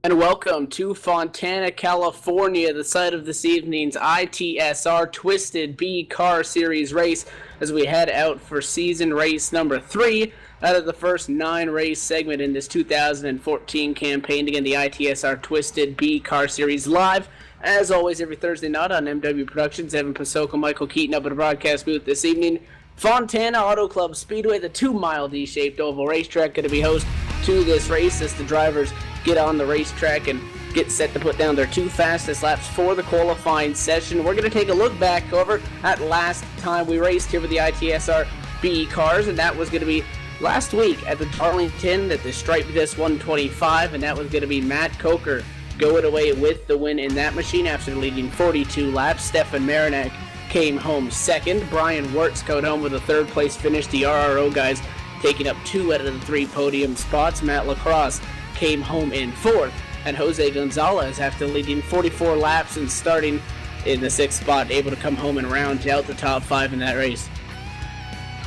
And welcome to Fontana, California, the site of this evening's ITSR Twisted B Car Series race as we head out for season race number 3 out of the first 9 race segment in this 2014 campaign. Again, the ITSR Twisted B Car Series live, as always, every Thursday night on MW Productions. Evan Pasoko, Michael Keaton up at the broadcast booth this evening. Fontana Auto Club Speedway, the 2-mile D-shaped oval racetrack, going to be host to this race as the drivers get on the racetrack and get set to put down their 2 fastest laps for the qualifying session. We're going to take a look back over at last time we raced here with the ITSR B cars, and that was going to be last week at the Darlington at the Stripe Disc 125, and that was going to be Matt Coker going away with the win in that machine after leading 42 laps. Stefan Marinak came home second. Brian Wirtz got home with a third place finish. The RRO guys taking up 2 out of the 3 podium spots. Matt Lacrosse came home in 4th, and Jose Gonzalez, after leading 44 laps and starting in the 6th spot, able to come home and round out the top 5 in that race.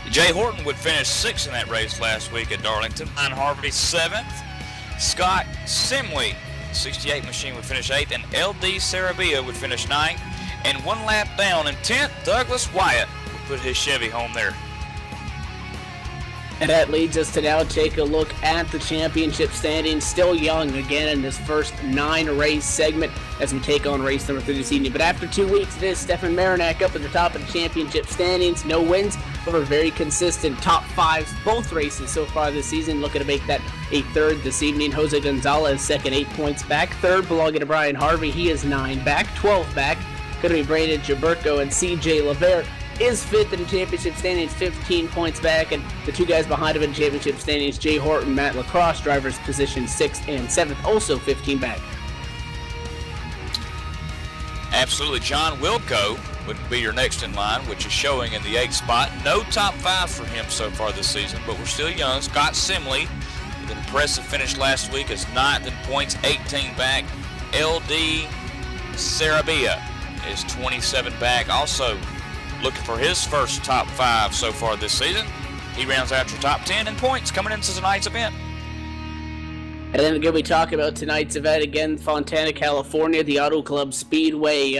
Jay Horton would finish 6th in that race last week at Darlington. Ryan Harvey 7th. Scott Simley, 68 machine, would finish 8th, and LD Sarabia would finish 9th. And 1 lap down in 10th, Douglas Wyatt would put his Chevy home there. And that leads us to now take a look at the championship standings. Still young again in this first 9 race segment as we take on race number 3 this evening. But after 2 weeks, it is Stefan Marinak up at the top of the championship standings. No wins, but a very consistent top 5s both races so far this season. Looking to make that a 3rd this evening. Jose Gonzalez second, 8 points back. 3rd belonging to Brian Harvey. He is 9 back, 12 back. Going to be Brandon Jaberko, and CJ LaVert is 5th in the championship standings, 15 points back, and the 2 guys behind him in championship standings, Jay Horton, Matt Lacrosse, drivers position 6th and 7th, also 15 back. Absolutely. John Wilco would be your next in line, which is showing in the 8th spot. No top 5 for him so far this season, but we're still young. Scott Simley, with an impressive finish last week, is 9th in points, 18 back. LD Sarabia is 27 back, also looking for his first top 5 so far this season. He rounds out your top 10 in points coming into tonight's event. And then again, we talk about tonight's event again, Fontana, California, the Auto Club Speedway,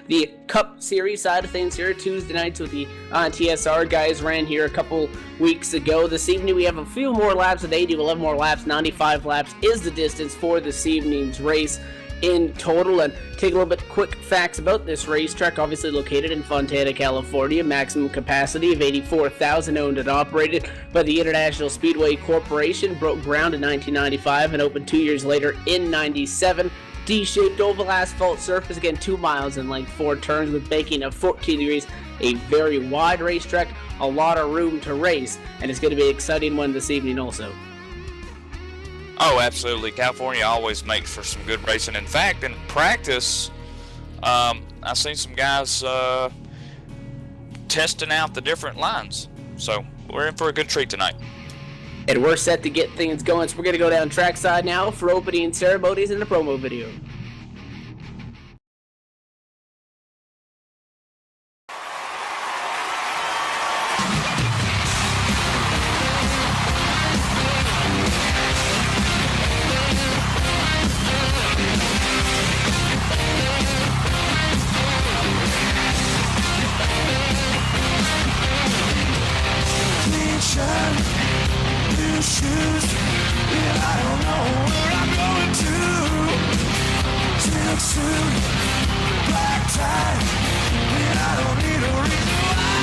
the Cup Series side of things here Tuesday nights with the TSR guys ran here a couple weeks ago. This evening we have a few more laps at 80, 11 more laps, 95 laps is the distance for this evening's race in total. And take a little bit quick facts about this racetrack. Obviously located in Fontana, California, maximum capacity of 84,000, owned and operated by the International Speedway Corporation. Broke ground in 1995 and opened 2 years later in 97. D-shaped oval asphalt surface, again 2 miles in length, 4 turns with banking of 14 degrees. A very wide racetrack, a lot of room to race, and it's going to be an exciting one this evening also. Oh, absolutely. California always makes for some good racing. In fact, in practice, I've seen some guys testing out the different lines. So we're in for a good treat tonight. And we're set to get things going, so we're going to go down trackside now for opening ceremonies and the promo video. New shoes, and I don't know where I'm going to. Silk suit, black tie, and I don't need a reason why.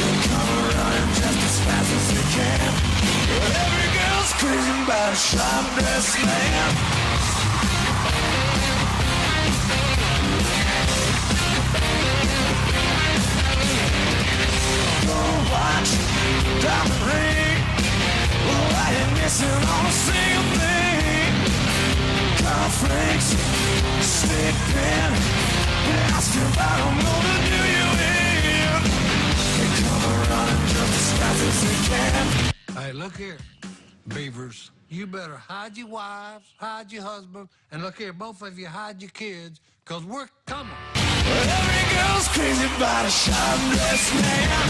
They come running just as fast as they can. But every girl's crazy about a sharp-dressed man. Gold watch, diamond ring. Oh, I ain't missing on a single thing. Cornflakes, stick pin. Ask if I don't know to do you in. They come running just as fast as they can. Hey, look here, beavers. You better hide your wives, hide your husband, and look here, both of you hide your kids, because we're coming. Every girl's crazy about a sharp-dressed man.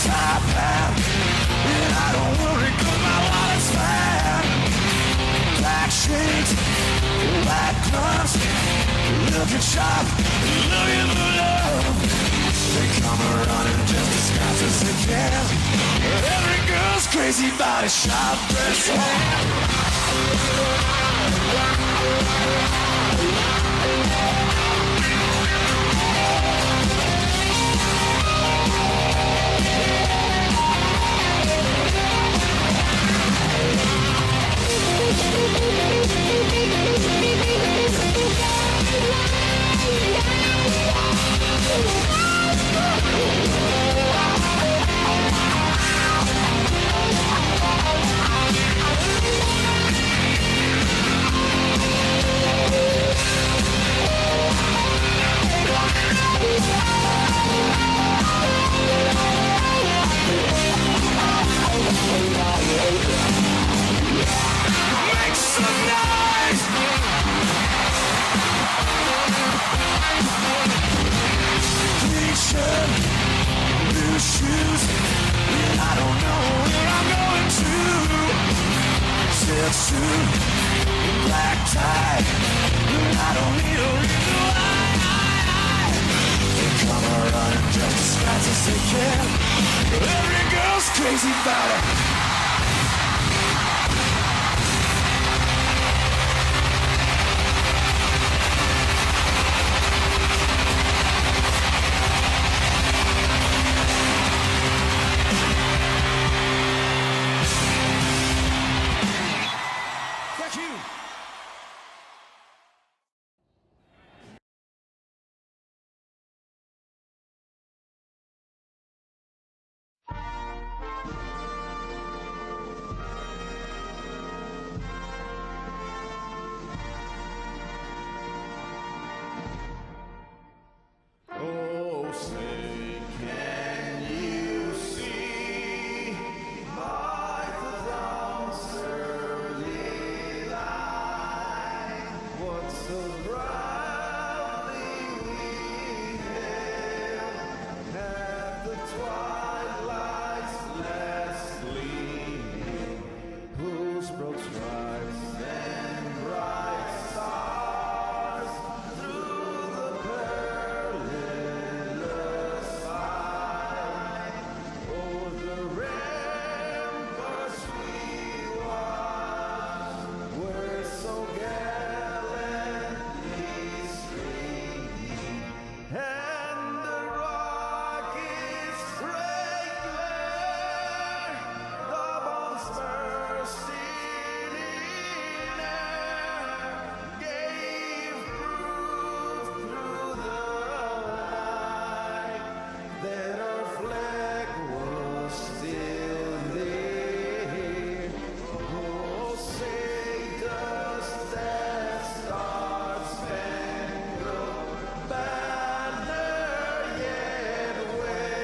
top hat, and I don't worry 'cause my wallet's fat. Black shades, black gloves, looking sharp, looking for love. They come running just as fast as they can. Every girl's crazy about a sharp dress. Make some noise! Clean shirt, blue shoes, and I don't know where I'm going to. Silk suit, black tie, and I don't need a reason why. They come running just as fast as they can. Every girl's crazy about it. Thank you. Oh, say, can you see Michael's arms early light? What so proudly we hailed at the twilight's last gleaming, whose broad stripes and bright stars through the perilous fight. O'er the ramparts we watched, were so gallantly streaming, and the rocket's great glare, the bombs bursting in air, gave proof through the night that our flag was still there. Oh, say does that star-spangled banner yet wave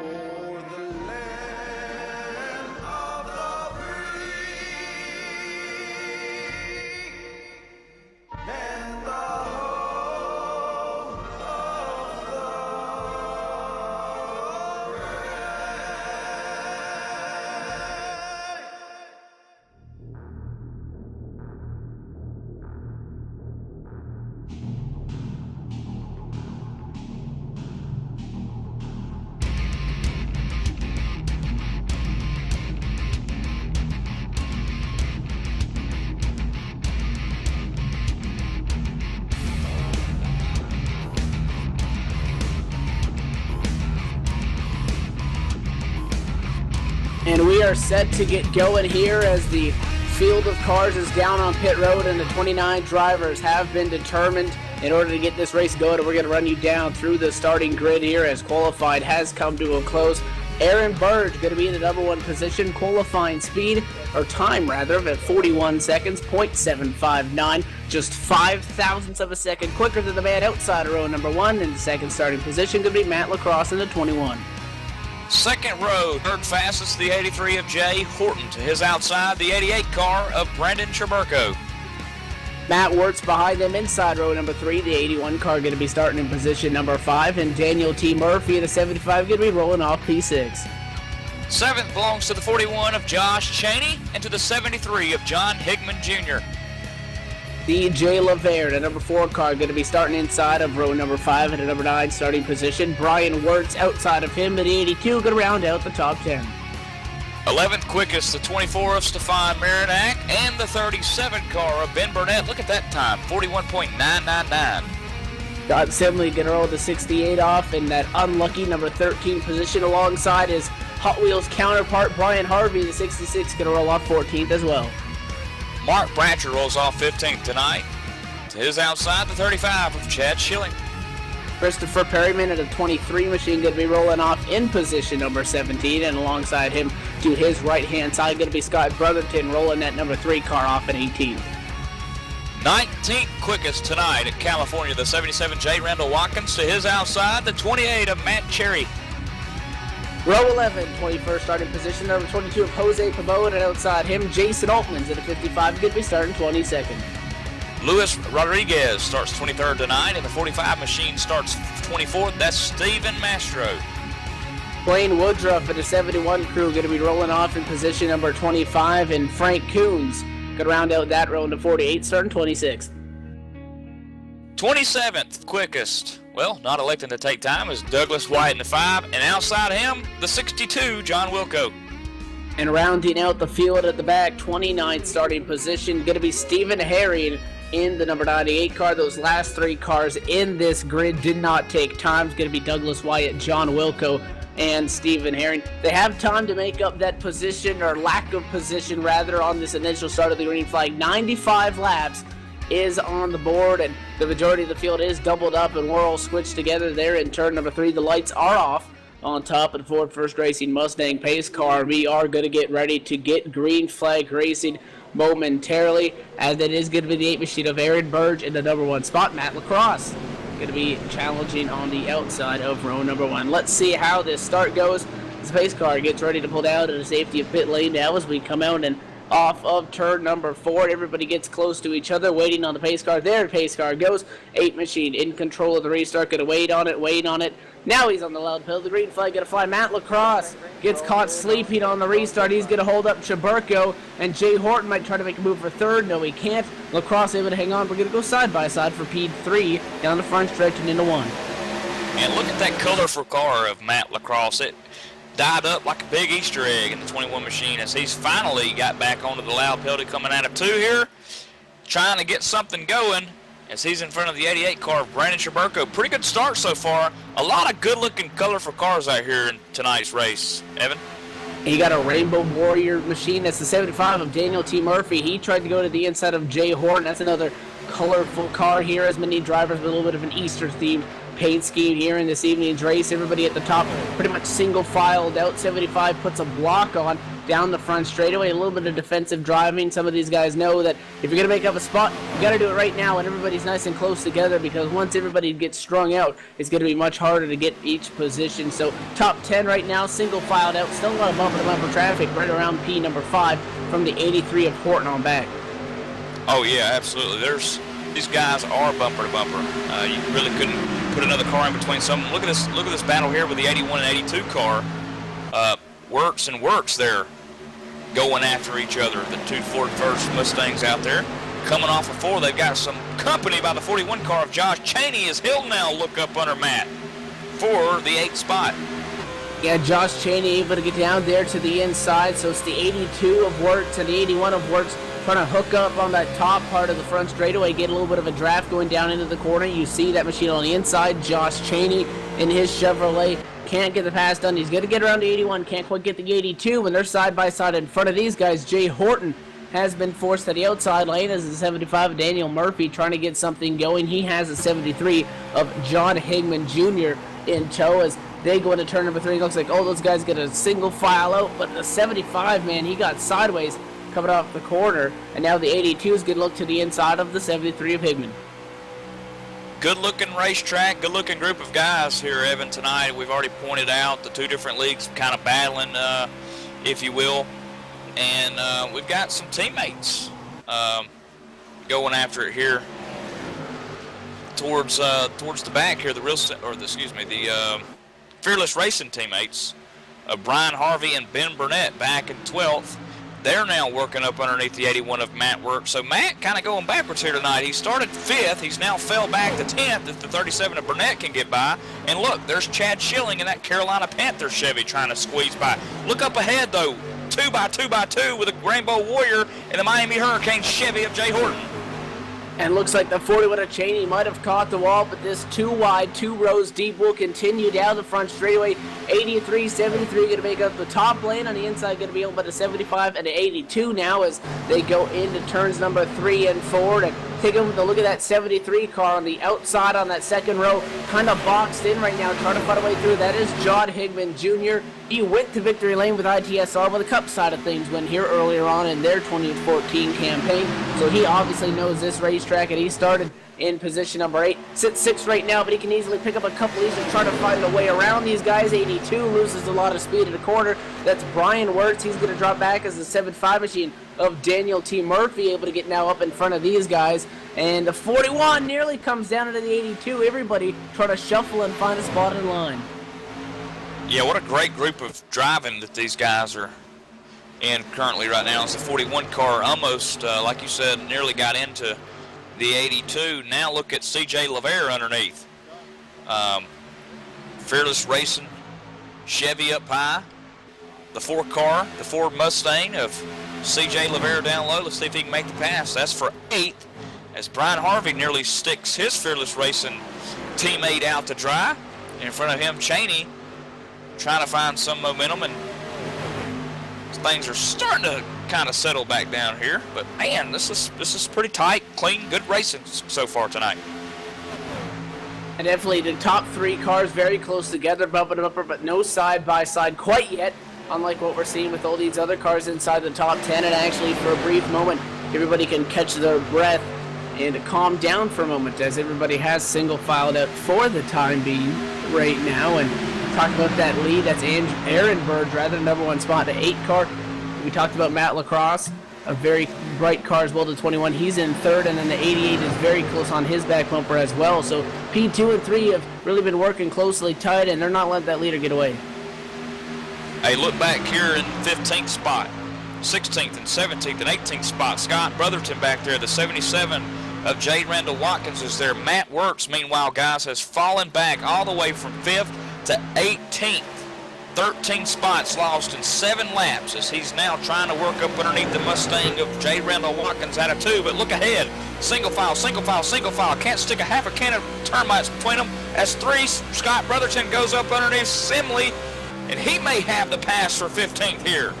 o'er the land of the free and the home of the And we are set to get going here as the field of cars is down on pit road and the 29 drivers have been determined in order to get this race going. And we're going to run you down through the starting grid here as qualifying has come to a close. Aaron Burge going to be in the number one position, qualifying speed, or time rather, at 41 seconds, .759, just 5 thousandths of a second quicker than the man outside row number one. In the second starting position going to be Matt Lacrosse in the 21. Second row, third fastest, the 83 of Jay Horton. To his outside, the 88 car of Brandon Traburco. Matt Wirtz behind them inside row number 3. The 81 car going to be starting in position number 5. And Daniel T. Murphy, the 75, going to be rolling off P6. 7th belongs to the 41 of Josh Cheney and to the 73 of John Higman Jr. DJ LaVere, the number 4 car, going to be starting inside of row number 5 at a number 9 starting position. Brian Wirtz outside of him at the 82, going to round out the top 10. 11th quickest, the 24 of Stefan Marinac and the 37 car of Ben Burnett. Look at that time, 41.999. Scott Simley going to roll the 68 off in that unlucky number 13 position alongside his Hot Wheels counterpart Brian Harvey, the 66, going to roll off 14th as well. Mark Bratcher rolls off 15th tonight. To his outside, the 35 of Chad Schilling. Christopher Perryman at a 23 machine going to be rolling off in position number 17, and alongside him to his right-hand side going to be Scott Brotherton rolling that number 3 car off at 18. 19th quickest tonight at California, the 77 J. Randall Watkins. To his outside, the 28 of Matt Cherry. Row 11, 21st starting position, number 22 of Jose Pabot, and outside him, Jason Altman's at a 55, going to be starting 22nd. Luis Rodriguez starts 23rd tonight, and the 45 machine starts 24th. That's Steven Mastro. Blaine Woodruff at a 71 crew going to be rolling off in position number 25, and Frank Coons could round out that row into 48, starting 26th. 27th quickest, well, not electing to take time, is Douglas White in the 5, and outside him, the 62, John Wilco. And rounding out the field at the back, 29th starting position, going to be Stephen Herring in the number 98 car. Those last 3 cars in this grid did not take time. It's going to be Douglas Wyatt, John Wilco, and Stephen Herring. They have time to make up that position, or lack of position rather, on this initial start of the green flag. 95 laps is on the board, and the majority of the field is doubled up, and we're all switched together there in turn number 3. The lights are off on top of the Ford First Racing Mustang pace car. We are going to get ready to get green flag racing momentarily, as it is going to be the 8 machine of Aaron Burge in the number 1 spot. Matt Lacrosse going to be challenging on the outside of row number 1. Let's see how this start goes. This pace car gets ready to pull out at the safety of pit lane now as we come out and off of turn number 4. Everybody gets close to each other, waiting on the pace car. There the pace car goes. 8 machine in control of the restart, going to wait on it. Now he's on the loud pill. The green flag going to fly. Matt Lacrosse gets caught sleeping on the restart. He's going to hold up Chaburko, and Jay Horton might try to make a move for 3rd. No, he can't. Lacrosse able to hang on. We're going to go side by side for P3 down the front stretch and into 1. And look at that colorful car of Matt Lacrosse. It dyed up like a big Easter egg in the 21 machine as he's finally got back onto the loud penalty coming out of 2 here, trying to get something going as he's in front of the 88 car of Brandon Chaburko. Pretty good start so far. A lot of good-looking, colorful cars out here in tonight's race. Evan? He got a Rainbow Warrior machine. That's the 75 of Daniel T. Murphy. He tried to go to the inside of Jay Horton. That's another colorful car here, as many drivers with a little bit of an Easter-themed paint scheme here in this evening's race. Everybody at the top pretty much single filed out. 75 puts a block on down the front straightaway. A little bit of defensive driving. Some of these guys know that if you're going to make up a spot, you got to do it right now, and everybody's nice and close together, because once everybody gets strung out, it's going to be much harder to get each position. So top 10 right now, single filed out. Still a lot of bumper-to-bumper traffic right around P number 5 from the 83 of Horton on back. Oh, yeah, absolutely. These guys are bumper to bumper. You really couldn't put another car in between some. Look at this battle here with the 81 and 82 car. Works there, going after each other. The 2 Ford First Mustangs out there coming off of 4. They've got some company by the 41 car of Josh Cheney, as he'll now look up under Matt for the 8th spot. Yeah, Josh Cheney able to get down there to the inside. So it's the 82 of Wirtz and the 81 of Wirtz trying to hook up on that top part of the front straightaway, get a little bit of a draft going down into the corner. You see that machine on the inside. Josh Cheney in his Chevrolet can't get the pass done. He's going to get around the 81, can't quite get the 82. When they're side by side in front of these guys, Jay Horton has been forced to the outside lane as the 75 of Daniel Murphy trying to get something going. He has a 73 of John Higman Jr. in tow as they go into turn number 3. It looks like, those guys get a single file out, but the 75, man, he got sideways coming off the corner, and now the 82 is going to look to the inside of the 73 of Higman. Good-looking racetrack, good-looking group of guys here, Evan, tonight. We've already pointed out the 2 different leagues kind of battling, if you will, and we've got some teammates. going after it here towards the back here. The Fearless Racing teammates of Brian Harvey and Ben Burnett back in 12th. They're now working up underneath the 81 of Matt Work. So Matt kind of going backwards here tonight. He started 5th. He's now fell back to 10th if the 37 of Burnett can get by. And look, there's Chad Schilling in that Carolina Panther Chevy trying to squeeze by. Look up ahead, though. 2x2x2 with a Rainbow Warrior and the Miami Hurricane Chevy of Jay Horton. And looks like the 41 of Cheney might have caught the wall, but this 2 wide, 2 rows deep will continue down the front straightaway. 83, 73 going to make up the top lane. On the inside going to be able to 75 and 82 now as they go into turns number 3 and 4. And take a look at that 73 car on the outside on that second row, kind of boxed in right now, trying to find a way through. That is John Higman Jr. He went to victory lane with ITSR with the Cup side of things when here earlier on in their 2014 campaign. So he obviously knows this racetrack, and he started in position number 8. Sits 6th right now, but he can easily pick up a couple of these and try to find a way around these guys. 82 loses a lot of speed at a corner. That's Brian Wirtz. He's going to drop back as the 7.5 machine of Daniel T. Murphy, able to get now up in front of these guys. And the 41 nearly comes down into the 82. Everybody trying to shuffle and find a spot in line. Yeah, what a great group of driving that these guys are in currently right now. It's the 41 car almost, like you said, nearly got into the 82. Now look at CJ LeVere underneath. Fearless Racing Chevy up high. The 4 car, the Ford Mustang of CJ LeVere down low. Let's see if he can make the pass. That's for 8th as Brian Harvey nearly sticks his Fearless Racing teammate out to dry. In front of him, Cheney trying to find some momentum, and things are starting to kind of settle back down here. But man, this is pretty tight, clean, good racing so far tonight. And definitely the top 3 cars very close together, bumper to bumper, but no side by side quite yet, unlike what we're seeing with all these other cars inside the top 10. And actually, for a brief moment, everybody can catch their breath and calm down for a moment as everybody has single filed out for the time being right now. And talk about that lead. That's Aaron Burge, rather, number 1 spot, the 8 car. We talked about Matt Lacrosse, a very bright car as well, to 21. He's in 3rd, and then the 88 is very close on his back bumper as well. So P2 and 3 have really been working closely tight, and they're not letting that leader get away. Hey, look back here in 15th spot, 16th and 17th and 18th spot. Scott Brotherton back there, the 77 of J. Randall Watkins is there. Matt Works, meanwhile, guys, has fallen back all the way from 5th to 18th. 13 spots lost in 7 laps as he's now trying to work up underneath the Mustang of J. Randall Watkins out of 2. But look ahead. Single file, single file, single file. Can't stick a half a can of termites between them. As 3, Scott Brotherton goes up underneath Simley, and he may have the pass for 15th here.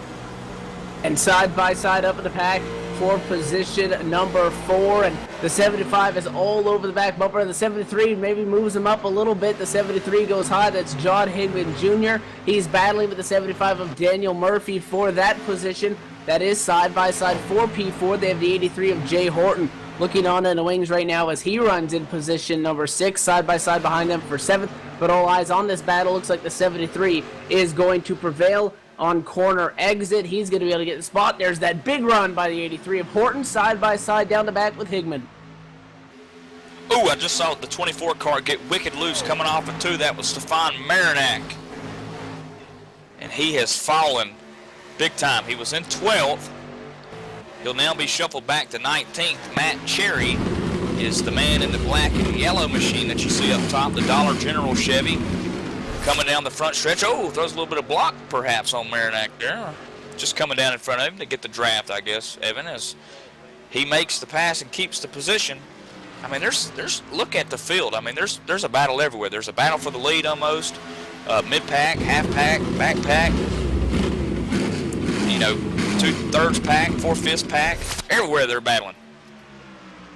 And side by side up in the pack for position number 4, and the 75 is all over the back bumper. The 73 maybe moves him up a little bit. The 73 goes high. That's John Higman Jr. He's battling with the 75 of Daniel Murphy for that position. That is side by side for P4. They have the 83 of Jay Horton looking on in the wings right now as he runs in position number 6, side by side behind them for 7th. But all eyes on this battle. Looks like the 73 is going to prevail on corner exit. He's going to be able to get the spot. There's that big run by the 83 of Horton, side by side down the back with Higman. Ooh, I just saw the 24 car get wicked loose coming off of 2. That was Stefan Marinac. And he has fallen big time. He was in 12th. He'll now be shuffled back to 19th. Matt Cherry is the man in the black and yellow machine that you see up top, the Dollar General Chevy. Coming down the front stretch. Oh, throws a little bit of block perhaps on Marinac there. Just coming down in front of him to get the draft, I guess, Evan, as he makes the pass and keeps the position. I mean, there's look at the field. I mean, there's a battle everywhere. There's a battle for the lead almost. Mid-pack, half-pack, back-pack. You know, 2/3 pack, 4/5 pack. Everywhere they're battling.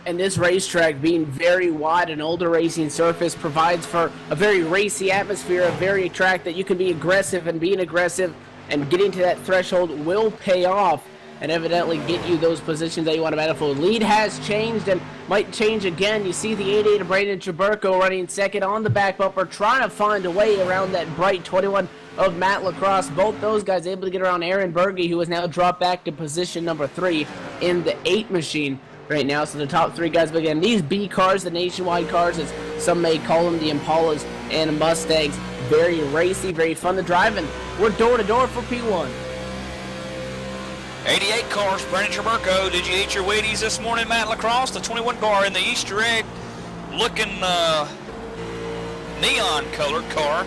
And this racetrack, being very wide and older racing surface, provides for a very racy atmosphere, a very track that you can be aggressive, and being aggressive and getting to that threshold will pay off and evidently get you those positions that you want to battle for. Lead has changed and might change again. You see the 88 of Brandon Traburco running 2nd on the back bumper, trying to find a way around that bright 21 of Matt Lacrosse. Both those guys able to get around Aaron Berge, who has now dropped back to position number 3 in the 8 machine right now. So the top 3 guys, but again, these B cars, the nationwide cars, as some may call them, the Impalas and Mustangs, very racy, very fun to drive, and we're door to door for P1. 88 cars, Brandon Traberco. Did you eat your Wheaties this morning, Matt Lacrosse? The 21 car in the Easter egg looking neon colored car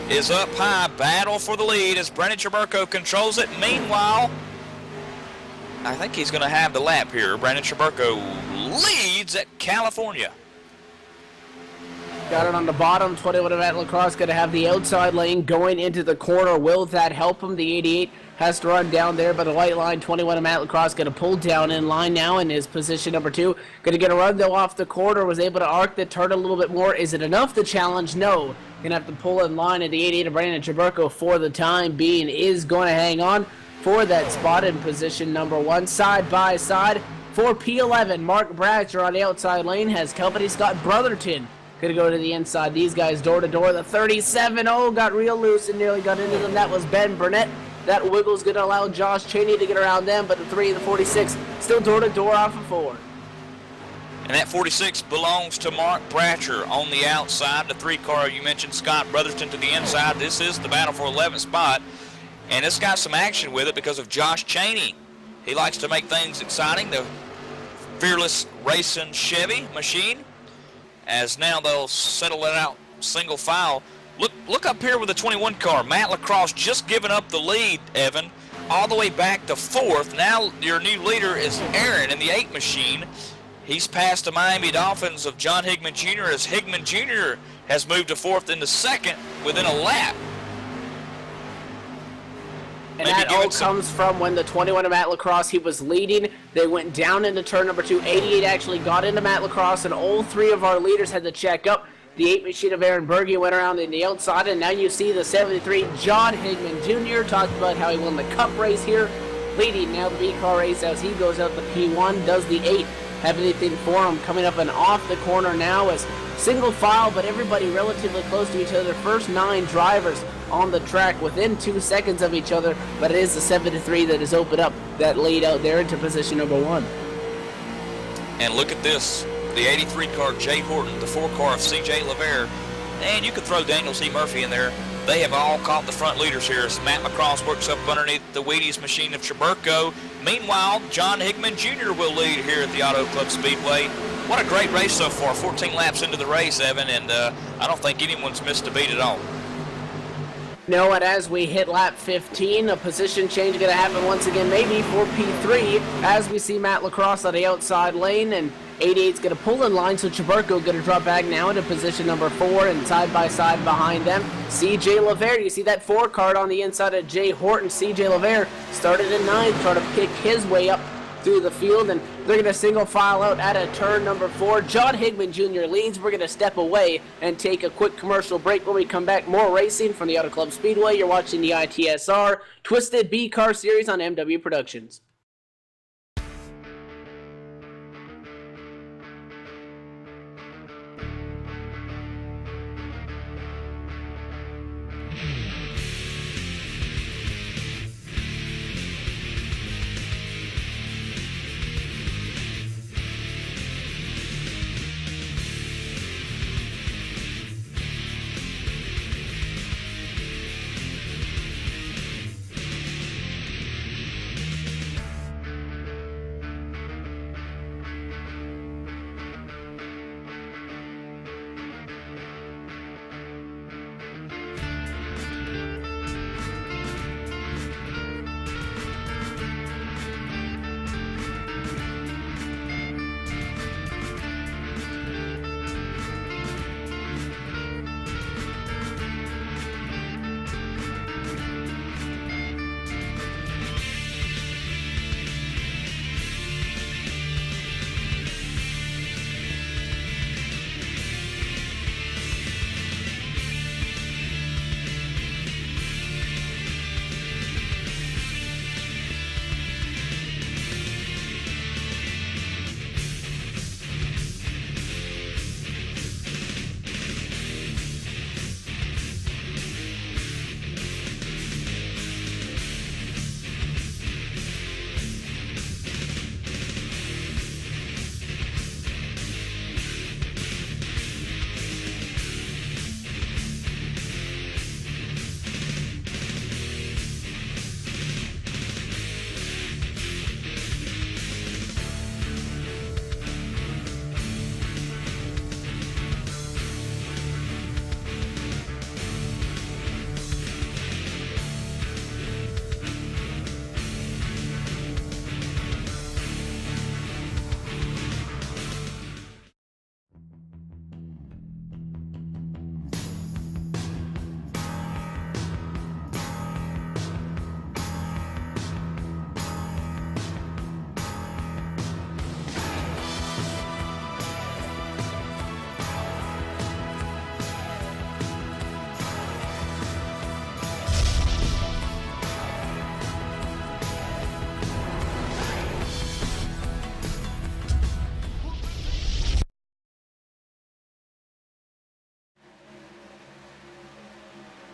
is up high. Battle for the lead as Brandon Traberco controls it. Meanwhile, I think he's going to have the lap here. Brandon Traberco leads at California. Got it on the bottom. 21 of Lacrosse going to have the outside lane going into the corner. Will that help him? The 88 has to run down there, but the white line, 21 of Lacrosse going to pull down in line now in his position number 2. Going to get a run though off the corner. Was able to arc the turn a little bit more. Is it enough to challenge? No. Going to have to pull in line, and the 88 of Brandon Traberco for the time being is going to hang on for that spot in position number 1. Side by side for P11. Mark Bratcher on the outside lane has company. Scott Brotherton going to go to the inside. These guys door to door. The 37, got real loose and nearly got into them. That was Ben Burnett. That wiggle's going to allow Josh Cheney to get around them, but the 3 and the 46 still door to door off of 4. And that 46 belongs to Mark Bratcher on the outside. The 3 car you mentioned, Scott Brotherton, to the inside. This is the battle for 11th spot, and it's got some action with it because of Josh Cheney. He likes to make things exciting. The Fearless Racing Chevy machine, as now they'll settle it out single file. Look up here with the 21 car. Matt Lacrosse just giving up the lead, Evan, all the way back to 4th. Now your new leader is Aaron in the 8 machine. He's passed the Miami Dolphins of John Higman Jr. as Higman Jr. has moved to 4th into 2nd within a lap. And that all comes from when the 21 of Matt Lacrosse, he was leading. They went down into turn number 2. 88 actually got into Matt Lacrosse, and all 3 of our leaders had to check up. The 8 machine of Aaron Berge went around in the outside, and now you see the 73 John Higman Jr. talked about how he won the Cup race here, leading now the B car race as he goes out the P1. Does the 8 have anything for him? Coming up and off the corner now as single file, but everybody relatively close to each other. First 9 drivers on the track within 2 seconds of each other, but it is the 73 that has opened up that lead out there into position number 1. And look at this. The 83 car, Jay Horton, the 4 car of CJ LaVere, and you could throw Daniel C. Murphy in there. They have all caught the front leaders here as Matt Lacrosse works up underneath the Wheaties machine of Traberco. Meanwhile, John Higman Jr. will lead here at the Auto Club Speedway. What a great race so far. 14 laps into the race, Evan, and I don't think anyone's missed a beat at all. No, and as we hit lap 15, a position change going to happen once again, maybe for P3, as we see Matt Lacrosse on the outside lane, and 88's going to pull in line, so Traberco going to drop back now into position number 4, and side by side behind them, CJ LaVere. You see that 4 card on the inside of Jay Horton. CJ LaVere started in 9th, trying to pick his way up through the field, and they're going to single file out at a turn number 4. John Higman Jr. leads. We're going to step away and take a quick commercial break. When we come back, more racing from the Auto Club Speedway. You're watching the ITSR Twisted B Car Series on MW Productions.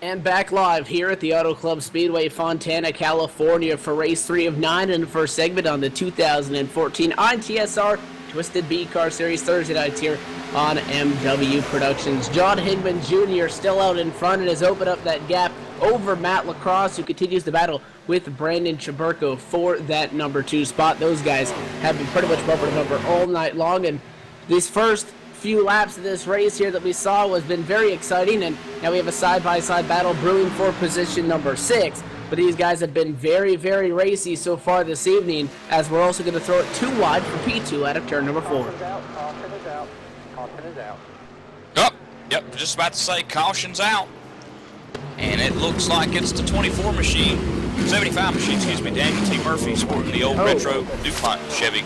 And back live here at the Auto Club Speedway, Fontana, California for race 3 of 9 in the first segment on the 2014 ITSR Twisted B Car Series Thursday nights here on MW Productions. John Higman Jr. still out in front and has opened up that gap over Matt Lacrosse, who continues to battle with Brandon Chaburko for that number 2 spot. Those guys have been pretty much bumper to bumper all night long, and these first few laps of this race here that we saw has been very exciting, and now we have a side-by-side battle brewing for position number 6. But these guys have been very, very racy so far this evening, as we're also going to throw it too wide for P2 out of turn number 4. Caution is out. Caution is out. Oh, yep, just about to say caution's out. And it looks like it's the 24 machine, 75 machine, excuse me, Daniel T. Murphy sporting the old retro DuPont Chevy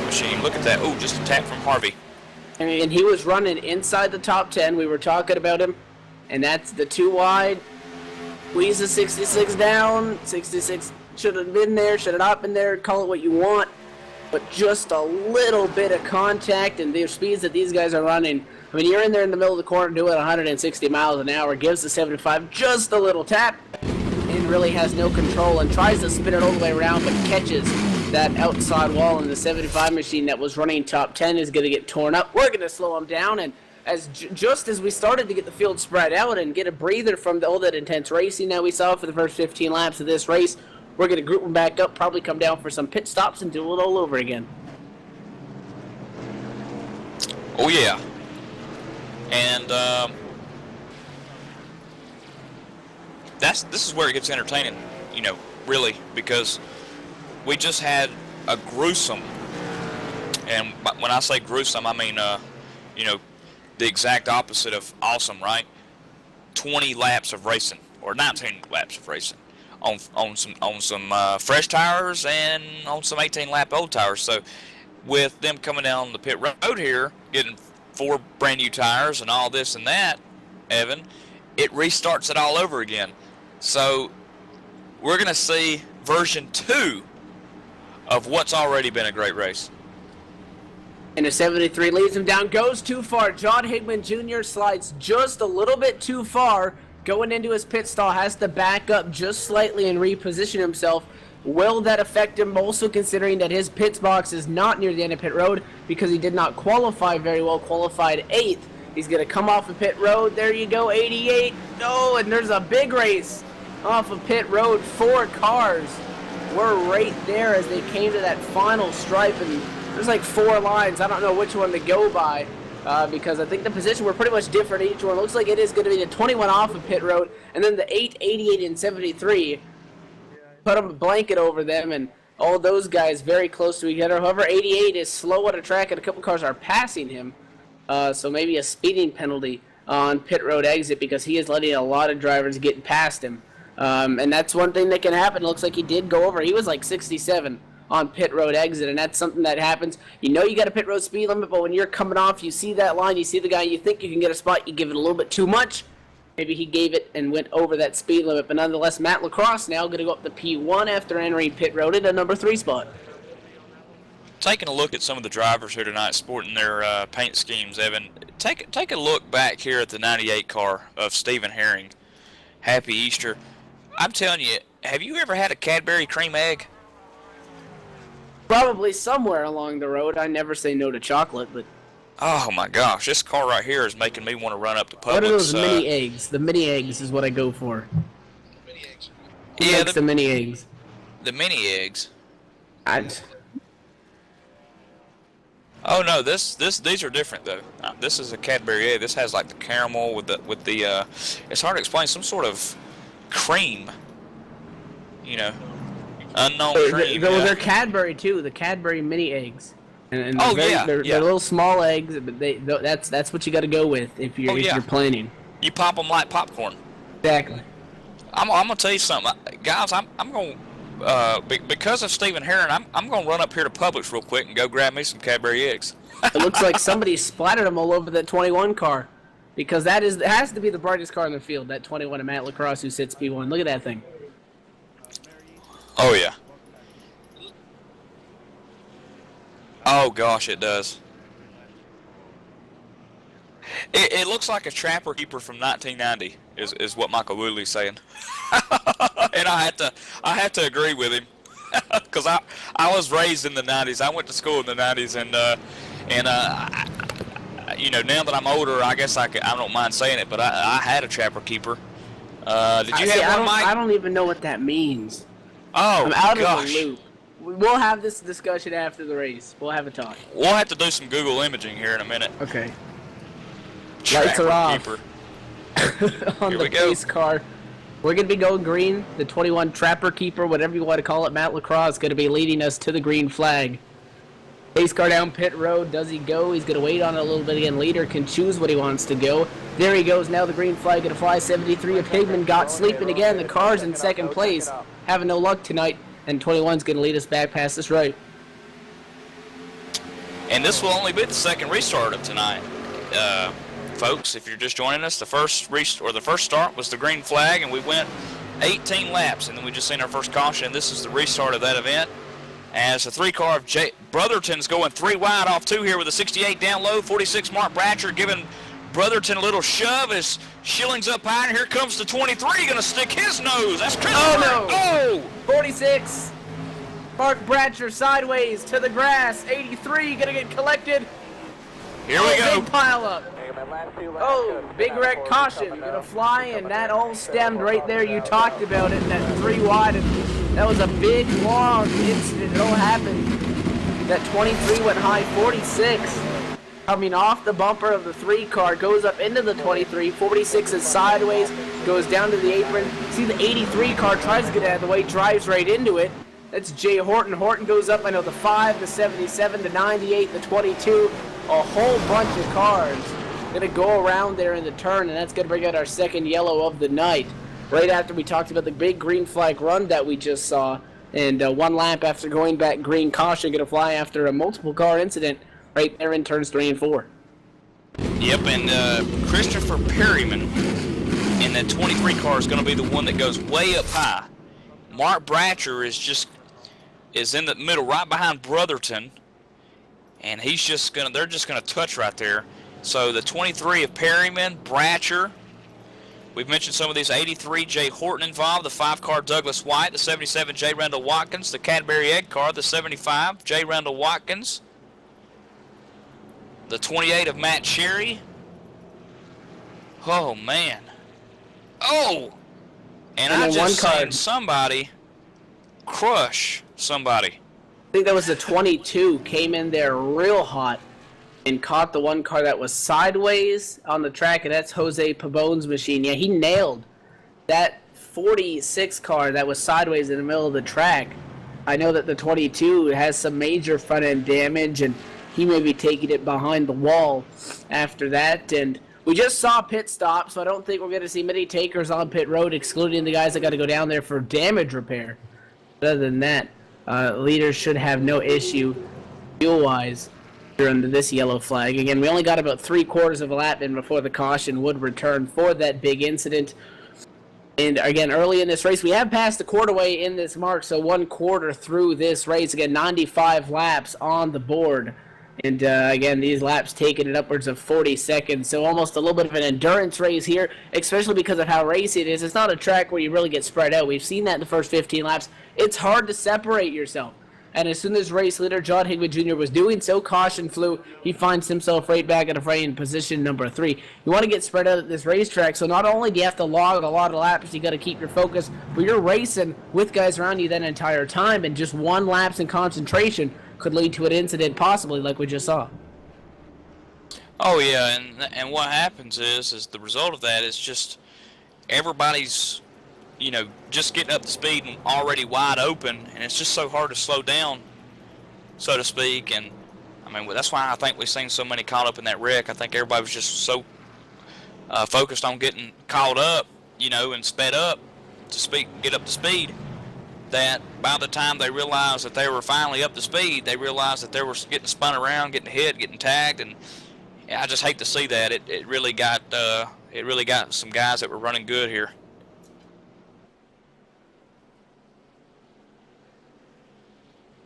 machine. Look at that. Oh, just a tap from Harvey. And he was running inside the top 10. We were talking about him, and that's the 2 wide. Squeeze the 66 down. 66 should have been there, should have not been there. Call it what you want, but just a little bit of contact, and the speeds that these guys are running. I mean, you're in there in the middle of the corner doing 160 miles an hour, gives the 75 just a little tap, and really has no control and tries to spin it all the way around, but catches that outside wall, and the 75 machine that was running top 10 is going to get torn up. We're going to slow him down, and just as we started to get the field spread out and get a breather from all that intense racing that we saw for the first 15 laps of this race, we're going to group them back up, probably come down for some pit stops and do it all over again. Oh, yeah. And this is where it gets entertaining, you know, really, because we just had a gruesome, and when I say gruesome, I mean, you know, the exact opposite of awesome, right? 20 laps of racing, or 19 laps of racing, on some fresh tires and on some 18-lap old tires. So with them coming down the pit road here, getting 4 brand new tires and all this and that, Evan, it restarts it all over again. So we're going to see version 2 of what's already been a great race. And a 73 leads him down, goes too far. John Higman Jr. slides just a little bit too far. Going into his pit stall, has to back up just slightly and reposition himself. Will that affect him, also considering that his pit box is not near the end of pit road because he did not qualify very well, qualified 8th. He's going to come off of pit road. There you go, 88. Oh, and there's a big race off of pit road. 4 cars were right there as they came to that final stripe, and there's like 4 lines. I don't know which one to go by because I think the position were pretty much different each one. Looks like it is going to be the 21 off of pit road, and then the 8, 88, and 73. Put a blanket over them, and all those guys very close to each other. However, 88 is slow on a track, and a couple cars are passing him. So maybe a speeding penalty on pit road exit because he is letting a lot of drivers get past him. And that's one thing that can happen. It looks like he did go over. He was like 67 on pit road exit, and that's something that happens. You know you got a pit road speed limit, but when you're coming off, you see that line, you see the guy, you think you can get a spot, you give it a little bit too much. Maybe he gave it and went over that speed limit, but nonetheless, Matt Lacrosse now going to go up to P1 after entering pit road at a number 3 spot. Taking a look at some of the drivers here tonight sporting their paint schemes, Evan, take a look back here at the 98 car of Stephen Herring. Happy Easter. I'm telling you, have you ever had a Cadbury cream egg? Probably somewhere along the road. I never say no to chocolate, but... Oh my gosh, this car right here is making me want to run up to Publix. What are those mini eggs? The mini eggs is what I go for. Who Yeah, likes the mini eggs? The mini eggs. Oh no, these are different though. This is a Cadbury egg. This has like the caramel with the it's hard to explain, some sort of cream. You know, unknown cream. They're Cadbury too. The Cadbury mini eggs. And they're little small eggs, but that's what you got to go with if you're planning. You pop them like popcorn. Exactly. I'm gonna tell you something, guys. I'm gonna because of Stephen Herring, I'm gonna run up here to Publix real quick and go grab me some Cadbury eggs. It looks like somebody splattered them all over that 21 car, because it has to be the brightest car in the field. That 21 of Matt Lacrosse who sits P1. Look at that thing. Oh yeah. Oh gosh, it does. It looks like a trapper keeper from 1990 is what Michael Woodley's saying. And I have to agree with him. Because I was raised in the 90s. I went to school in the 90s, and you know, now that I'm older, I guess I don't mind saying it, but I had a trapper keeper. Did you have one, Mike? I don't even know what that means. Oh, I'm out gosh. of the loop. We'll have this discussion after the race. We'll have a talk. We'll have to do some Google imaging here in a minute. Okay. Lights Trapper are off. keeper. On Here the we go. pace car. We're going to be going green. The 21 Trapper Keeper, whatever you want to call it, Matt LaCroix, is going to be leading us to the green flag. Pace car down pit road. Does he go? He's going to wait on it a little bit again. Leader can choose what he wants to go. There he goes. Now the green flag going to fly. 73 of Pigman got sleeping again. The car's in second place. Having no luck tonight. And 21's going to lead us back past this right. And this will only be the second restart of tonight. Folks, if you're just joining us, the first start was the green flag, and we went 18 laps, and then we just seen our first caution. This is the restart of that event. As the 3-car of Brotherton's going 3 wide off 2 here with a 68 down low. 46 Mark Bratcher giving Brotherton a little shove as Schilling's up high, and here comes the 23 going to stick his nose. That's Chris. Oh, no. Oh! 46. Mark Bratcher sideways to the grass. 83 going to get collected. Here we go. Big pile up. Oh, big wreck caution. Gonna fly, and that all stemmed right there. You talked about it, that 3 wide. And that was a big, long incident. It all happened. That 23 went high. 46 coming off the bumper of the 3-car, goes up into the 23. 46 is sideways, goes down to the apron. See the 83 car tries to get out of the way, drives right into it. That's Jay Horton. Horton goes up, I know, the 5, the 77, the 98, the 22. A whole bunch of cars gonna go around there in the turn, and that's gonna bring out our second yellow of the night. Right after we talked about the big green flag run that we just saw, and 1 lap after going back green, caution gonna fly after a multiple car incident right there in turns 3 and 4. Yep, and Christopher Perryman in that 23 car is going to be the one that goes way up high. Mark Bratcher is in the middle, right behind Brotherton, and they're just going to touch right there. So the 23 of Perryman, Bratcher. We've mentioned some of these. 83 Jay Horton involved, the 5-car Douglas White, the 77 J. Randall Watkins, the Cadbury Egg car, the 75 J. Randall Watkins, the 28 of Matt Sherry. Oh, man. Oh! And I just seen somebody crush somebody. I think that was the 22, came in there real hot and caught the 1 car that was sideways on the track, and that's Jose Pabon's machine. Yeah, he nailed that 46 car that was sideways in the middle of the track. I know that the 22 has some major front-end damage, and he may be taking it behind the wall after that. And we just saw pit stop, so I don't think we're going to see many takers on pit road, excluding the guys that got to go down there for damage repair. But other than that, leaders should have no issue fuel-wise under this yellow flag. Again, we only got about 3/4 of a lap in before the caution would return for that big incident. And again, early in this race, we have passed the quarterway in this mark, so 1/4 through this race. Again, 95 laps on the board. And again, these laps taking it upwards of 40 seconds, so almost a little bit of an endurance race here, especially because of how racy it is. It's not a track where you really get spread out. We've seen that in the first 15 laps. It's hard to separate yourself. And as soon as race leader John Higbee Jr. was doing so, caution flew. He finds himself right back in the fray in position number 3. You want to get spread out at this racetrack, so not only do you have to log a lot of laps, you got to keep your focus, but you're racing with guys around you that entire time, and just 1 lapse in concentration could lead to an incident possibly like we just saw. Oh yeah, and what happens is the result of that is just everybody's, you know, just getting up to speed and already wide open, and it's just so hard to slow down, so to speak. And I mean, that's why I think we've seen so many caught up in that wreck. I think everybody was just so focused on getting caught up, you know, and sped up to get up to speed, that by the time they realized that they were finally up to speed, they realized that they were getting spun around, getting hit, getting tagged, and yeah, I just hate to see that. It really got some guys that were running good here.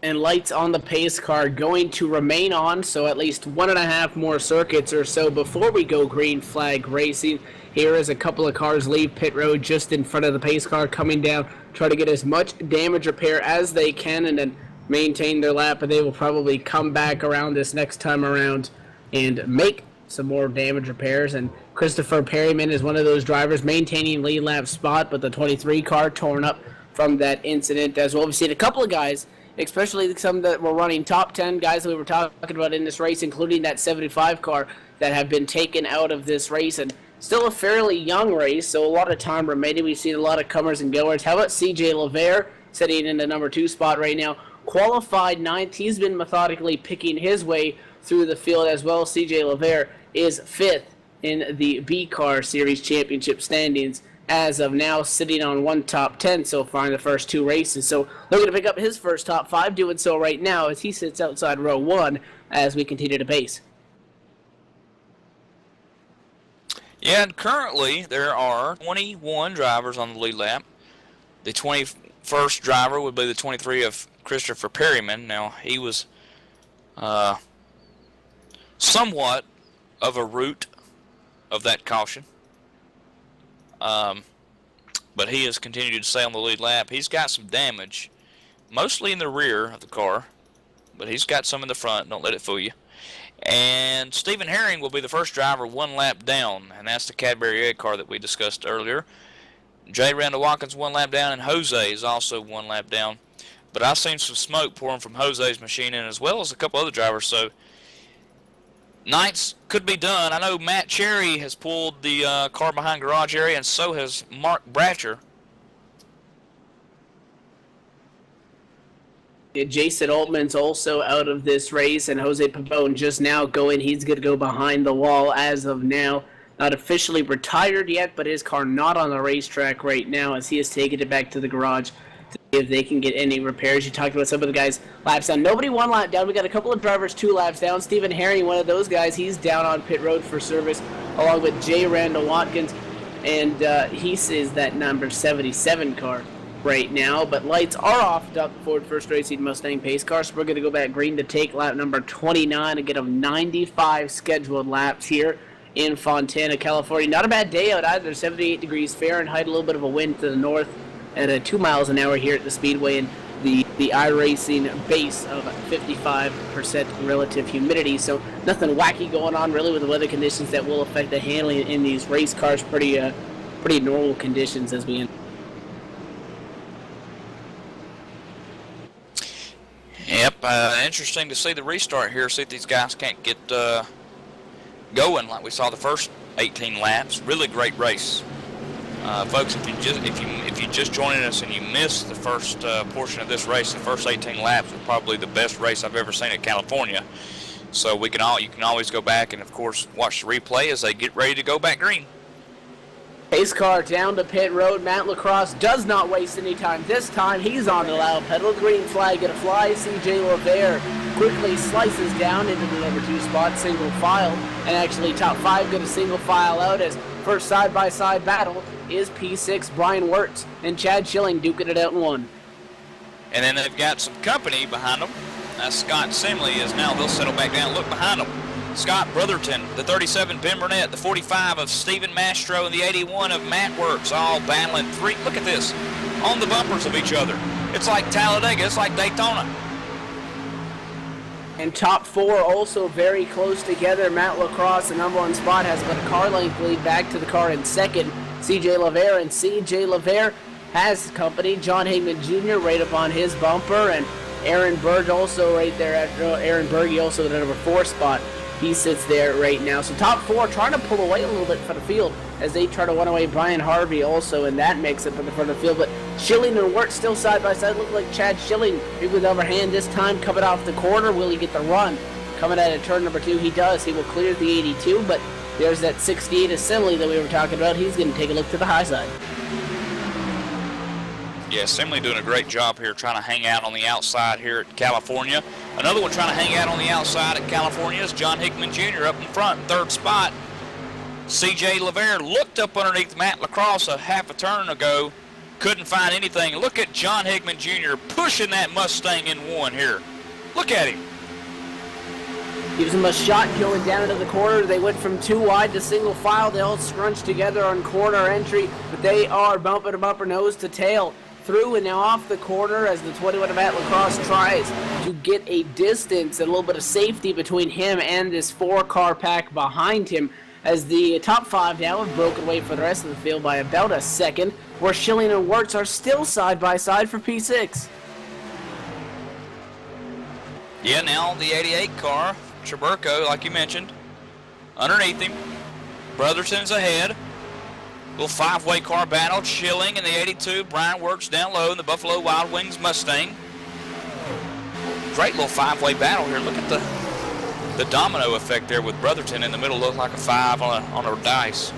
And lights on the pace car going to remain on, so at least 1.5 more circuits or so before we go green flag racing. Here is a couple of cars leave pit road just in front of the pace car coming down, try to get as much damage repair as they can and then maintain their lap, and they will probably come back around this next time around and make some more damage repairs. And Christopher Perryman is one of those drivers maintaining lead lap spot, but the 23 car torn up from that incident as well. We've seen a couple of guys, especially some that were running top 10 guys that we were talking about in this race, including that 75 car, that have been taken out of this race. And still a fairly young race, so a lot of time remaining. We've seen a lot of comers and goers. How about CJ LeVere sitting in the number 2 spot right now? Qualified 9th. He's been methodically picking his way through the field as well. CJ LeVere is 5th in the B Car Series Championship standings as of now, sitting on 1 top 10 so far in the first 2 races. So looking to pick up his first top 5, doing so right now as he sits outside row 1 as we continue to pace. Yeah, and currently there are 21 drivers on the lead lap. The 21st driver would be the 23 of Christopher Perryman. Now, he was somewhat of a root of that caution. But he has continued to stay on the lead lap. He's got some damage, mostly in the rear of the car, but he's got some in the front. Don't let it fool you. And Stephen Herring will be the first driver 1 lap down, and that's the Cadbury Egg car that we discussed earlier. Jay Randall Watkins 1 lap down, and Jose is also 1 lap down. But I've seen some smoke pouring from Jose's machine in, as well as a couple other drivers, so nights could be done. I know Matt Cherry has pulled the car behind garage area, and so has Mark Bratcher. Jason Altman's also out of this race, and Jose Pabon just now going. He's going to go behind the wall as of now. Not officially retired yet, but his car not on the racetrack right now as he has taken it back to the garage to see if they can get any repairs. You talked about some of the guys laps down. Nobody 1 lap down. We got a couple of drivers 2 laps down. Stephen Herring, one of those guys, he's down on pit road for service along with J. Randall Watkins, and he is that number 77 car right now, but lights are off up Ford First Racing Mustang pace car, so we're going to go back green to take lap number 29 and get them 95 scheduled laps here in Fontana, California. Not a bad day out either. 78 degrees Fahrenheit, a little bit of a wind to the north at 2 miles an hour here at the Speedway, and the iRacing base of 55% relative humidity, so nothing wacky going on really with the weather conditions that will affect the handling in these race cars. Pretty normal conditions as we end. Yep, interesting to see the restart here. See if these guys can't get going like we saw the first 18 laps. Really great race, folks. If you just joining us and you missed the first portion of this race, the first 18 laps was probably the best race I've ever seen at California. So you can always go back and of course watch the replay as they get ready to go back green. Pace car down to pit road. Matt Lacrosse does not waste any time. This time he's on the loud pedal. Green flag gonna fly. CJ LeVere quickly slices down into the number 2 spot, single file, and actually top 5 gonna single file out as first side-by-side battle is P6 Brian Wirtz and Chad Schilling duking it out in 1. And then they've got some company behind them. Scott Simley is now, they'll settle back down. Look behind them. Scott Brotherton, the 37 Ben Burnett, the 45 of Stephen Mastro, and the 81 of Matt Wirtz, all battling 3. Look at this, on the bumpers of each other. It's like Talladega, it's like Daytona. And top 4 also very close together. Matt Lacrosse, the number 1 spot, has about a car length lead back to the car in second. CJ LeVere, and CJ LeVere has company. John Hagman Jr. right up on his bumper, and Aaron Berg also right there at Aaron Berge, also the number 4 spot. He sits there right now. So top 4 trying to pull away a little bit for the field as they try to run away. Brian Harvey also in that mix up in the front of the field. But Schilling and Wirtz still side by side. Look like Chad Schilling maybe with the upper hand this time coming off the corner. Will he get the run? Coming out of turn number 2, he does. He will clear the 82, but there's that 68 assembly that we were talking about. He's going to take a look to the high side. Yeah, Simley doing a great job here trying to hang out on the outside here at California. Another one trying to hang out on the outside at California is John Hickman Jr. up in front, 3rd spot. CJ LeVere looked up underneath Matt Lacrosse a half a turn ago couldn't find anything. Look at John Hickman Jr. pushing that Mustang in one here. Look at him. Gives him a shot going down into the corner. They went from 2 wide to single file. They all scrunched together on corner entry, but they are bumper to bumper, nose to tail, through and now off the corner as the 21 of At Lacrosse tries to get a distance and a little bit of safety between him and this 4-car pack behind him, as the top 5 now have broken away for the rest of the field by about a second, where Schilling and Wirtz are still side by side for P6. Yeah, now the 88 car, Chaburko, like you mentioned, underneath him. Brotherton's ahead. Little 5-way car battle. Schilling in the 82. Brian Wirtz down low in the Buffalo Wild Wings Mustang. Great little 5-way battle here. Look at the domino effect there with Brotherton in the middle. Look like a 5 on a dice.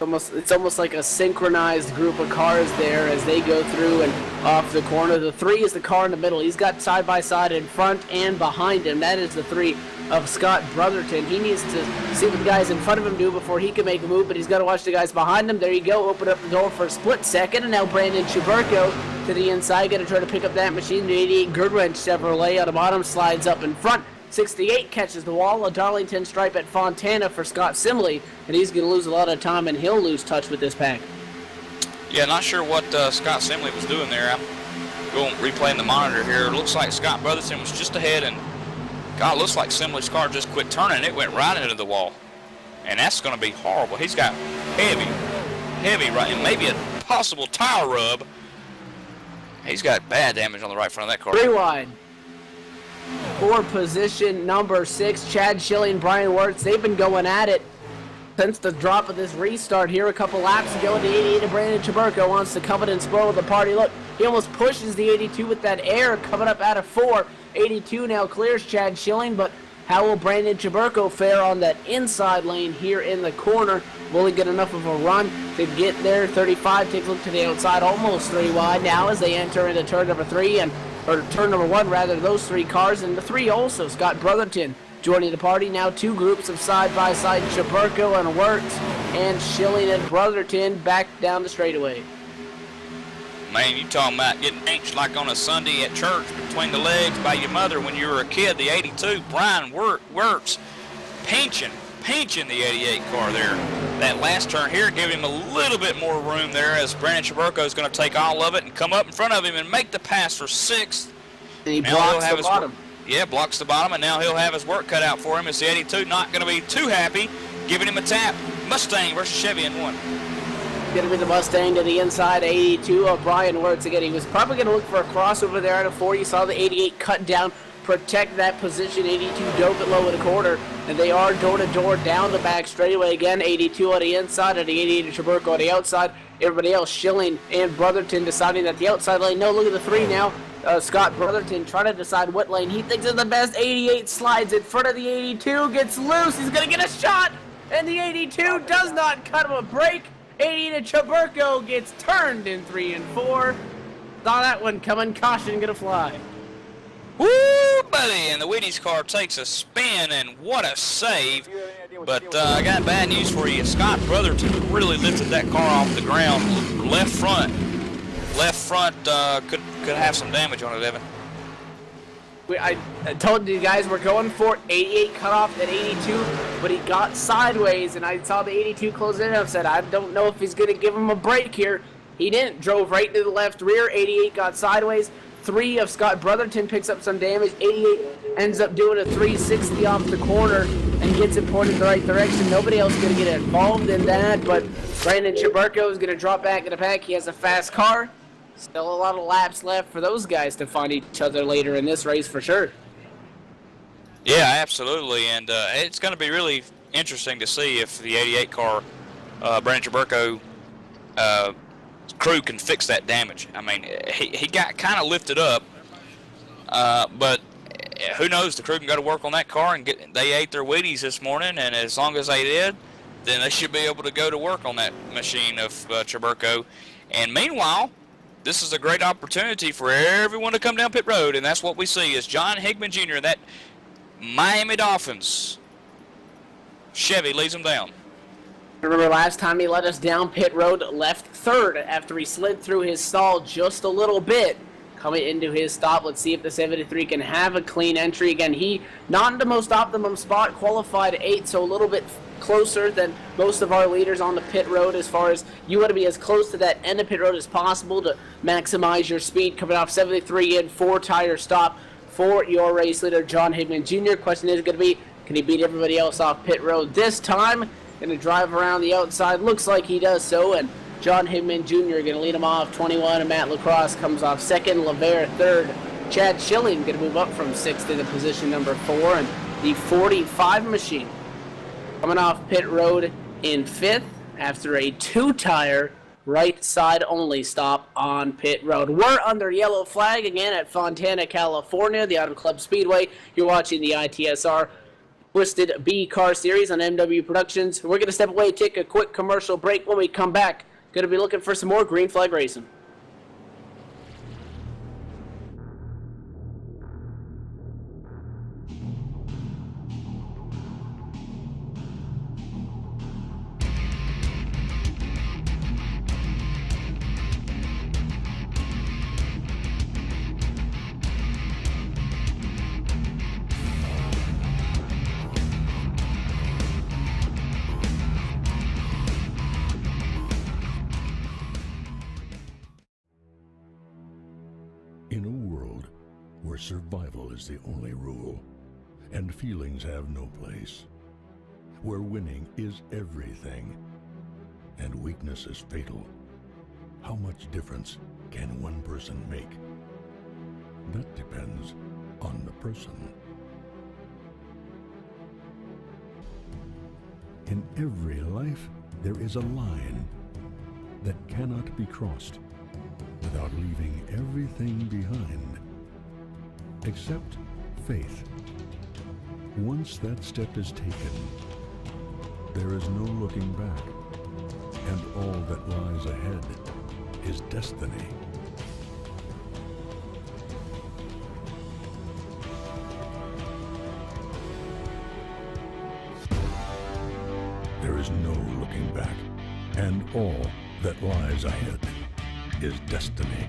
It's almost like a synchronized group of cars there as they go through and off the corner. The 3 is the car in the middle. He's got side by side in front and behind him. That is the 3 of Scott Brotherton. He needs to see what the guys in front of him do before he can make a move, but he's got to watch the guys behind him. There you go. Open up the door for a split second, and now Brandon Chaburko to the inside. Going to try to pick up that machine. The 88 Goodwrench Chevrolet on the bottom slides up in front. 68 catches the wall, a Darlington stripe at Fontana for Scott Simley, and he's going to lose a lot of time, and he'll lose touch with this pack. Yeah, not sure what Scott Simley was doing there. I'm going replaying the monitor here. It looks like Scott Brotherton was just ahead, and God, it looks like Simley's car just quit turning. It went right into the wall, and that's going to be horrible. He's got heavy, right, and maybe a possible tire rub. He's got bad damage on the right front of that car. 3 wide. For position number 6, Chad Schilling, Brian Wirtz, they've been going at it since the drop of this restart here a couple laps ago. The 88 of Brandon Chaburko wants to come in and spoil the party. Look, he almost pushes the 82 with that air coming up out of 4. 82 now clears Chad Schilling, but how will Brandon Chaburko fare on that inside lane here in the corner? Will he get enough of a run to get there? 35 takes a look to the outside, almost 3 wide now as they enter into turn number 3, or turn number 1 rather, those 3 cars, and the 3 also, Scott Brotherton joining the party. Now 2 groups of side-by-side, Chaburko and Wirtz, and Schilling and Brotherton back down the straightaway. Man, you talking about getting inked like on a Sunday at church between the legs by your mother when you were a kid. The 82, Brian Wirtz, pinching the 88 car there. That last turn here giving him a little bit more room there as Brandon Chaburko is going to take all of it and come up in front of him and make the pass for 6th. And he blocks the bottom. Yeah, blocks the bottom, and now he'll have his work cut out for him as the 82 not going to be too happy, giving him a tap. Mustang versus Chevy in 1. Going to be the Mustang to the inside, 82 of Brian Wirtz. Again, he was probably going to look for a crossover there at a 4. You saw the 88 cut down, protect that position. 82 dove it low in the corner, and they are door-to-door down the back straightaway again. 82 on the inside, and the 88 of Chaburko on the outside. Everybody else, Schilling and Brotherton, deciding that the outside lane. No, look at the 3 now. Scott Brotherton trying to decide what lane he thinks is the best. 88 slides in front of the 82, gets loose. He's going to get a shot, and the 82 does not cut him a break. 88 to Chaburko gets turned in 3 and 4. Saw that one coming. Caution gonna fly. Woo, buddy! And the Wheaties car takes a spin, and what a save. But I got bad news for you. Scott Brotherton really lifted that car off the ground. Left front could have some damage on it, Evan. I told you guys we're going for 88 cut off at 82, but he got sideways, and I saw the 82 close in, and I said, I don't know if he's going to give him a break here. He didn't. Drove right to the left rear. 88 got sideways. 3 of Scott Brotherton picks up some damage. 88 ends up doing a 360 off the corner and gets it pointed the right direction. Nobody else is going to get involved in that, but Brandon Chaburko is going to drop back in the pack. He has a fast car. Still a lot of laps left for those guys to find each other later in this race for sure. Yeah, absolutely, and it's going to be really interesting to see if the 88 car, Brandon Chaburko crew can fix that damage. I mean, he got kind of lifted up, but who knows? The crew can go to work on that car, and they ate their Wheaties this morning, and as long as they did, then they should be able to go to work on that machine of Chaburko. And meanwhile, this is a great opportunity for everyone to come down pit road, and that's what we see is John Hickman Jr., that Miami Dolphins Chevy leads them down. Remember last time he let us down pit road, left third after he slid through his stall just a little bit. Coming into his stop, let's see if the 73 can have a clean entry. Again, he not in the most optimum spot, qualified 8th, so a little bit closer than most of our leaders on the pit road as far as you want to be as close to that end of pit road as possible to maximize your speed. Coming off 73 in, 4-tire stop for your race leader, John Higman Jr. Question is going to be, can he beat everybody else off pit road this time? Going to drive around the outside. Looks like he does so, and John Higman Jr. going to lead him off. 21, and Matt Lacrosse comes off second. Lavere third. Chad Schilling going to move up from 6th to the position number 4, and the 45 machine coming off pit road in 5th after a 2-tire right side only stop on pit road. We're under yellow flag again at Fontana, California, the Auto Club Speedway. You're watching the ITSR Twisted B Car Series on MW Productions. We're going to step away, take a quick commercial break. When we come back, going to be looking for some more green flag racing. In a world where survival is the only rule and feelings have no place, where winning is everything and weakness is fatal, how much difference can one person make? That depends on the person. In every life, there is a line that cannot be crossed without leaving everything behind, except faith. Once that step is taken, there is no looking back, and all that lies ahead is destiny. There is no looking back, and all that lies ahead is destiny.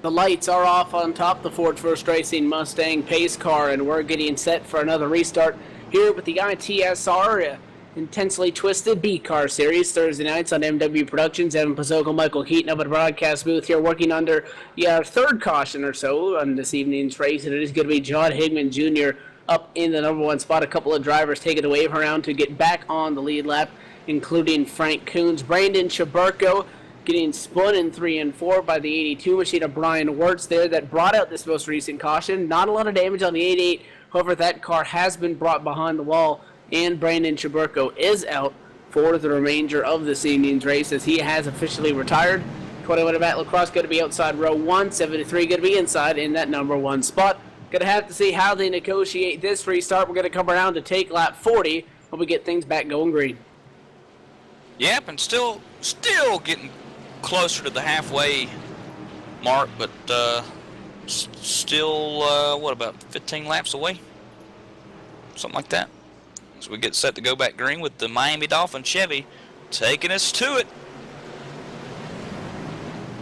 The lights are off on top the Ford First Racing Mustang pace car, and we're getting set for another restart here with the ITSR Intensely Twisted B Car Series Thursday nights on MW Productions. Evan Pizzoco, Michael Keaton up at the broadcast booth here working under the third caution or so on this evening's race, and it is going to be John Higman Jr. up in the number 1 spot. A couple of drivers taking the wave around to get back on the lead lap, including Frank Coons, Brandon Chaburko, getting spun in 3 and 4 by the 82 machine of Brian Wirtz there that brought out this most recent caution. Not a lot of damage on the 88. However, that car has been brought behind the wall, and Brandon Chaburko is out for the remainder of this evening's race as he has officially retired. 21 of Matt Lacrosse going to be outside row 1. 73 going to be inside in that number 1 spot. Going to have to see how they negotiate this restart. We're going to come around to take lap 40 hope we get things back going green. Yep, and still getting closer to the halfway mark, but still, what, about 15 laps away? Something like that. So we get set to go back green with the Miami Dolphin Chevy taking us to it.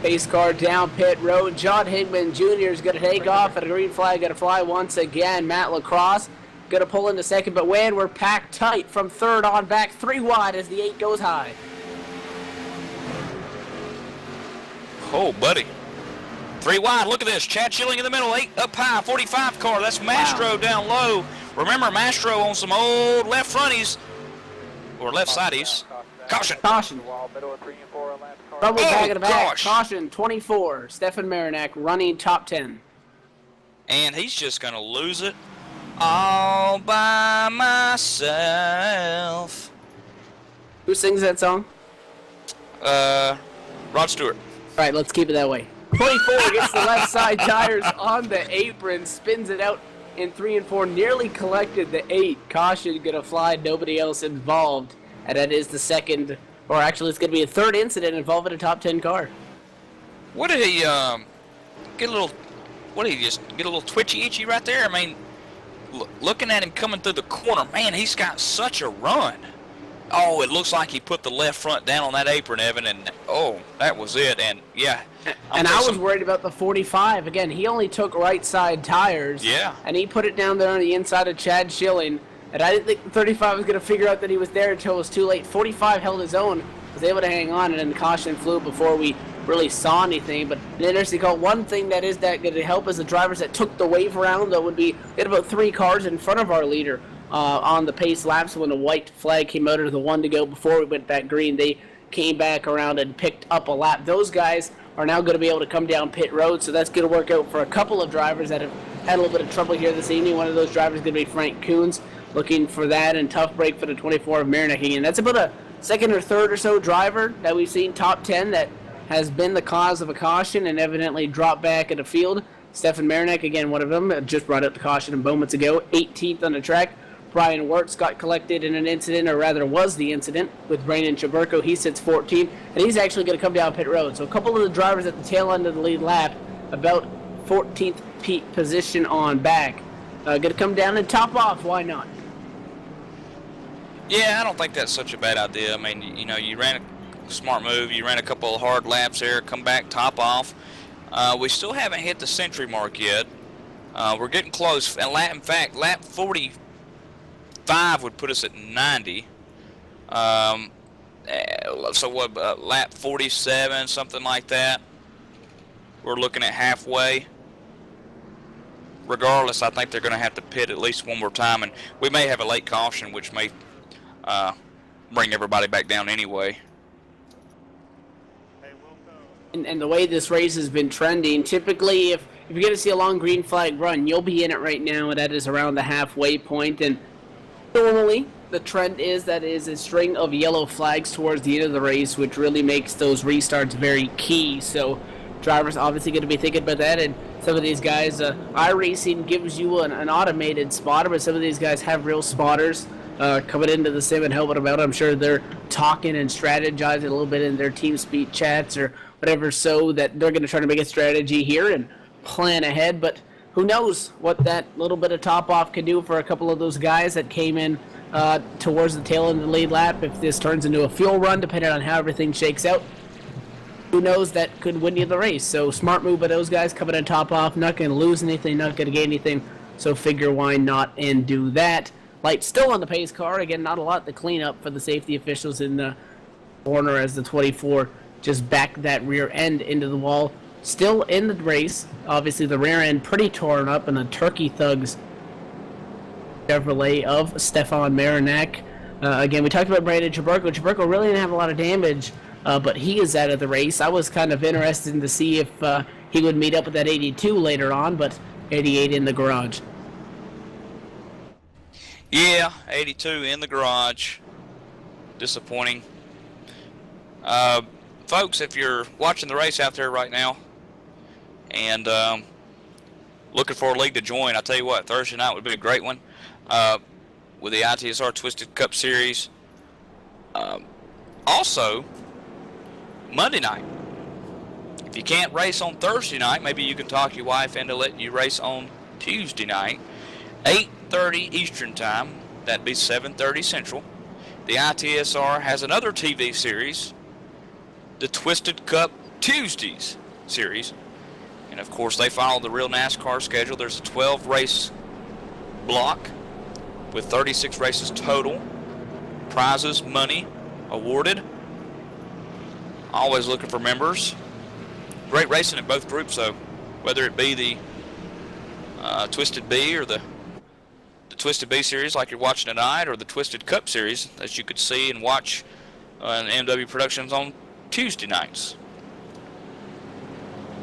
Pace car down pit road. John Higman Jr. is going to take off, and a green flag going to fly once again. Matt Lacrosse going to pull into second, but when we're packed tight from third on back, 3 wide as the 8 goes high. Oh, buddy. 3 wide. Look at this. Chad Schilling in the middle. 8 up high. 45 car. That's Mastro down low. Remember, Mastro on some old left fronties. Or left sideys. Caution. Caution. Trouble back in the back. Gosh. Caution. 24. Stefan Marinak running top 10. And he's just going to lose it all by myself. Who sings that song? Rod Stewart. All right, let's keep it that way. 24 gets the left side tires on the apron, spins it out in 3 and 4, nearly collected the 8. Caution going to fly, nobody else involved. And that is the second, or actually it's going to be a third incident involving a top 10 car. What did he get a little? What did he just get a little twitchy itchy right there? I mean, looking at him coming through the corner, man, he's got such a run. Oh, it looks like he put the left front down on that apron, Evan, and oh, that was it. And yeah, and I was worried about the 45. Again, he only took right side tires. Yeah. And he put it down there on the inside of Chad Schilling. And I didn't think 35 was going to figure out that he was there until it was too late. 45 held his own, was able to hang on, and then caution flew before we really saw anything. But an interesting call. One thing that is that going to help is the drivers that took the wave around. That would be, we had about 3 cars in front of our leader on the pace laps. When the white flag came out of the 1 to go before we went back green, they came back around and picked up a lap. Those guys are now going to be able to come down pit road, so that's going to work out for a couple of drivers that have had a little bit of trouble here this evening. One of those drivers is going to be Frank Coons, looking for that, and tough break for the 24 of Marinak again. That's about a second or third or so driver that we've seen top 10 that has been the cause of a caution and evidently dropped back in the field. Stefan Marinak, again, one of them, just brought up the caution moments ago, 18th on the track. Brian Wirtz got collected in an incident, or rather was the incident, with Brandon Chaburko. He sits 14th, and he's actually going to come down pit road. So a couple of the drivers at the tail end of the lead lap, about 14th position on back. Going to come down and top off. Why not? Yeah, I don't think that's such a bad idea. I mean, you know, you ran a smart move. You ran a couple of hard laps there, come back, top off. We still haven't hit the century mark yet. We're getting close. And in fact, lap 45 would put us at 90. So what, lap 47, something like that. We're looking at halfway. Regardless, I think they're going to have to pit at least one more time, and we may have a late caution, which may bring everybody back down anyway. And the way this race has been trending, typically if you're going to see a long green flag run, you'll be in it right now, and that is around the halfway point. And normally, the trend is that is a string of yellow flags towards the end of the race, which really makes those restarts very key. So drivers obviously going to be thinking about that, and some of these guys, iRacing gives you an automated spotter, but some of these guys have real spotters coming into the sim and helping them out. I'm sure they're talking and strategizing a little bit in their team speak chats or whatever, so that they're going to try to make a strategy here and plan ahead. But who knows what that little bit of top off can do for a couple of those guys that came in towards the tail end of the lead lap. If this turns into a fuel run, depending on how everything shakes out, who knows, that could win you the race. So smart move by those guys coming in top off, not going to lose anything, not going to gain anything, so figure why not and do that. Light still on the pace car. Again, not a lot to clean up for the safety officials in the corner as the 24 just backed that rear end into the wall. Still in the race, obviously the rear end pretty torn up, and the Turkey Thugs Chevrolet of Stefan Marinak. Again, we talked about Brandon Chaburko. Chaburko really didn't have a lot of damage, but he is out of the race. I was kind of interested to see if he would meet up with that 82 later on, but 88 in the garage. Yeah, 82 in the garage. Disappointing. Folks, if you're watching the race out there right now and looking for a league to join, I tell you what, Thursday night would be a great one. with the ITSR Twisted Cup Series. Also, Monday night. If you can't race on Thursday night, maybe you can talk your wife into letting you race on Tuesday night, 8:30 Eastern Time. That'd be 7:30 Central. The ITSR has another TV series, the Twisted Cup Tuesdays series. And of course, they follow the real NASCAR schedule. There's a 12 race block with 36 races total. Prizes, money awarded. Always looking for members. Great racing in both groups, though, whether it be the Twisted B or the Twisted B series like you're watching tonight, or the Twisted Cup series that you could see and watch in MW Productions on Tuesday nights.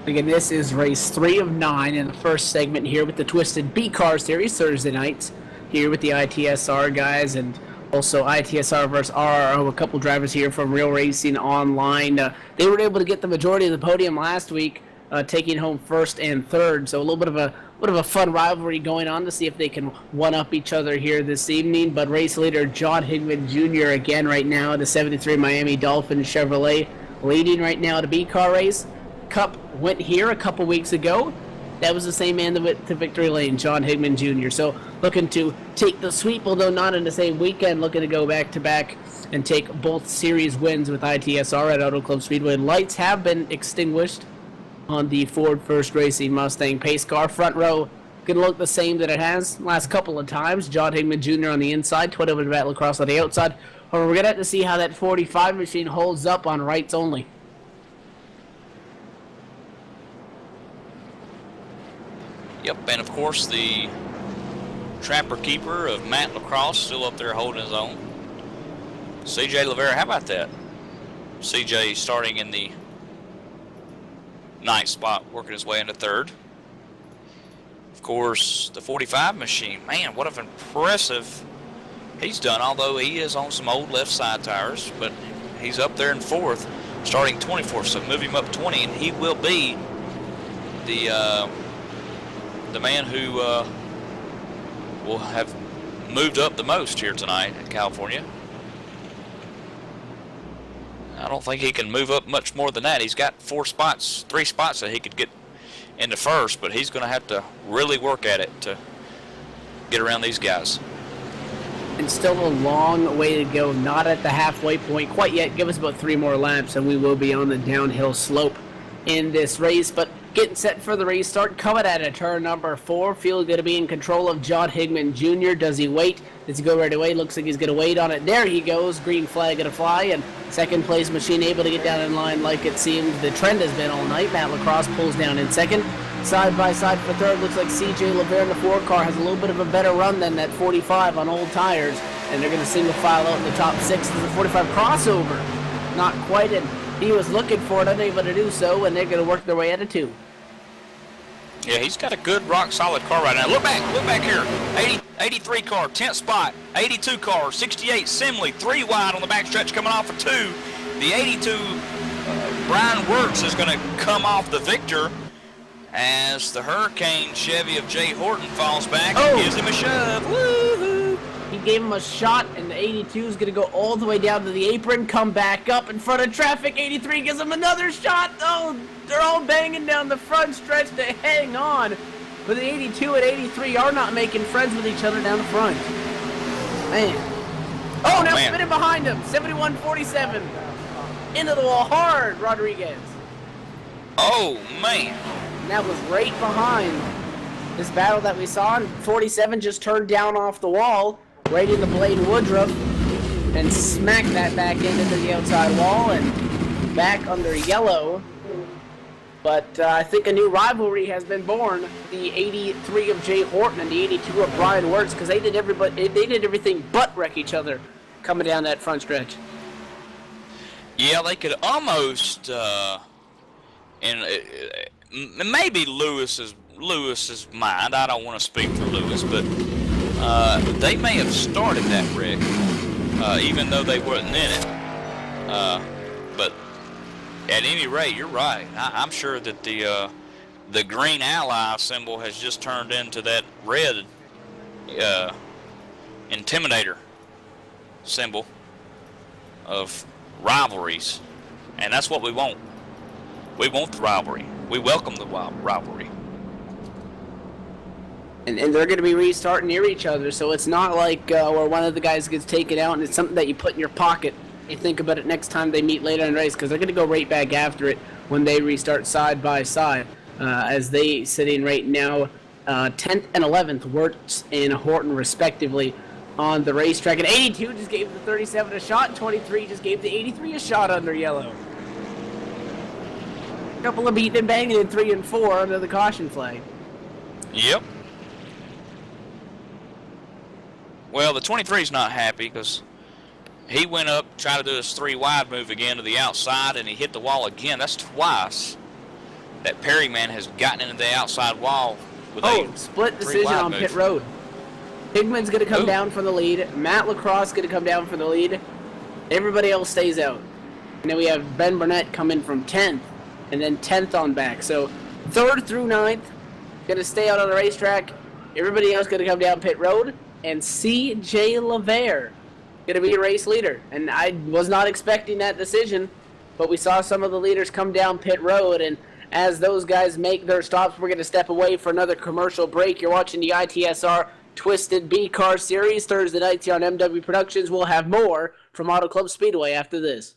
Again, this is race 3 of 9 in the first segment here with the Twisted B Car Series Thursday nights here with the ITSR guys, and also ITSR versus RRO, a couple drivers here from Real Racing Online. They were able to get the majority of the podium last week, taking home first and third. So a little bit of a fun rivalry going on to see if they can one-up each other here this evening. But race leader John Higman Jr. again right now, the 73 Miami Dolphin Chevrolet, leading right now the B car race. Cup went here a couple weeks ago. That was the same man that went to victory lane, John Higman Jr. So looking to take the sweep, although not in the same weekend, looking to go back-to-back and take both series wins with ITSR at Auto Club Speedway. Lights have been extinguished on the Ford First Racing Mustang pace car. Front row going to look the same that it has last couple of times. John Higman Jr. on the inside, Toyota Battle Lacrosse on the outside. However, we're going to have to see how that 45 machine holds up on rights only. Yep, and of course the Trapper Keeper of Matt Lacrosse still up there holding his own. CJ Rivera, how about that? CJ starting in the 9th spot, working his way into 3rd. Of course, the 45 machine, man, what an impressive he's done, although he is on some old left side tires, but he's up there in 4th, starting 24th, so move him up 20, and he will be the man who will have moved up the most here tonight in California. I don't think he can move up much more than that. He's got 3 spots that he could get into 1st, but he's going to have to really work at it to get around these guys. And still a long way to go, not at the halfway point quite yet. Give us about 3 more laps and we will be on the downhill slope in this race. But getting set for the restart, coming at it, turn number 4. Field going to be in control of John Higman Jr. Does he wait? Does he go right away? Looks like he's going to wait on it. There he goes. Green flag going to fly. And second place machine able to get down in line like it seems the trend has been all night. Matt Lacrosse pulls down in 2nd. Side by side for 3rd. Looks like CJ Rivera in the 4 car has a little bit of a better run than that 45 on old tires. And they're going to single file out in the top 6. There's a 45 crossover. Not quite. And he was looking for it, unable to do so. And they're going to work their way out of 2. Yeah, he's got a good rock-solid car right now. Look back here. 83 car, 10th spot. 82 car, 68 Simley, 3 wide on the backstretch coming off of 2. The 82 Brian Wirtz is going to come off the victor as the Hurricane Chevy of Jay Horton falls back and gives him a shove. Woo-hoo! He gave him a shot, and the 82 is going to go all the way down to the apron, come back up in front of traffic. 83 gives him another shot. Oh, they're all banging down the front stretch to hang on. But the 82 and 83 are not making friends with each other down the front. Man. Oh, now spinning behind him. 71-47. Into the wall hard, Rodriguez. Oh, man. And that was right behind this battle that we saw. And 47 just turned down off the wall, right into Blaine Woodruff, and smacked that back end into the outside wall and back under yellow. But I think a new rivalry has been born. The 83 of Jay Horton and the 82 of Brian Wirtz, because they did everything but wreck each other coming down that front stretch. Yeah, they could almost, and maybe Lewis's mind. I don't want to speak for Lewis, but they may have started that wreck, even though they weren't in it. But at any rate, you're right. I'm sure that the green ally symbol has just turned into that red intimidator symbol of rivalries, and that's what we want. We want the rivalry. We welcome the rivalry. And they're going to be restarting near each other, so it's not like where one of the guys gets taken out and it's something that you put in your pocket. You think about it next time they meet later in the race, because they're going to go right back after it when they restart side by side, as they sitting right now 10th and 11th, Wirtz and Horton respectively on the racetrack. And 82 just gave the 37 a shot, and 23 just gave the 83 a shot under yellow. A couple of beating and banging in 3 and 4 under the caution flag. Yep. Well, the 23's not happy because he went up, tried to do his 3 wide move again to the outside, and he hit the wall again. That's twice that Perryman has gotten into the outside wall with a split decision on move. pit road. Pigman's going to come down for the lead. Matt Lacrosse going to come down for the lead. Everybody else stays out. And then we have Ben Burnett coming from 10th, and then 10th on back. So 3rd through 9th going to stay out on the racetrack. Everybody else going to come down pit road. And C.J. LeVere going to be a race leader. And I was not expecting that decision, but we saw some of the leaders come down pit road, and as those guys make their stops, we're going to step away for another commercial break. You're watching the ITSR Twisted B Car Series Thursday nights here on MW Productions. We'll have more from Auto Club Speedway after this.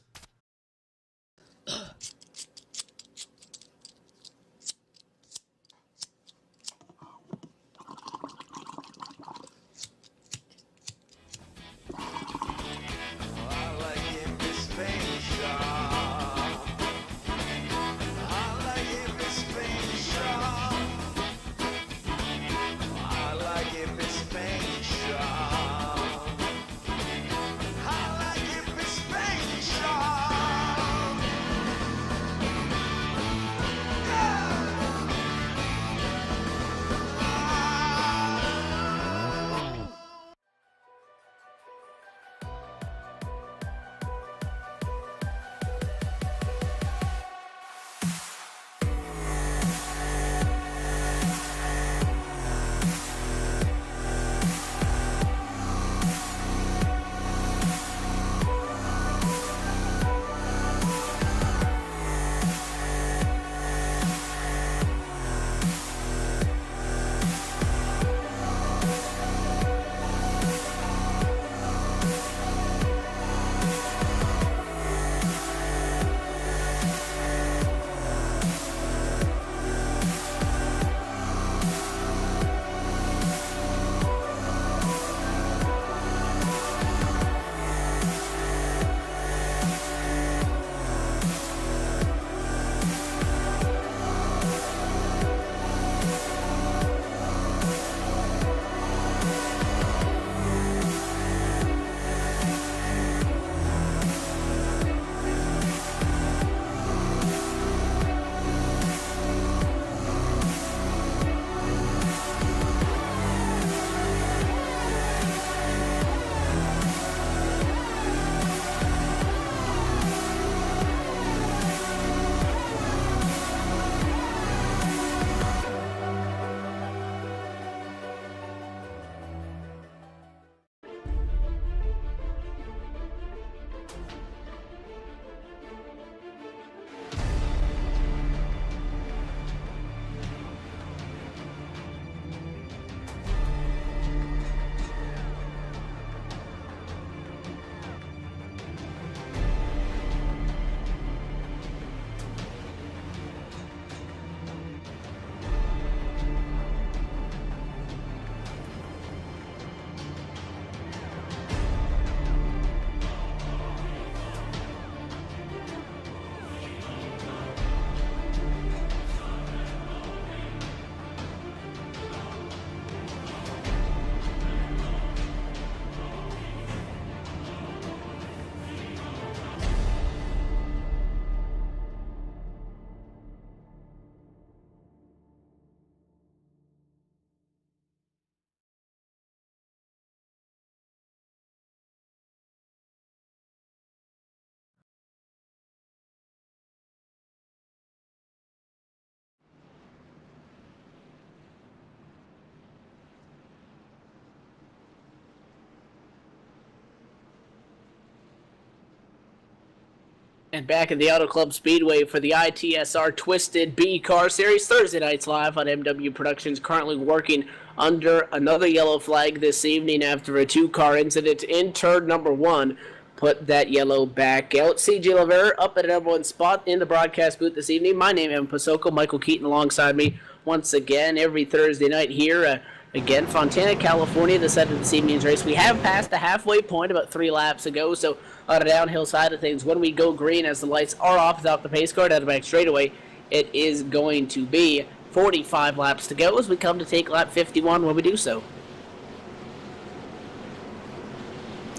And back at the Auto Club Speedway for the ITSR Twisted B Car Series. Thursday nights live on MW Productions, currently working under another yellow flag this evening after a two-car incident in turn number 1. Put that yellow back out. CJ Lavera up at number 1 spot in the broadcast booth this evening. My name is Evan Pasoko. Michael Keaton alongside me once again every Thursday night here. Again, Fontana, California, the side of this evening's race. We have passed the halfway point about 3 laps ago, so on the downhill side of things, when we go green as the lights are off without the pace car out of back straightaway, it is going to be 45 laps to go as we come to take lap 51 when we do so.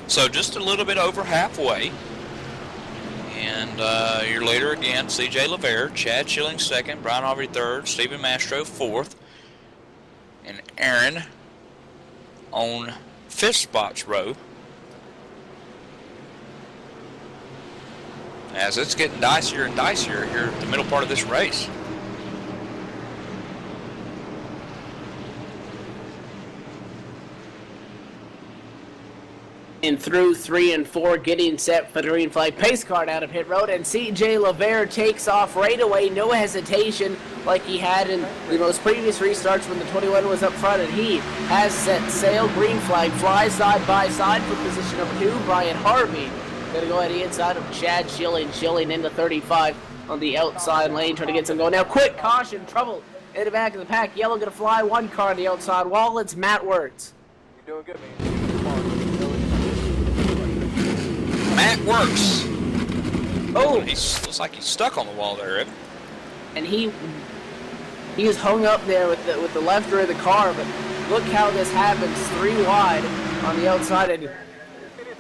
So just a little bit over halfway. And your leader again, CJ Lavere, Chad Schilling second, Brian Aubrey third, Stephen Mastro fourth, and Aaron on fifth spot's row. As it's getting dicier and dicier here at the middle part of this race. And through 3 and 4, getting set for the green flag pace car out of pit road, and CJ Lavere takes off right away, no hesitation like he had in the most previous restarts when the 21 was up front, and he has set sail. Green flag flies side by side for position number 2. Brian Harvey going to go ahead inside of Chad Schilling. Schilling into 35 on the outside lane, trying to get some going. Now, quick caution, trouble in the back of the pack. Yellow going to fly, 1 car on the outside wall. It's Matt Wirtz. You're doing good, man. Come on. Matt Works. Oh! He looks like he's stuck on the wall there, Evan. And he is hung up there with the left rear of the car, but look how this happens. 3 wide on the outside, and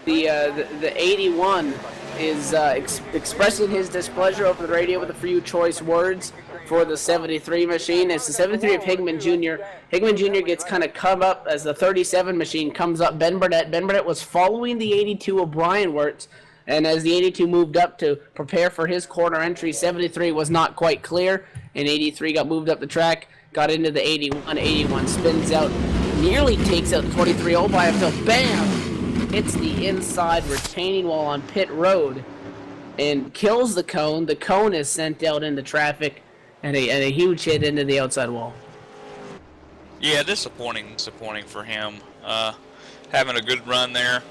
the 81 is expressing his displeasure over the radio with a few choice words for the 73 machine. It's the 73 of Higman Jr. Higman Jr. gets kind of come up as the 37 machine comes up. Ben Burnett was following the 82 of Brian Wirtz, and as the 82 moved up to prepare for his corner entry, 73 was not quite clear, and 83 got moved up the track, got into the 81. 81 spins out, nearly takes out the 23 all by himself. Bam! Hits the inside retaining wall on pit road and kills the cone. The cone is sent out into traffic, and a huge hit into the outside wall. Yeah, disappointing for him. Having a good run there.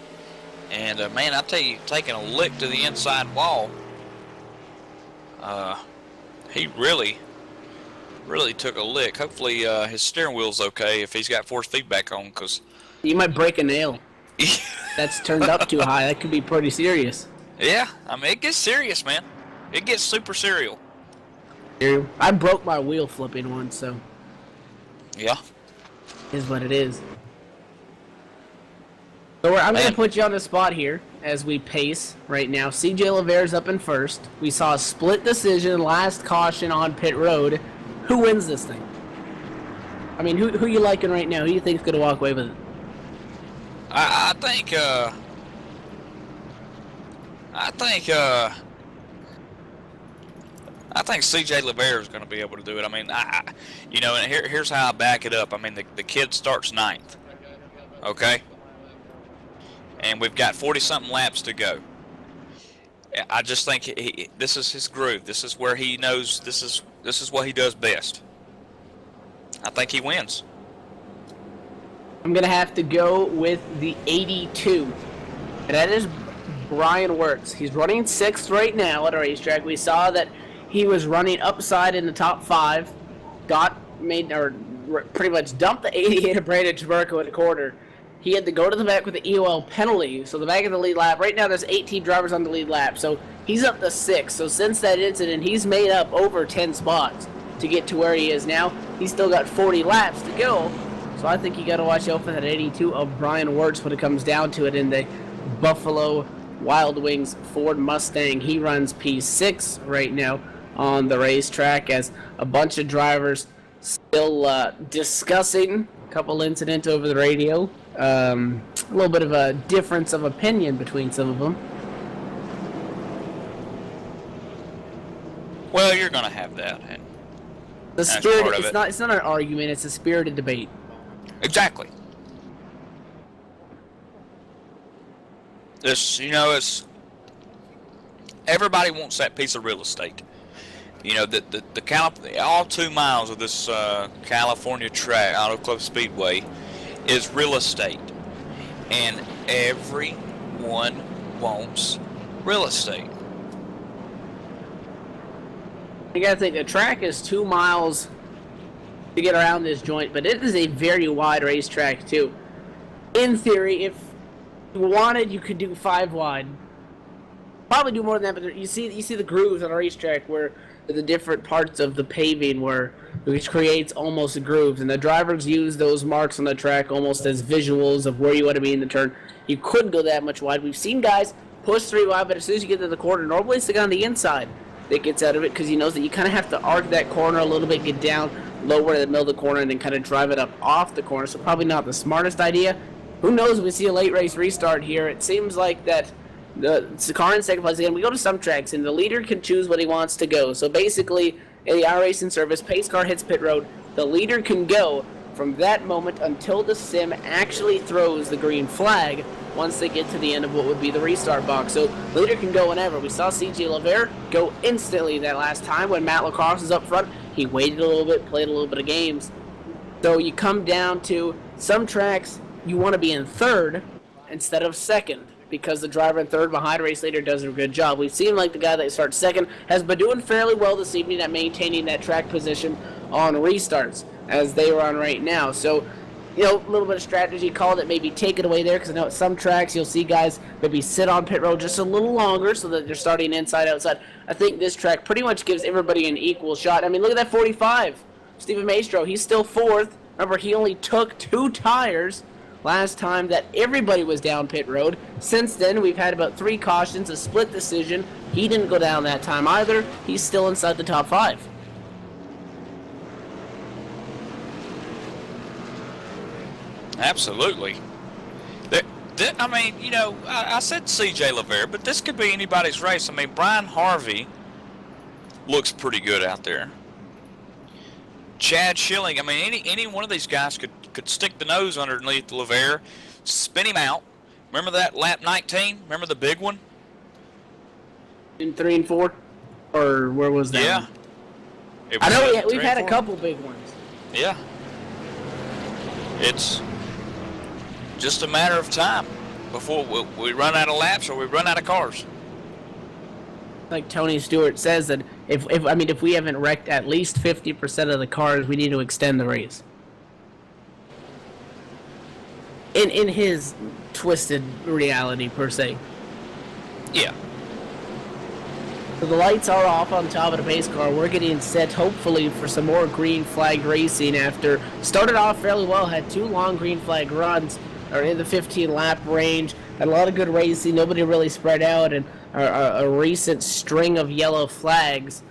And, man, I tell you, taking a lick to the inside wall, he really took a lick. Hopefully his steering wheel's okay if he's got force feedback on, because You might break a nail. That's turned up too high. That could be pretty serious. Yeah, I mean, it gets serious, man. It gets super serial. I broke my wheel flipping once, so Yeah. is what it is. So I'm going to put you on the spot here as we pace right now. CJ Lavere's up in first. We saw a split decision, last caution on pit road. Who wins this thing? I mean, who you liking right now? Who you think's going to walk away with it? I think CJ Lavere is going to be able to do it. I mean, and here's how I back it up. I mean, the kid starts 9th, okay? And we've got 40-something laps to go. I just think this is his groove. This is where he knows this is what he does best. I think he wins. I'm going to have to go with the 82. And that is Brian Wirtz. He's running 6th right now at a racetrack. We saw that he was running upside in the top 5. Pretty much dumped the 88 of Brandon Jamerko in the quarter. He had to go to the back with the EOL penalty. So the back of the lead lap. Right now there's 18 drivers on the lead lap. So he's up to 6th. So since that incident, he's made up over 10 spots to get to where he is now. He's still got 40 laps to go. So I think you got to watch out for that 82 of Brian Wirtz when it comes down to it in the Buffalo Wild Wings Ford Mustang. He runs P6 right now on the racetrack as a bunch of drivers still discussing a couple incidents over the radio. A little bit of a difference of opinion between some of them. Well, you're going to have that. And The spirit, it's not an argument, it's a spirited debate. Exactly. This, everybody wants that piece of real estate. You know, all 2 miles of this California track, Auto Club Speedway, is real estate. And everyone wants real estate. You gotta think, the track is 2 miles to get around this joint, but it is a very wide racetrack too. In theory, if you wanted, you could do 5 wide. Probably do more than that, but you see the grooves on a racetrack where the different parts of the paving which creates almost grooves, and the drivers use those marks on the track almost as visuals of where you want to be in the turn. You couldn't go that much wide. We've seen guys push 3 wide, but as soon as you get to the corner, normally it's the guy on the inside that gets out of it, because he knows that you kind of have to arc that corner a little bit, get down lower in the middle of the corner, and then kind of drive it up off the corner. So probably not the smartest idea. Who knows if we see a late race restart here. It seems like that the car in second place again. We go to some tracks, and the leader can choose what he wants to go. So basically, in the iRacing service, pace car hits pit road, the leader can go from that moment until the sim actually throws the green flag once they get to the end of what would be the restart box. So the leader can go whenever. We saw CJ LaVere go instantly that last time when Matt Lacrosse was up front. He waited a little bit, played a little bit of games. So you come down to some tracks, you want to be in third instead of second, because the driver in third behind race leader does a good job. We've seen like the guy that starts second has been doing fairly well this evening at maintaining that track position on restarts, as they are on right now. So, you know, a little bit of strategy call that maybe take it away there, because I know at some tracks you'll see guys maybe sit on pit road just a little longer so that they're starting inside, outside. I think this track pretty much gives everybody an equal shot. I mean, look at that 45. Steven Maestro, he's still fourth. Remember, he only took 2 tires last time that everybody was down pit road. Since then, we've had about 3 cautions, a split decision. He didn't go down that time either. He's still inside the top 5. Absolutely. I mean, you know, I said CJ LaVere, but this could be anybody's race. I mean, Brian Harvey looks pretty good out there. Chad Schilling, I mean, any one of these guys could stick the nose underneath LaVere, spin him out. Remember that lap 19? Remember the big one? In 3 and 4? Or where was that? Yeah. I know we've had a couple big ones. Yeah. It's just a matter of time before we run out of laps or we run out of cars. Like Tony Stewart says, that if we haven't wrecked at least 50% of the cars, we need to extend the race. In his twisted reality, per se. Yeah. So the lights are off on top of the pace car. We're getting set, hopefully, for some more green flag racing after started off fairly well, had 2 long green flag runs, or in the 15 lap range, had a lot of good racing, nobody really spread out, and a recent string of yellow flags.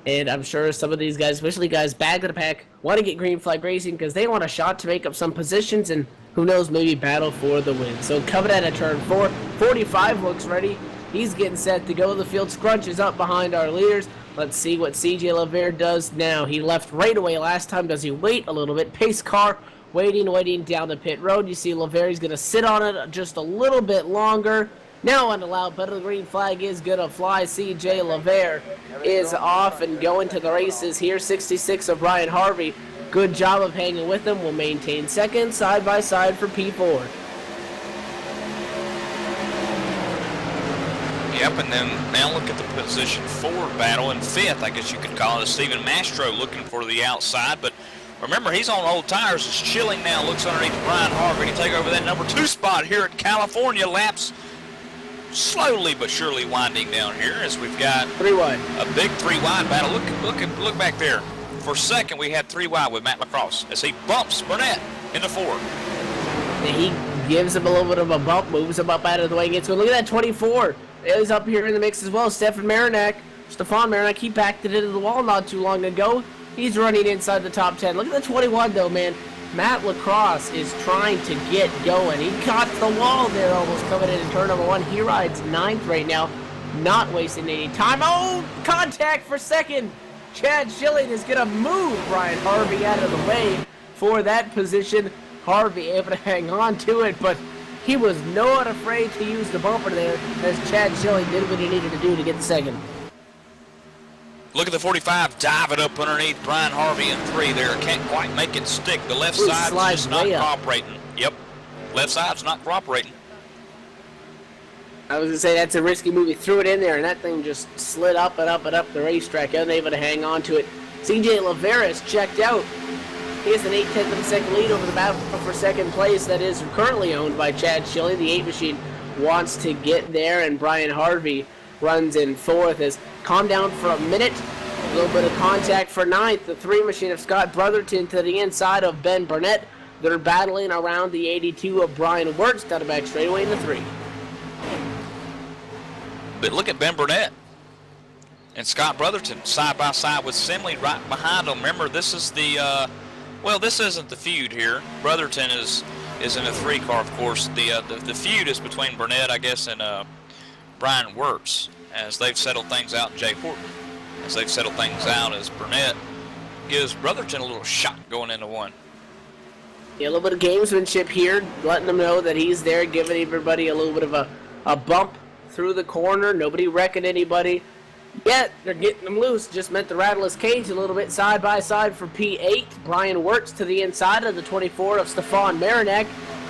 And I'm sure some of these guys, especially guys back of the pack, want to get green flag racing because they want a shot to make up some positions and, who knows, maybe battle for the win. So coming at a turn 4, 45 looks ready. He's getting set to go. The field scrunches up behind our leaders. Let's see what CJ LaVere does now. He left right away last time. Does he wait a little bit? Pace car waiting down the pit road. You see LaVere's going to sit on it just a little bit longer. Now unallowed, but the green flag is going to fly. CJ LaVere is off and going to the races here. 66 of Brian Harvey. Good job of hanging with him. Will maintain second, side by side for P4. Yep, and then now look at the position 4 battle in 5th. I guess you could call it. Steven Mastro looking for the outside, but remember, he's on old tires. It's Schilling now looks underneath Brian Harvey to take over that number 2 spot here at California. Laps slowly but surely winding down here as we've got 3 wide. A big 3 wide battle. Look back there. For second, we had 3 wide with Matt Lacrosse as he bumps Burnett into 4. And he gives him a little bit of a bump, moves him up out of the way, and gets going. Look at that 24. Is up here in the mix as well. Stefan Marinak, he backed it into the wall not too long ago. He's running inside the top 10. Look at the 21 though, man. Matt Lacrosse is trying to get going. He caught the wall there, almost coming into turn number 1. He rides 9th right now, not wasting any time. Oh, contact for second. Chad Schilling is going to move Brian Harvey out of the way for that position. Harvey able to hang on to it, but He was not afraid to use the bumper there as Chad Schilling did what he needed to do to get the second. Look at the 45 diving up underneath Brian Harvey in 3 there. Can't quite make it stick. The left side's just not cooperating. Yep, left side's not cooperating. I was going to say that's a risky move. He threw it in there, and that thing just slid up and up and up the racetrack, unable to hang on to it. CJ Laveras checked out. He has an 8/10 of a second lead over the battle for second place that is currently owned by Chad Schilling. The 8 machine wants to get there, and Brian Harvey runs in 4th. Has calmed down for a minute. A little bit of contact for 9th. The 3 machine of Scott Brotherton to the inside of Ben Burnett. They're battling around the 82 of Brian Wirtz down the back straightaway in the 3. But look at Ben Burnett and Scott Brotherton side by side with Simley right behind them. Remember, this is the well, this isn't the feud here. Brotherton is in a 3 car, of course. The feud is between Burnett, I guess, and Brian Wirtz, as they've settled things out. Jay Horton, as they've settled things out, as Burnett gives Brotherton a little shot going into 1. Yeah, a little bit of gamesmanship here, letting them know that he's there, giving everybody a little bit of a bump through the corner. Nobody wrecking anybody. Yet, they're getting them loose. Just meant to rattle his cage a little bit side by side for P8. Brian Wirtz to the inside of the 24 of Stefan Marinak.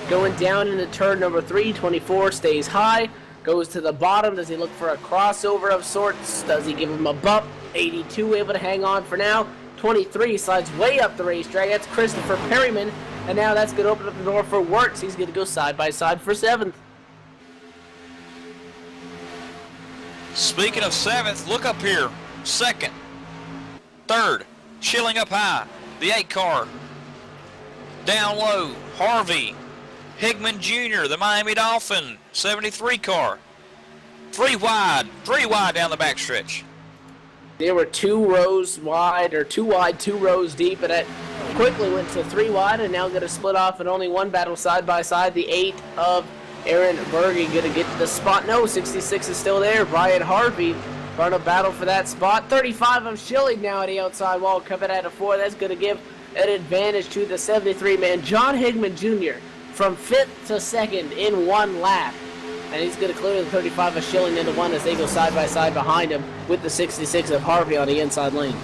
Going down into turn number 3. 24 stays high. Goes to the bottom. Does he look for a crossover of sorts? Does he give him a bump? 82 able to hang on for now. 23 slides way up the racetrack. That's Christopher Perryman. And now that's going to open up the door for Wirtz. He's going to go side by side for 7th. Speaking of 7th, look up here. 2nd, 3rd, Schilling up high. The 8 car. Down low, Harvey. Higman Jr., the Miami Dolphin, 73 car. 3 wide down the backstretch. They were 2 rows wide, or 2 wide, 2 rows deep, and that quickly went to 3 wide, and now going to split off in only 1 battle side by side. The 8 of Aaron Berge going to get to the spot. No, 66 is still there. Brian Harvey trying to battle for that spot. 35 of Schilling now at the outside wall, coming at a 4. That's going to give an advantage to the 73-man. John Higman Jr. from 5th to 2nd in 1 lap. And he's going to clear the 35 of Schilling into 1 as they go side by side behind him with the 66 of Harvey on the inside lane.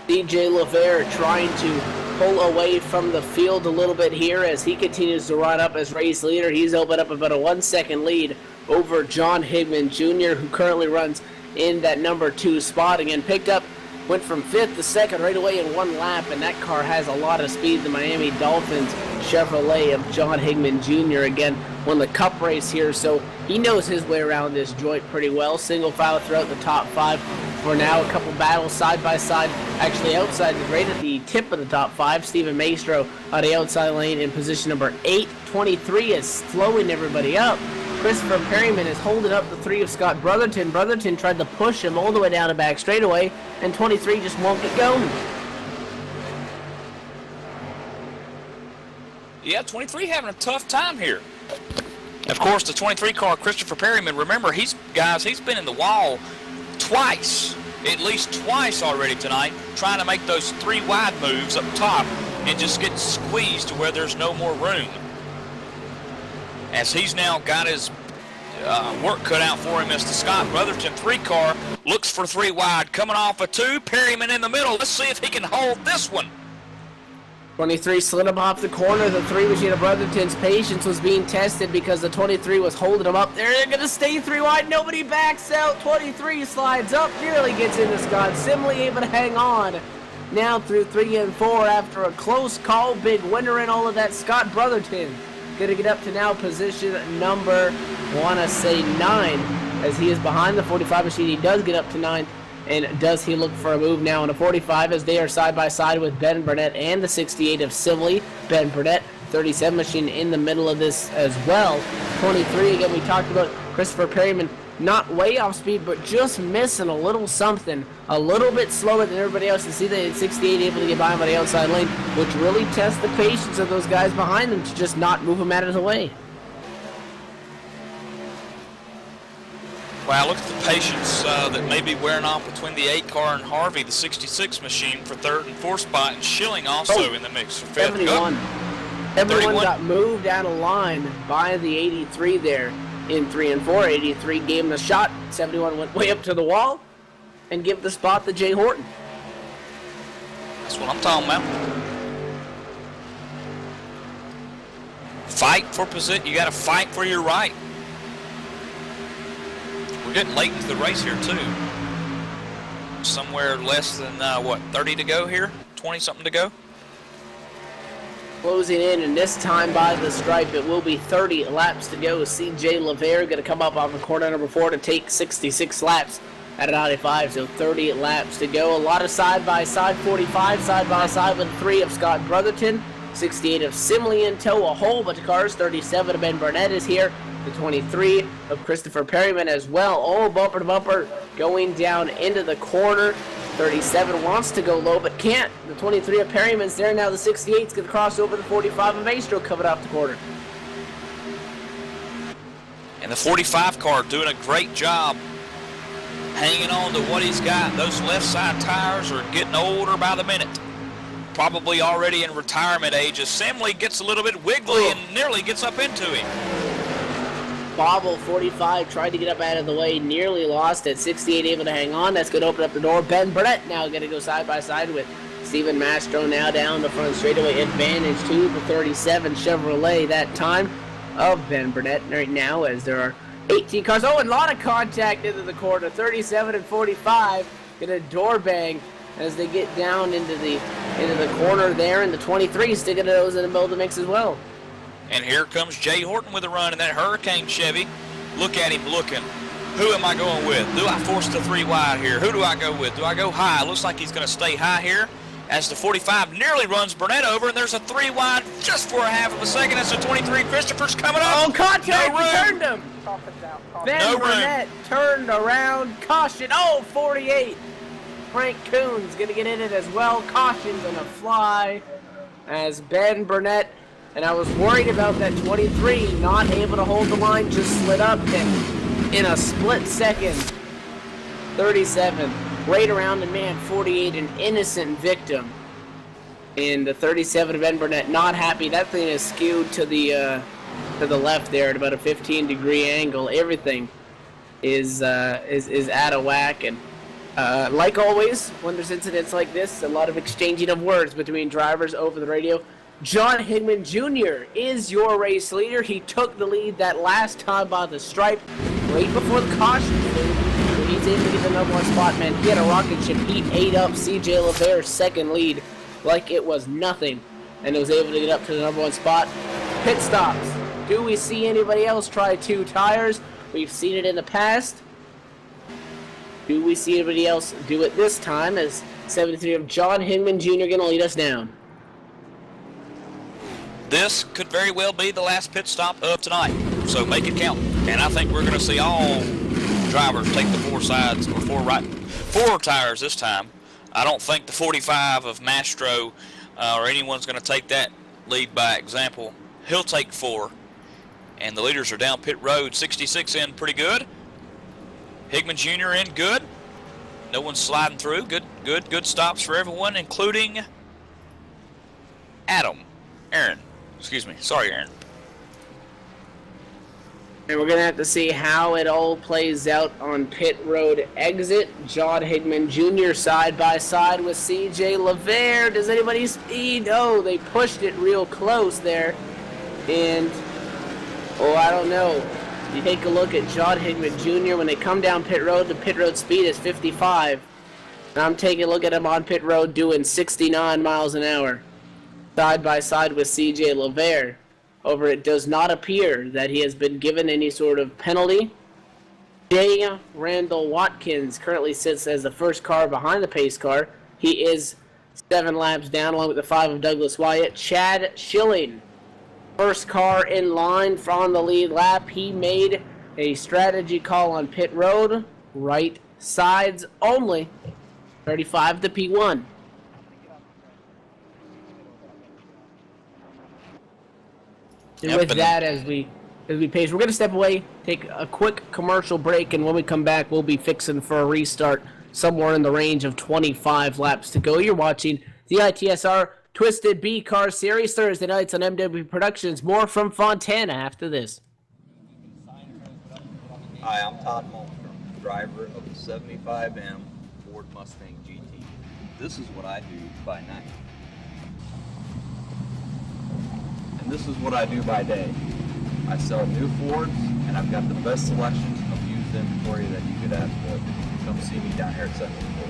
DJ LeVere trying to pull away from the field a little bit here as he continues to run up as race leader. He's opened up about a 1-second lead over John Higman Jr., who currently runs in that number 2 spot. Again, picked up, went from 5th to 2nd right away in 1 lap, and that car has a lot of speed. The Miami Dolphins Chevrolet of John Higman Jr. again won the Cup race here, so he knows his way around this joint pretty well. Single file throughout the top 5 for now. A couple battles side by side, actually outside right at the tip of the top 5. Stephen Maestro on the outside lane in position number 8. 23 is slowing everybody up. Christopher Perryman is holding up the 3 of Scott Brotherton. Brotherton tried to push him all the way down the back straightaway, and 23 just won't get going. Yeah, 23 having a tough time here. Of course, the 23 car, Christopher Perryman, remember, he's been in the wall twice, at least twice already tonight, trying to make those 3 wide moves up top and just get squeezed to where there's no more room. As he's now got his work cut out for him as the Scott Brotherton 3 car looks for 3 wide, coming off a 2, Perryman in the middle. Let's see if he can hold this one. 23 slid him off the corner. The 3 machine of Brotherton's patience was being tested because the 23 was holding him up there. They're going to stay 3 wide. Nobody backs out. 23 slides up, nearly gets into Scott. Simley able to hang on now through 3 and 4 after a close call. Big winner in all of that, Scott Brotherton. Going to get up to now position number, 9, as he is behind the 45 machine. He does get up to 9. And does he look for a move now in a 45 as they are side by side with Ben Burnett and the 68 of Simley. Ben Burnett, 37 machine in the middle of this as well. 23, again, we talked about Christopher Perryman not way off speed, but just missing a little something, a little bit slower than everybody else. You see that 68 able to get by him on the outside lane, which really tests the patience of those guys behind them to just not move him out of the way. Wow, look at the patience that may be wearing off between the 8 car and Harvey, the 66 machine for 3rd and 4th spot, and Schilling also in the mix for 5th. 71. Everyone 31. got moved out of line by the 83 there in 3 and 4. 83 gave him a shot. 71 went way up to the wall and give the spot to Jay Horton. That's what I'm talking about. Fight for position. You got to fight for your right. We're getting late into the race here too. Somewhere less than 30 to go here, 20 something to go. Closing in, and this time by the stripe, it will be 30 laps to go. CJ LeVere going to come up off of corner number 4 to take 66 laps at an 95, so 30 laps to go. A lot of side-by-side, 45 side-by-side with 3 of Scott Brotherton, 68 of Simley in tow, a whole bunch of cars. 37 of Ben Burnett is here, the 23 of Christopher Perryman as well, all bumper to bumper going down into the corner. 37 wants to go low but can't. The 23 of Perryman's there now. The 68's going to cross over the 45 of Maestro coming off the corner. And the 45 car doing a great job hanging on to what he's got. Those left side tires are getting older by the minute. Probably already in retirement age as Simley gets a little bit wiggly and nearly gets up into him. Bobble, 45, tried to get up out of the way, nearly lost it. 68 able to hang on. That's going to open up the door. Ben Burnett now going to go side by side with Steven Mastro now down the front straightaway. Advantage to the 37 Chevrolet that time of Ben Burnett right now as there are 18 cars. Oh, and a lot of contact into the corner. 37 and 45 get a door bang as they get down into the corner there, and the 23 sticking those in the middle of the mix as well. And here comes Jay Horton with a run in that Hurricane Chevy. Look at him looking. Who am I going with? Do I force the 3 wide here? Who do I go with? Do I go high? Looks like he's going to stay high here as the 45 nearly runs Burnett over, and there's a 3 wide just for a half of a second. That's the 23. Christopher's coming up. Oh, contact! No room. He turned him. Ben Burnett turned around. Caution. Oh, 48. Frank Coons going to get in it as well. Caution's going to fly as Ben Burnett. And I was worried about that 23 not able to hold the line, just slid up and in a split second. 37 right around, and man, 48 an innocent victim. And the 37 of Ben Burnett not happy. That thing is skewed to the left there at about a 15-degree angle. Everything is out of whack, and like always, when there's incidents like this, a lot of exchanging of words between drivers over the radio. John Higman Jr. is your race leader. He took the lead that last time by the stripe right before the caution. When he's able to get the number 1 spot, man, he had a rocket ship. He ate up CJ LeVere's second lead like it was nothing, and was able to get up to the number 1 spot. Pit stops. Do we see anybody else try 2 tires? We've seen it in the past. Do we see anybody else do it this time as 73 of John Higman Jr. going to lead us down? This could very well be the last pit stop of tonight, so make it count. And I think we're going to see all drivers take the 4 sides or 4 tires this time. I don't think the 45 of Mastro or anyone's going to take that lead by example. He'll take 4, and the leaders are down pit road. 66 in pretty good. Higman Jr. in good. No one's sliding through. Good stops for everyone, including Aaron. Excuse me. Sorry, Aaron. And we're going to have to see how it all plays out on pit road exit. John Higman Jr. side by side with CJ LeVere. Does anybody speed? Oh, they pushed it real close there. And, I don't know. You take a look at John Higman Jr. When they come down pit road, the pit road speed is 55. And I'm taking a look at him on pit road doing 69 miles an hour. Side by side with CJ LeVere. Over, it does not appear that he has been given any sort of penalty. J. Randall Watkins currently sits as the first car behind the pace car. He is 7 laps down, along with the 5 of Douglas Wyatt. Chad Schilling, first car in line from the lead lap. He made A strategy call on pit road. Right sides only. 35 to P1. And with that, as we pace, we're going to step away, take a quick commercial break, and when we come back, we'll be fixing for a restart somewhere in the range of 25 laps to go. You're watching the ITSR Twisted B Car Series Thursday nights on MW Productions. More from Fontana after this. Hi, I'm Todd Malmstrom, driver of the 75M Ford Mustang GT. This is what I do by night. And this is what I do by day. I sell new Fords, and I've got the best selection of used inventory that you could ask for. Come see me down here at 74.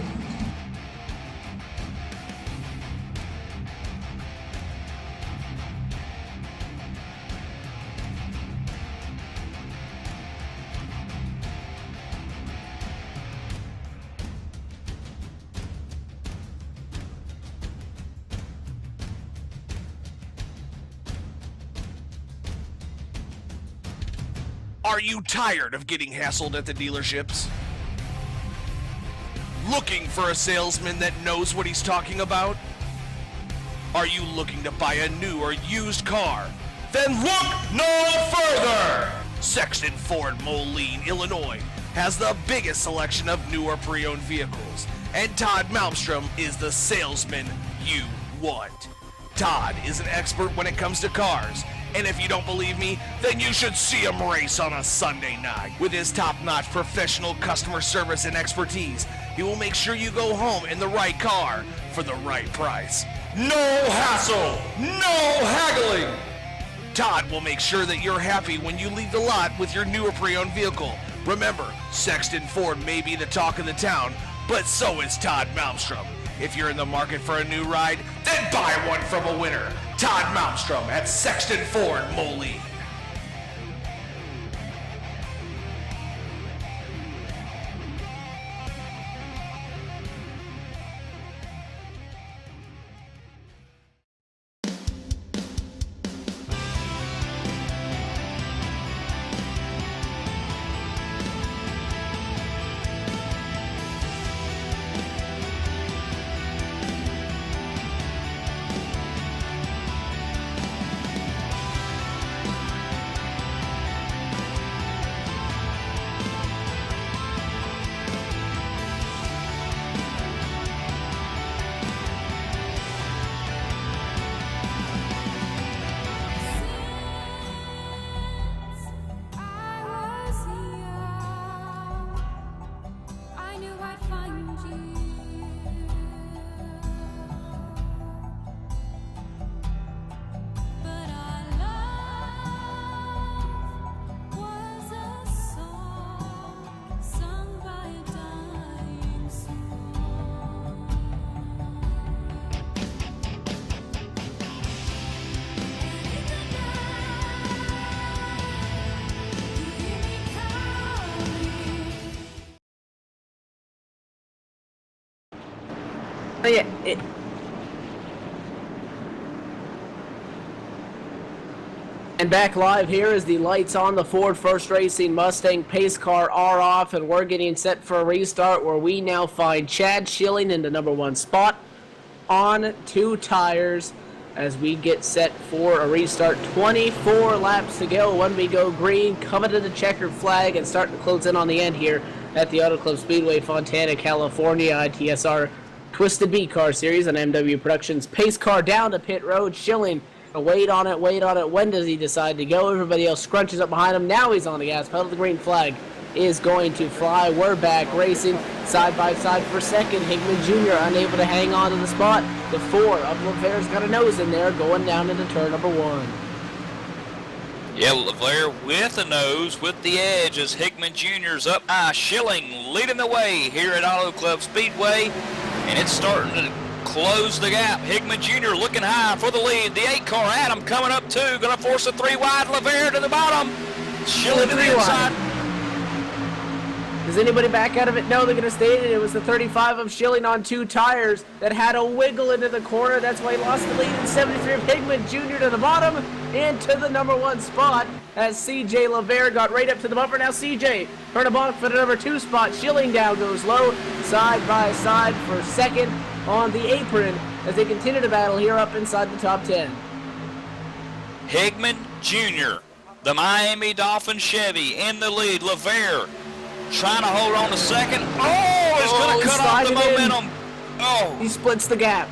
Are you tired of getting hassled at the dealerships? Looking for a salesman that knows what he's talking about? Are you looking to buy a new or used car? Then look no further! Sexton Ford Moline, Illinois has the biggest selection of new or pre-owned vehicles, and Todd Malmstrom is the salesman you want. Todd is an expert when it comes to cars, and if you don't believe me, then you should see him race on a Sunday night. With his top-notch professional customer service and expertise, he will make sure you go home in the right car for the right price. No hassle, no haggling. Todd will make sure that you're happy when you leave the lot with your new or pre-owned vehicle. Remember, Sexton Ford may be the talk of the town, but so is Todd Malmstrom. If you're in the market for a new ride, then buy one from a winner. Todd Malmstrom at Sexton Ford Moline. Yeah, and back live here as the lights on the Ford First Racing Mustang pace car are off, and we're getting set for a restart where we now find Chad Schilling in the number 1 spot on 2 tires as we get set for a restart. 24 laps to go when we go green, coming to the checkered flag and starting to close in on the end here at the Auto Club Speedway, Fontana, California. ITSR Twisted B Car Series on MW Productions. Pace car down to pit road. Schilling, wait on it. When does he decide to go? Everybody else scrunches up behind him. Now he's on the gas pedal. The green flag is going to fly. We're back racing side by side for second. Hickman Jr. unable to hang on to the spot. The 4 of LeVert's got a nose in there going down into turn number 1. Yeah, LeVert with the nose, with the edge as Hickman Jr.'s up high. Schilling leading the way here at Auto Club Speedway, and it's starting to close the gap. Hickman Jr. looking high for the lead. The 8 car Adam coming up too, going to force a 3 wide. LeVert to the bottom. Schilling to the inside. Does anybody back out of it? No, they're going to stay in it. It was the 35 of Schilling on 2 tires that had a wiggle into the corner. That's why he lost the lead in 73 of Higman Jr. to the bottom and to the number 1 spot as CJ LeVere got right up to the bumper. Now CJ Bernabonk for the number 2 spot. Schilling down goes low, side by side for second on the apron as they continue to battle here up inside the top 10. Higman Jr., the Miami Dolphin Chevy in the lead. LeVere trying to hold on to second. Oh, it's going to cut off the momentum. Oh, he splits the gap.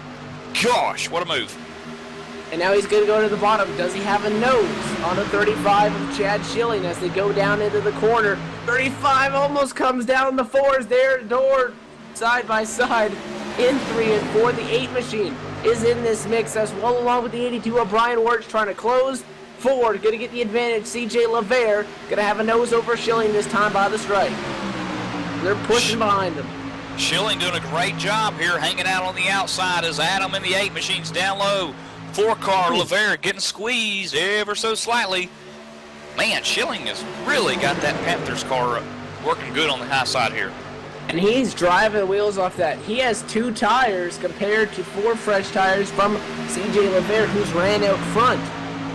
Gosh, what a move. And now he's going to go to the bottom. Does he have a nose on the 35 of Chad Schilling as they go down into the corner? 35 almost comes down the 4s there, door side by side in 3 and 4. The 8 machine is in this mix as well, along with the 82 of Brian Wirtz trying to close. Ford going to get the advantage. CJ LeVere going to have a nose over Schilling this time by the stripe. They're pushing behind him. Schilling doing a great job here, hanging out on the outside as Adam and the 8 machines down low. 4-car LeVere getting squeezed ever so slightly. Man, Schilling has really got that Panthers car working good on the high side here. And he's driving wheels off that. He has 2 tires compared to 4 fresh tires from CJ LeVere, who's ran out front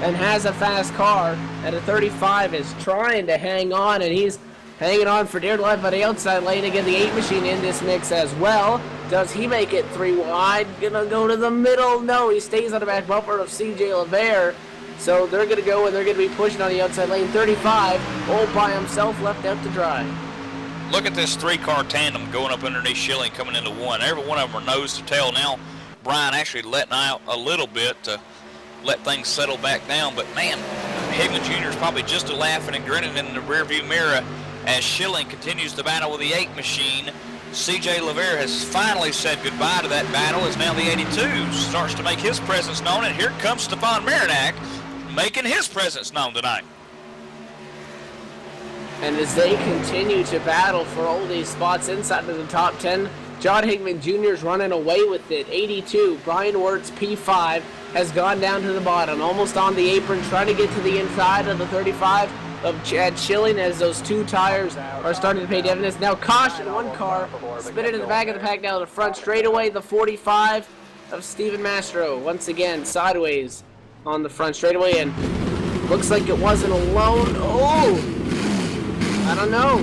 and has a fast car. And a 35 is trying to hang on, and he's hanging on for dear life on the outside lane. Again, the 8 machine in this mix as well. Does he make it 3 wide? Gonna go to the middle? No, he stays on the back bumper of CJ LeVere. So they're gonna go and they're gonna be pushing on the outside lane. 35 all by himself, left out to dry. Look at this 3-car tandem going up underneath Schilling, coming into 1. Every one of them are nose to tail now. Brian actually letting out a little bit to let things settle back down. But man, Higman Jr. is probably just laughing and grinning in the rearview mirror as Schilling continues to battle with the 8 machine. CJ LeVere has finally said goodbye to that battle as now the 82 starts to make his presence known. And here comes Stefan Marinak making his presence known tonight. And as they continue to battle for all these spots inside of the top 10, John Higman Jr. is running away with it. 82, Brian Wirtz, P5, has gone down to the bottom, almost on the apron, trying to get to the inside of the 35 of Chad Schilling as those 2 tires are starting to pay dividends. Now caution, 1 car spin into the back of the pack, now to the front straightaway. The 45 of Steven Mastro, once again, sideways on the front straightaway, and looks like it wasn't alone. Oh! I don't know.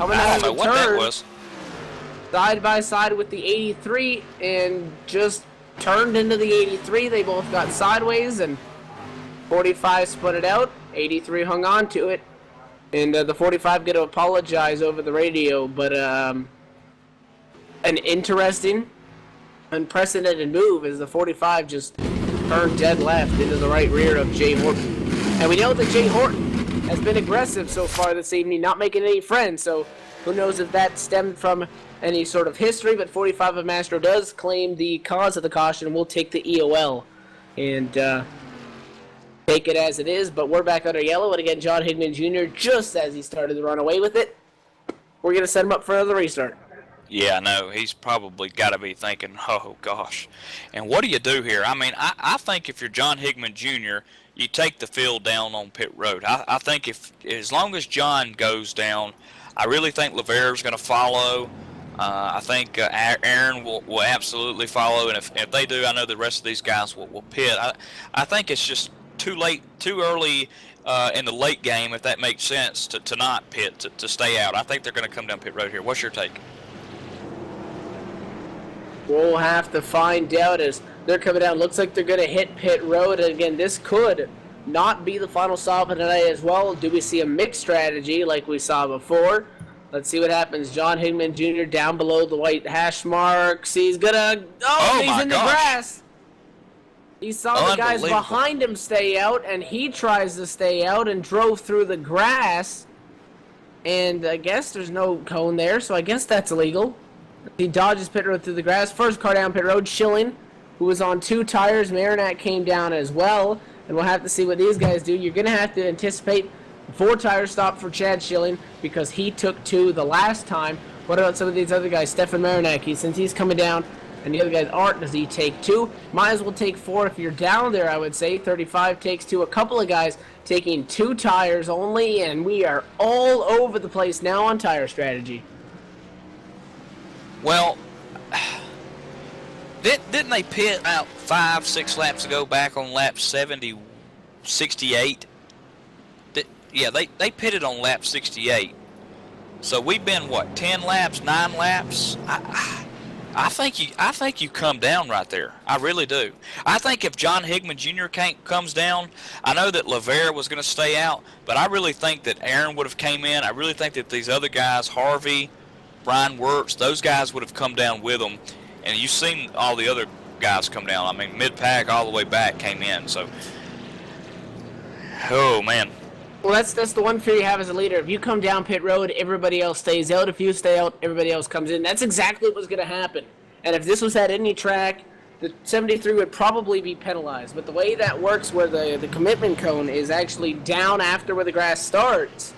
I don't know what that was. Side by side with the 83 and just turned into the 83. They both got sideways and 45 split it out. 83 hung on to it. And the 45 going to apologize over the radio. But an interesting, unprecedented move as the 45 just turned dead left into the right rear of Jay Horton. And we know that Jay Horton has been aggressive so far this evening, not making any friends. So who knows if that stemmed from any sort of history, but 45 of Mastro does claim the cause of the caution. We'll take the EOL and take it as it is, but we're back under yellow, and again, John Higman Jr., just as he started to run away with it, we're going to set him up for another restart. Yeah, no, he's probably got to be thinking, oh, gosh. And what do you do here? I mean, I think if you're John Higman Jr., you take the field down on pit road. I think as long as John goes down, I really think LeVere's going to follow. I think Aaron will absolutely follow, and if they do, I know the rest of these guys will pit. I think it's just too late, too early in the late game, if that makes sense, to not pit, to stay out. I think they're going to come down pit road here. What's your take? We'll have to find out as they're coming down. Looks like they're going to hit pit road, and again, this could not be the final stop of tonight as well. Do we see a mixed strategy like we saw before? Let's see what happens. John Higman Jr. down below the white hash marks. He's gonna. Oh, he's in the grass. He saw the guys behind him stay out, and he tries to stay out and drove through the grass. And I guess there's no cone there, so I guess that's illegal. He dodges pit road through the grass. First car down pit road, Schilling, who was on 2 tires. Marinak came down as well. And we'll have to see what these guys do. You're going to have to anticipate 4-tire stop for Chad Schilling because he took 2 the last time. What about some of these other guys? Stefan Marinak, since he's coming down and the other guys aren't, does he take 2? Might as well take 4 if you're down there, I would say. 35 takes 2. A couple of guys taking 2 tires only, and we are all over the place now on tire strategy. Well, didn't they pit about 5-6 laps ago back on lap 68? Yeah, they pitted on lap 68. So we've been, what, 10 laps, 9 laps? I think you come down right there. I really do. I think if John Higman Jr. comes down, I know that LaVere was going to stay out, but I really think that Aaron would have came in. I really think that these other guys, Harvey, Brian Wirtz, those guys would have come down with them. And you've seen all the other guys come down. I mean, mid-pack all the way back came in. So, oh, man. Well, that's the one fear you have as a leader. If you come down pit road, everybody else stays out. If you stay out, everybody else comes in. That's exactly what's going to happen. And if this was at any track, the 73 would probably be penalized. But the way that works, where the commitment cone is actually down after where the grass starts,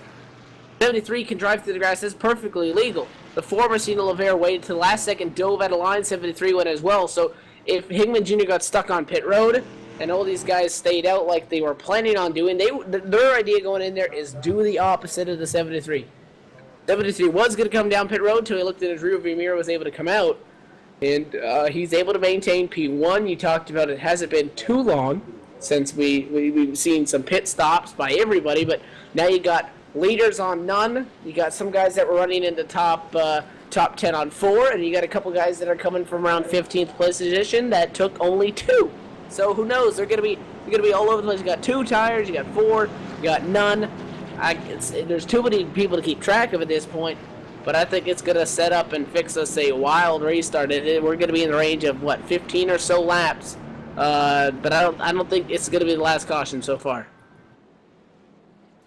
73 can drive through the grass. That's perfectly legal. The former Cena LaVere waited to the last second, dove out of line. 73 went as well. So if Higman Jr. got stuck on pit road, and all these guys stayed out like they were planning on doing, their idea going in there is do the opposite of the 73. 73 was going to come down pit road until he looked at his rearview mirror, was able to come out, and he's able to maintain P1. You talked about it hasn't been too long since we've seen some pit stops by everybody, but now you got leaders on none. You got some guys that were running in the top 10 on 4, and you got a couple guys that are coming from around 15th position that took only 2. So who knows? They're gonna be all over the place. You got 2 tires, you got 4, you got none. There's too many people to keep track of at this point. But I think it's gonna set up and fix us a wild restart. We're gonna be in the range of 15 or so laps. But I don't think it's gonna be the last caution so far.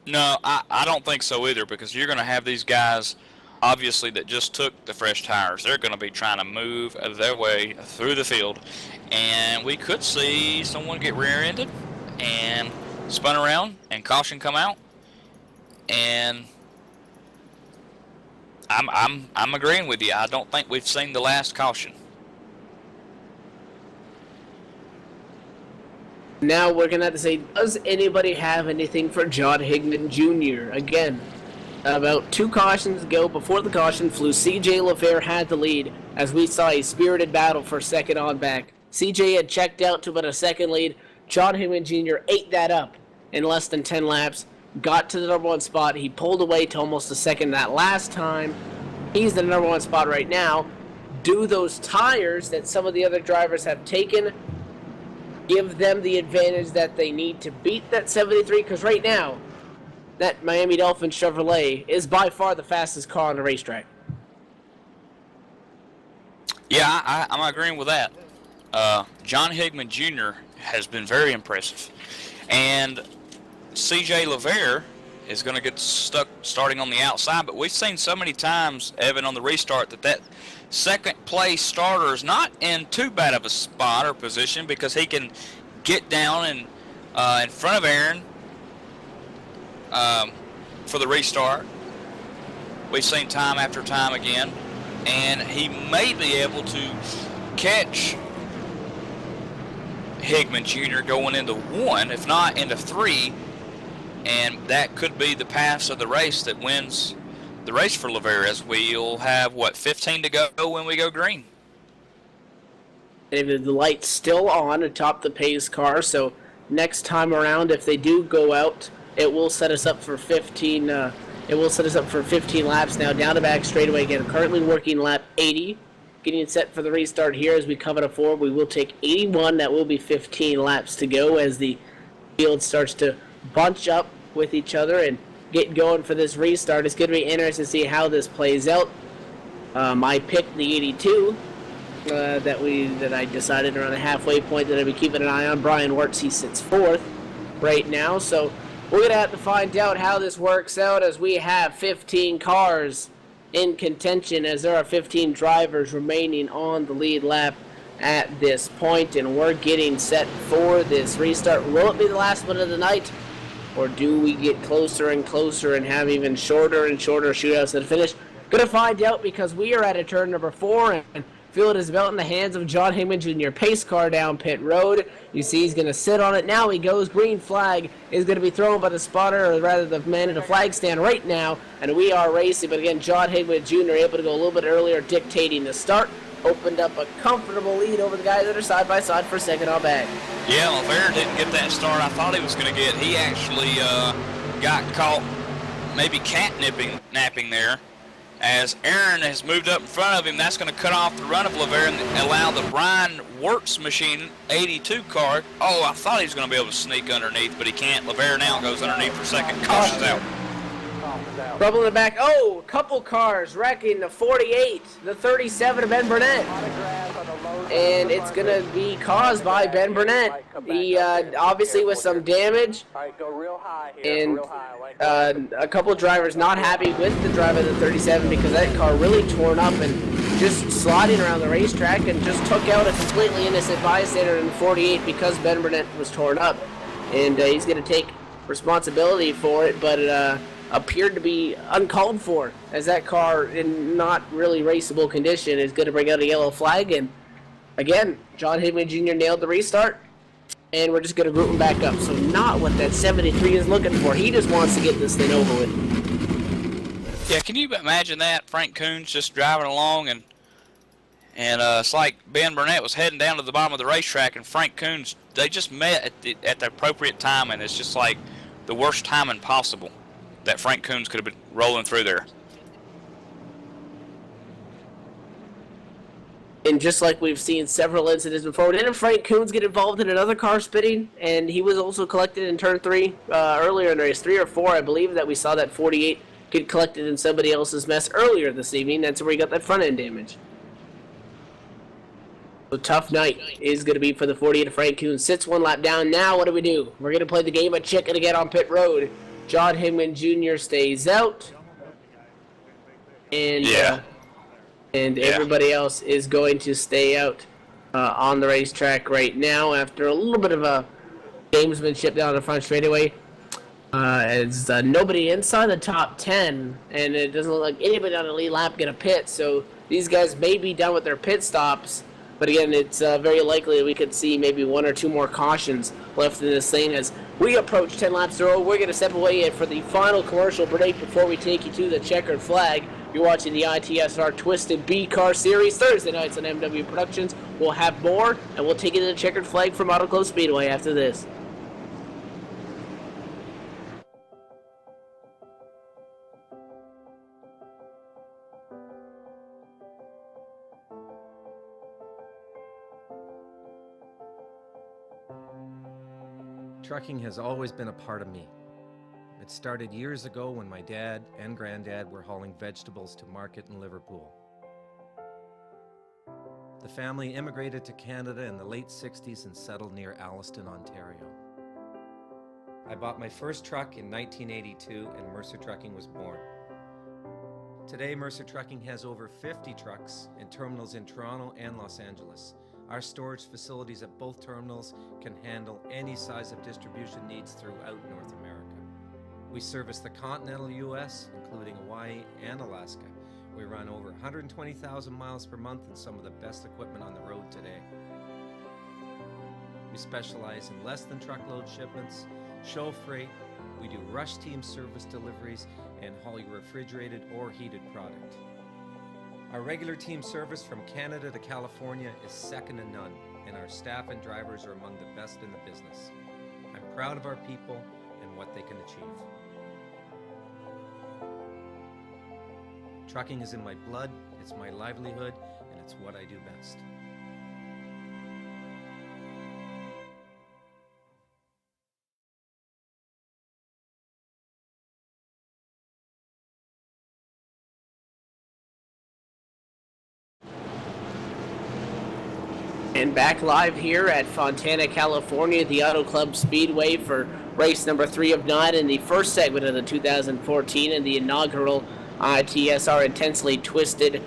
No, I don't think so either, because you're gonna have these guys, obviously, that just took the fresh tires. They're going to be trying to move their way through the field, and we could see someone get rear-ended and spun around and caution come out. And I'm agreeing with you. I don't think we've seen the last caution. Now we're going to have to say, does anybody have anything for John Higman Jr.? Again, about 2 cautions ago, before the caution flew, CJ LaVere had the lead as we saw a spirited battle for second on back. CJ had checked out to about a second lead. John Higman Jr. ate that up in less than 10 laps, got to the number 1 spot. He pulled away to almost a second that last time. He's the number 1 spot right now. Do those tires that some of the other drivers have taken give them the advantage that they need to beat that 73? Because right now, that Miami Dolphins Chevrolet is by far the fastest car on the racetrack. Yeah, I'm agreeing with that. John Higman Jr. has been very impressive. And CJ LaVere is going to get stuck starting on the outside, but we've seen so many times, Evan, on the restart that second place starter is not in too bad of a spot or position, because he can get down and in front of Aaron for the restart. We've seen time after time again, and he may be able to catch Higman Jr. going into 1, if not into 3, and that could be the pass of the race that wins the race for LaVere, as we'll have, 15 to go when we go green. And the light's still on atop the pace car, so next time around, if they do go out, it will set us up for 15. It will set us up for 15 laps now. Down to back straightaway again. Currently working lap 80, getting it set for the restart here as we come to 4. We will take 81. That will be 15 laps to go as the field starts to bunch up with each other and get going for this restart. It's going to be interesting to see how this plays out. I picked the 82 that I decided around the halfway point that I'd be keeping an eye on. Brian Wirtz, he sits 4th right now, so we're going to have to find out how this works out as we have 15 cars in contention, as there are 15 drivers remaining on the lead lap at this point, and we're getting set for this restart. Will it be the last one of the night, or do we get closer and closer and have even shorter and shorter shootouts to the finish? Going to find out, because we are at a turn number 4, and field is about in the hands of John Heyman Jr. Pace car down pit road. You see he's going to sit on it. Now he goes. Green flag is going to be thrown by the spotter, or rather the man in the flag stand right now. And we are racing. But again, John Heyman Jr. able to go a little bit earlier, dictating the start. Opened up a comfortable lead over the guys that are side by side for second on back. Yeah, LaVere didn't get that start I thought he was going to get. He actually got caught maybe napping there. As Aaron has moved up in front of him, that's going to cut off the run of LaVere and allow the Brian Wirtz machine 82 car. Oh, I thought he was going to be able to sneak underneath, but he can't. LaVere now goes underneath for second. Caution's out. Trouble in the back. Oh, a couple cars wrecking the 48, the 37 of Ben Burnett. And it's going to be caused by Ben Burnett. He obviously with some damage. And a couple of drivers not happy with the driver of the 37 because that car really torn up and just sliding around the racetrack and just took out a completely innocent bystander in the 48 because Ben Burnett was torn up. And he's going to take responsibility for it, but appeared to be uncalled for, as that car in not really raceable condition is going to bring out a yellow flag. And again, John Heyman Jr. nailed the restart, and we're just going to group him back up. So not what that 73 is looking for. He just wants to get this thing over with. Yeah, can you imagine that? Frank Coons just driving along, and it's like Ben Burnett was heading down to the bottom of the racetrack, and Frank Coons, they just met at the appropriate time, and it's just like the worst timing possible that Frank Coons could have been rolling through there. And just like we've seen several incidents before, didn't Frank Coons get involved in another car spinning? And he was also collected in turn 3 earlier in the race, 3 or 4, I believe, that we saw that 48 get collected in somebody else's mess earlier this evening. That's where he got that front end damage. So tough night is going to be for the 48 of Frank Coons. Sits one lap down. Now what do we do? We're going to play the game of chicken again on pit road. John Heyman Jr. stays out, and everybody else is going to stay out on the racetrack right now after a little bit of a gamesmanship down the front straightaway. As nobody inside the top 10, and it doesn't look like anybody on the lead lap going to pit, so these guys may be done with their pit stops. But again, it's very likely that we could see maybe 1 or 2 more cautions left in this thing as we approach 10 laps to go. We're going to step away for the final commercial break before we take you to the checkered flag. You're watching the ITSR Twisted B Car Series Thursday nights on MW Productions. We'll have more, and we'll take you to the checkered flag from Auto Club Speedway after this. Trucking has always been a part of me. It started years ago when my dad and granddad were hauling vegetables to market in Liverpool. The family immigrated to Canada in the late 60s and settled near Alliston, Ontario. I bought my first truck in 1982 and Mercer Trucking was born. Today, Mercer Trucking has over 50 trucks in terminals in Toronto and Los Angeles. Our storage facilities at both terminals can handle any size of distribution needs throughout North America. We service the continental U.S., including Hawaii and Alaska. We run over 120,000 miles per month and some of the best equipment on the road today. We specialize in less than truckload shipments, show freight, we do rush team service deliveries, and haul your refrigerated or heated product. Our regular team service from Canada to California is second to none, and our staff and drivers are among the best in the business. I'm proud of our people and what they can achieve. Trucking is in my blood, it's my livelihood, and it's what I do best. And back live here at Fontana, California, the Auto Club Speedway for race number 3 of 9 in the first segment of the 2014 and the inaugural ITSR Intensely Twisted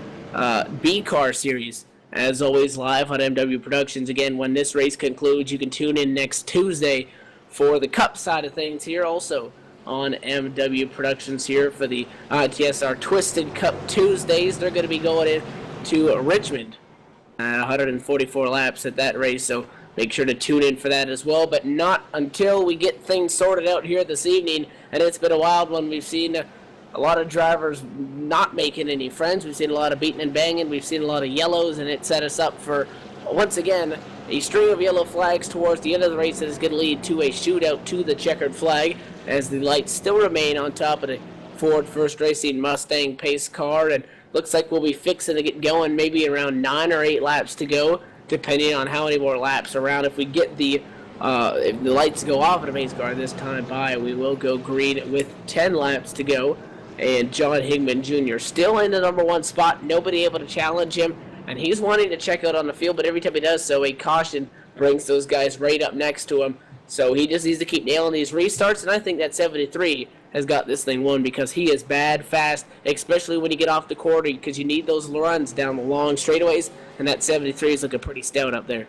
B Car Series. As always, live on MW Productions. Again, when this race concludes, you can tune in next Tuesday for the Cup side of things here also on MW Productions here for the ITSR Twisted Cup Tuesdays. They're going to be going in to Richmond 144 laps at that race, so make sure to tune in for that as well, but not until we get things sorted out here this evening. And it's been a wild one. We've seen a lot of drivers not making any friends. We've seen a lot of beating and banging. We've seen a lot of yellows, and it set us up for, once again, a string of yellow flags towards the end of the race that is going to lead to a shootout to the checkered flag, as the lights still remain on top of the Ford First Racing Mustang pace car. And looks like we'll be fixing to get going maybe around 9 or 8 laps to go, depending on how many more laps around. If we get if the lights go off at a pace car this time by, we will go green with 10 laps to go. And John Higman Jr. still in the number 1 spot, nobody able to challenge him, and he's wanting to check out on the field, but every time he does so, a caution brings those guys right up next to him. So he just needs to keep nailing these restarts, and I think that 73 has got this thing won, because he is bad fast, especially when you get off the quarter, because you need those runs down the long straightaways, and that 73 is looking pretty stout up there.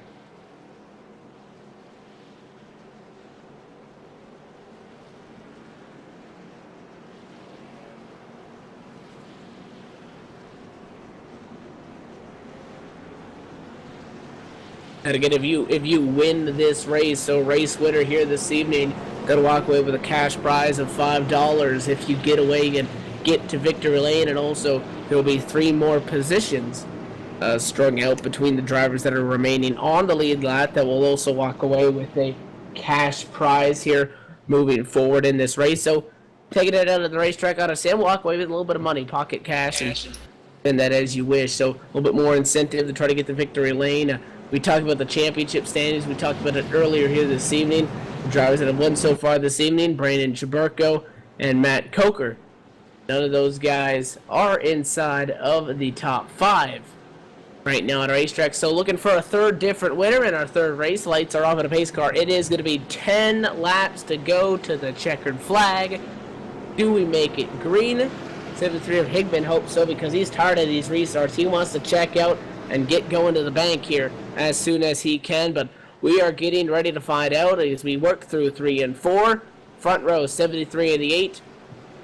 And again, if you win this race, so race winner here this evening, got to walk away with a cash prize of $5 if you get away and get to victory lane, and also there will be 3 more positions strung out between the drivers that are remaining on the lead lap that will also walk away with a cash prize here moving forward in this race. So taking it out of the racetrack on a sale, walk away with a little bit of money, pocket cash, and spend that as you wish. So a little bit more incentive to try to get the victory lane. We talked about the championship standings. We talked about it earlier here this evening. The drivers that have won so far this evening, Brandon Chaburko and Matt Coker. None of those guys are inside of the top 5 right now on our racetrack. So looking for a third different winner in our third race. Lights are off at a pace car. It is going to be 10 laps to go to the checkered flag. Do we make it green? 73 of Higman hopes so, because he's tired of these restarts. He wants to check out and get going to the bank here as soon as he can, but we are getting ready to find out as we work through 3 and 4. Front row, 73 and the 8.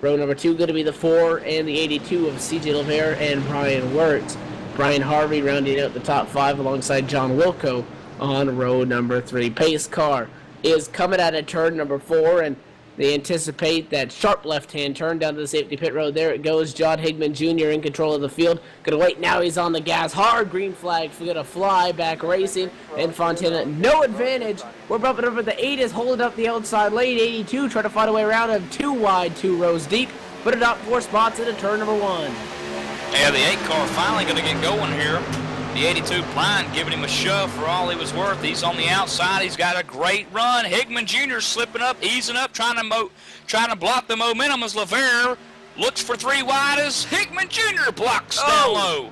Row number 2 going to be the 4 and the 82 of CJ LeVere and Brian Wirtz. Brian Harvey rounding out the top 5 alongside John Wilco on row number 3. Pace car is coming out of turn number 4, and they anticipate that sharp left-hand turn down to the safety pit road. There it goes. John Higman Jr. in control of the field. Gonna wait now. He's on the gas. Hard green flag. Gonna fly back racing. And Fontana, no advantage. We're bumping over. The 8 is holding up the outside lane. 82 trying to find a way around him. 2 wide, 2 rows deep. Put it up 4 spots into turn number 1. Yeah, the 8 car finally going to get going here. The 82 Blind giving him a shove for all he was worth. He's on the outside. He's got a great run. Higman Jr. slipping up, easing up, trying to block the momentum as LeVere looks for 3 wide as Higman Jr. blocks down low.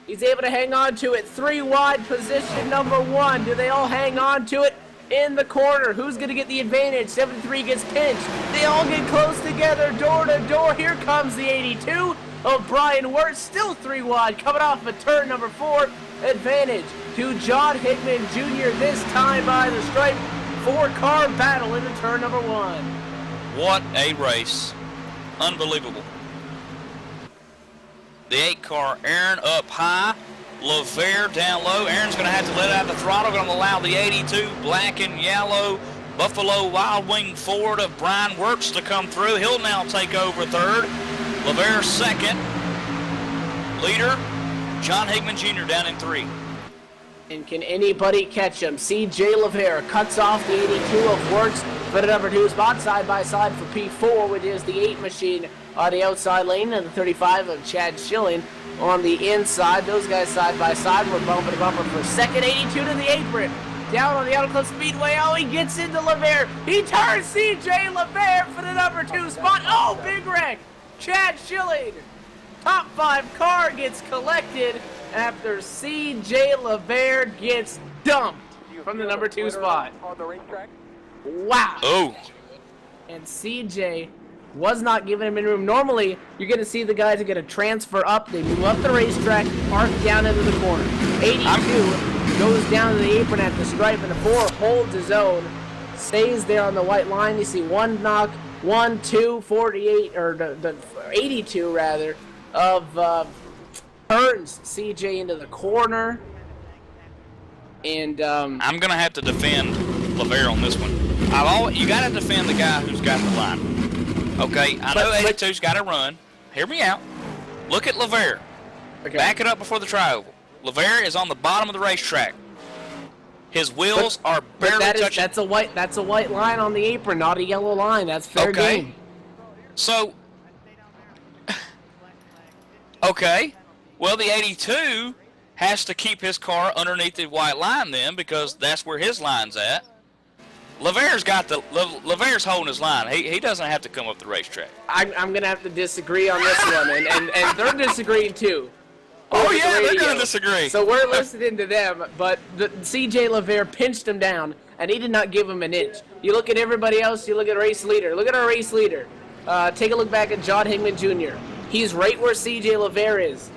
He's able to hang on to it. 3 wide, position number 1. Do they all hang on to it? In the corner, who's going to get the advantage? 73 gets pinched. They all get close together, door to door. Here comes the 82 of Brian Wirtz, still 3 wide, coming off of turn number 4. Advantage to John Higman Jr. this time by the stripe. 4-car battle into turn number 1. What a race. Unbelievable. The 8 car, Aaron up high, LeVere down low. Aaron's going to have to let out the throttle, going to allow the 82 black and yellow Buffalo Wild Wing Ford of Brian Wirtz to come through. He'll now take over third. LeVere second. Leader, John Higman Jr. down in 3. And can anybody catch him? CJ LeVere cuts off the 82 of Wirtz for the number 2 spot, side by side for P4, which is the 8 machine on the outside lane, and the 35 of Chad Schilling on the inside. Those guys side by side were bumper to bumper for second. 82 to the apron. Down on the Auto Club Speedway. Oh, he gets into LeVere. He turns CJ LeVere for the number 2 spot. Oh, big wreck. Chad Schilling. Top 5 car gets collected after CJ LeVere gets dumped from the number 2 spot. On the racetrack. Wow. Oh. And CJ was not giving him any room. Normally, you're going to see the guys are going to transfer up. They move up the racetrack, park down into the corner. 82 goes down to the apron at the stripe, and the 4 holds his own. Stays there on the white line. You see 1 knock, 1, 2, 48, or the 82 rather, of turns CJ into the corner. And I'm going to have to defend LeVere on this one. You got to defend the guy who's got the line. Okay, I know 82's got to run. Hear me out. Look at LeVere. Okay. Back it up before the tri-oval. LeVere is on the bottom of the racetrack. His wheels are barely touching. That's a white line on the apron, not a yellow line. That's fair game. So, okay. Well, the 82 has to keep his car underneath the white line then, because that's where his line's at. LeVere's holding his line. He doesn't have to come up the racetrack. I'm gonna have to disagree on this one, and they're disagreeing too. Oh yeah, they're gonna disagree. So we're listening to them, but CJ LeVere pinched him down, and he did not give him an inch. You look at everybody else. You look at race leader. Look at our race leader. Take a look back at John Higman Jr. He's right where CJ LeVere is,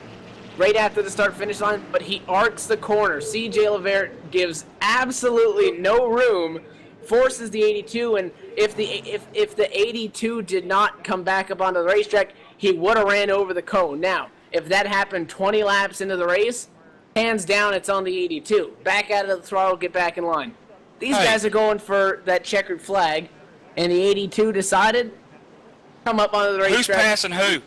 right after the start-finish line, but he arcs the corner. CJ LeVere gives absolutely no room, forces the 82, and if the 82 did not come back up onto the racetrack, he would have ran over the cone. Now, if that happened 20 laps into the race, hands down, it's on the 82. Back out of the throttle, get back in line. These guys are going for that checkered flag, and the 82 decided come up onto the racetrack. Who's passing who?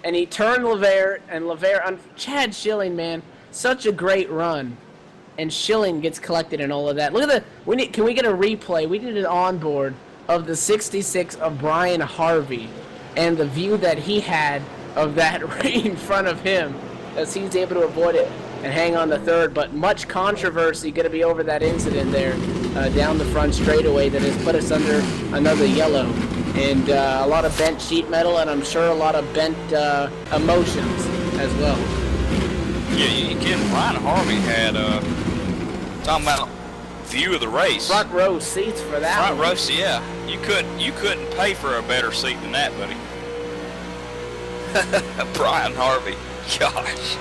And he turned LeVere, and LeVere, Chad Schilling, man, such a great run. And Schilling gets collected and all of that. Look at can we get a replay? We did an onboard of the 66 of Brian Harvey and the view that he had of that right in front of him as he's able to avoid it and hang on to third. But much controversy going to be over that incident there down the front straightaway that has put us under another yellow. And a lot of bent sheet metal, and I'm sure a lot of bent emotions as well. Yeah, you kidding? Brian Harvey had talking about view of the race. Front row seats for that. Front row, yeah. You couldn't pay for a better seat than that, buddy. Brian Harvey, gosh.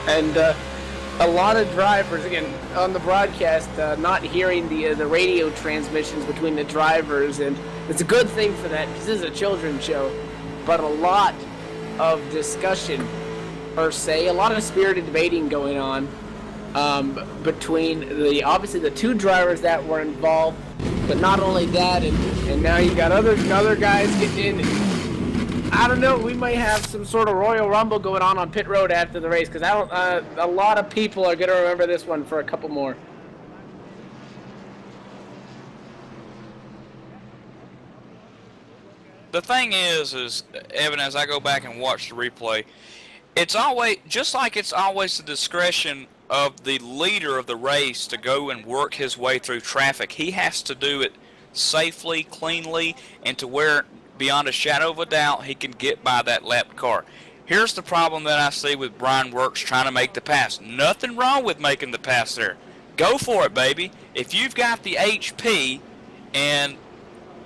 And a lot of drivers, again, on the broadcast, not hearing the radio transmissions between the drivers, and it's a good thing for that, because this is a children's show, but a lot of discussion, per se, a lot of spirited debating going on between obviously the two drivers that were involved, but not only that, and now you got other guys getting in. I don't know. We might have some sort of Royal Rumble going on pit road after the race, because a lot of people are going to remember this one for a couple more. The thing is, Evan, as I go back and watch the replay, it's always, just like it's always the discretion of the leader of the race to go and work his way through traffic. He has to do it safely, cleanly, and to where, beyond a shadow of a doubt, he can get by that lapped car. Here's the problem that I see with Brian Works trying to make the pass. Nothing wrong with making the pass there. Go for it, baby. If you've got the HP, and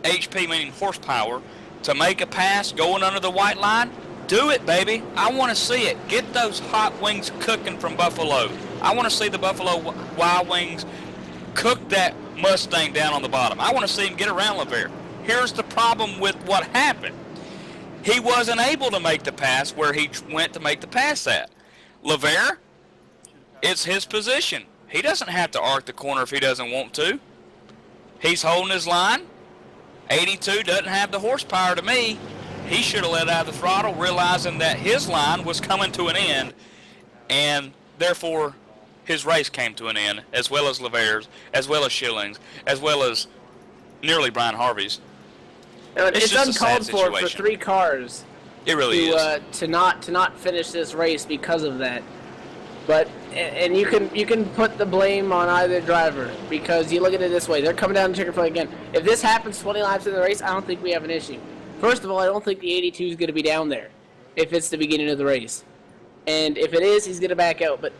HP meaning horsepower, to make a pass going under the white line, do it, baby. I want to see it. Get those hot wings cooking from Buffalo. I want to see the Buffalo Wild Wings cook that Mustang down on the bottom. I want to see him get around LeVere. Here's the problem with what happened. He wasn't able to make the pass where he went to make the pass at. LeVere, it's his position. He doesn't have to arc the corner if he doesn't want to. He's holding his line. 82 doesn't have the horsepower to me. He should have let out of the throttle, realizing that his line was coming to an end, and therefore his race came to an end, as well as LeVere's, as well as Schilling's, as well as nearly Brian Harvey's. It's uncalled for three cars. It really is. To not finish this race because of that. But and you can put the blame on either driver, because you look at it this way: they're coming down the checkered flag again. If this happens 20 laps in the race, I don't think we have an issue. First of all, I don't think the 82 is going to be down there if it's the beginning of the race, and if it is, he's going to back out. But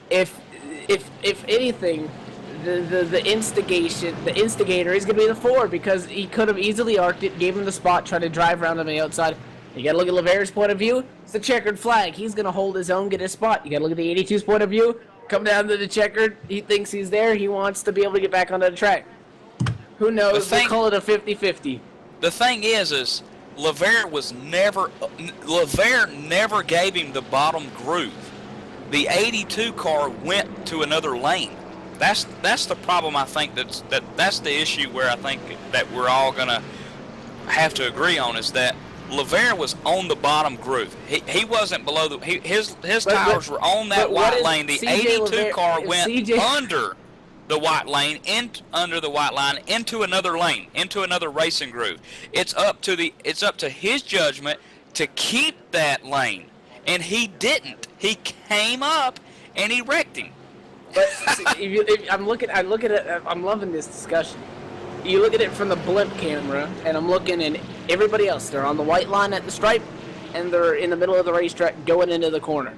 if anything, the instigator is going to be the Ford, because he could have easily arced it, gave him the spot, tried to drive around on the outside. You got to look at LeVere's point of view. It's the checkered flag. He's going to hold his own, get his spot. You got to look at the 82's point of view. Come down to the checkered. He thinks he's there. He wants to be able to get back onto the track. Who knows? We'll call it a 50-50. the thing is LeVere never gave him the bottom groove. The 82 car went to another lane. That's the problem. I think that's the issue where I think that we're all gonna have to agree on is that LeVere was on the bottom groove. He wasn't below his tires were on that white lane. The 82 car went under the white lane, under the white line, into another lane, into another racing groove. It's up to his judgment to keep that lane, and he didn't. He came up and he wrecked him. But I'm looking at it. I'm loving this discussion. You look at it from the blimp camera, and I'm looking, and everybody else, they're on the white line at the stripe, and they're in the middle of the racetrack going into the corner.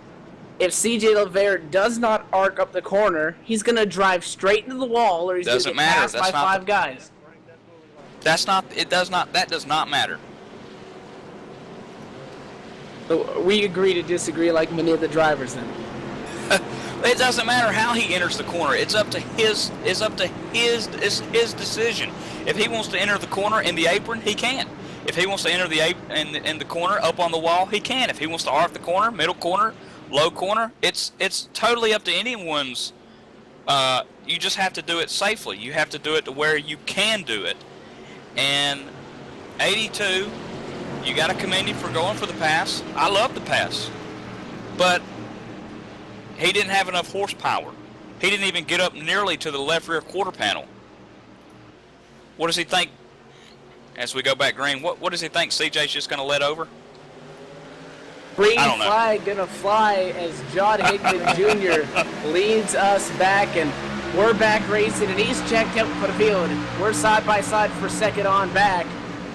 If CJ LeVere does not arc up the corner, he's going to drive straight into the wall, or he's going to get passed by five guys. That does not matter. So we agree to disagree like many of the drivers then. It doesn't matter how he enters the corner. It's up to his decision. If he wants to enter the corner in the apron, he can. If he wants to enter the in the corner up on the wall, he can. If he wants to arc the corner, middle corner, low corner, it's totally up to anyone's. You just have to do it safely. You have to do it to where you can do it. And 82, you got to commend him for going for the pass. I love the pass, but he didn't have enough horsepower. He didn't even get up nearly to the left rear quarter panel. What does he think? As we go back green, what does he think CJ's just going to let over? Green flag going to fly as John Hickman Jr. leads us back, and we're back racing, and he's checked out for the field. We're side by side for second on back,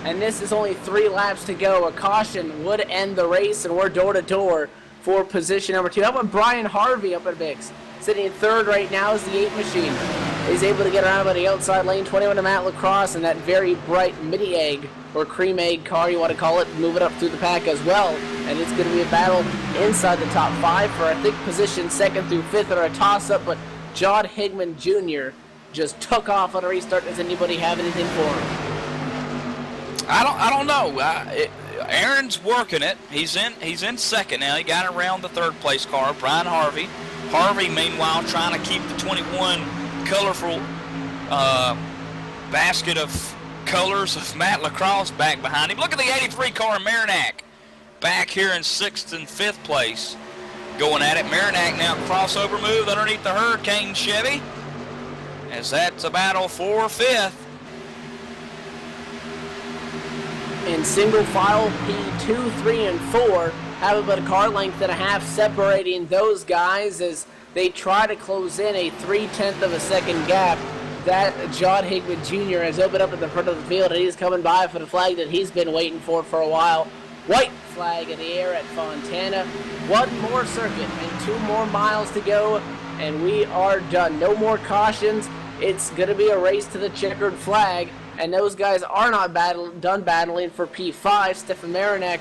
and this is only 3 laps to go. A caution would end the race, and we're door to door for position number 2. How about Brian Harvey up at Bix? Sitting in third right now is the 8 machine. He's able to get around by the outside lane, 21 to Matt Lacrosse, and that very bright mini egg or cream egg car, you want to call it, move it up through the pack as well. And it's going to be a battle inside the top 5 for, I think, position 2nd through 5th or a toss-up, but John Hickman Jr. just took off on a restart. Does anybody have anything for him? I don't know. Aaron's working it. He's in second now. He got around the 3rd place car, Brian Harvey. Harvey, meanwhile, trying to keep the 21 colorful basket of colors of Matt Lacrosse back behind him. Look at the 83 car, Marinac, back here in 6th and 5th place, going at it. Marinac now crossover move underneath the Hurricane Chevy, as that's a battle for 5th. In single file, P2, 3, and 4 have about a car length and a half separating those guys as they try to close in a 0.3 of a second gap. That John Hickman Jr. has opened up at the front of the field, and he's coming by for the flag that he's been waiting for a while. White flag in the air at Fontana. 1 more circuit and 2 more miles to go, and we are done. No more cautions. It's going to be a race to the checkered flag. And those guys are not done battling for P5. Stefan Marinac,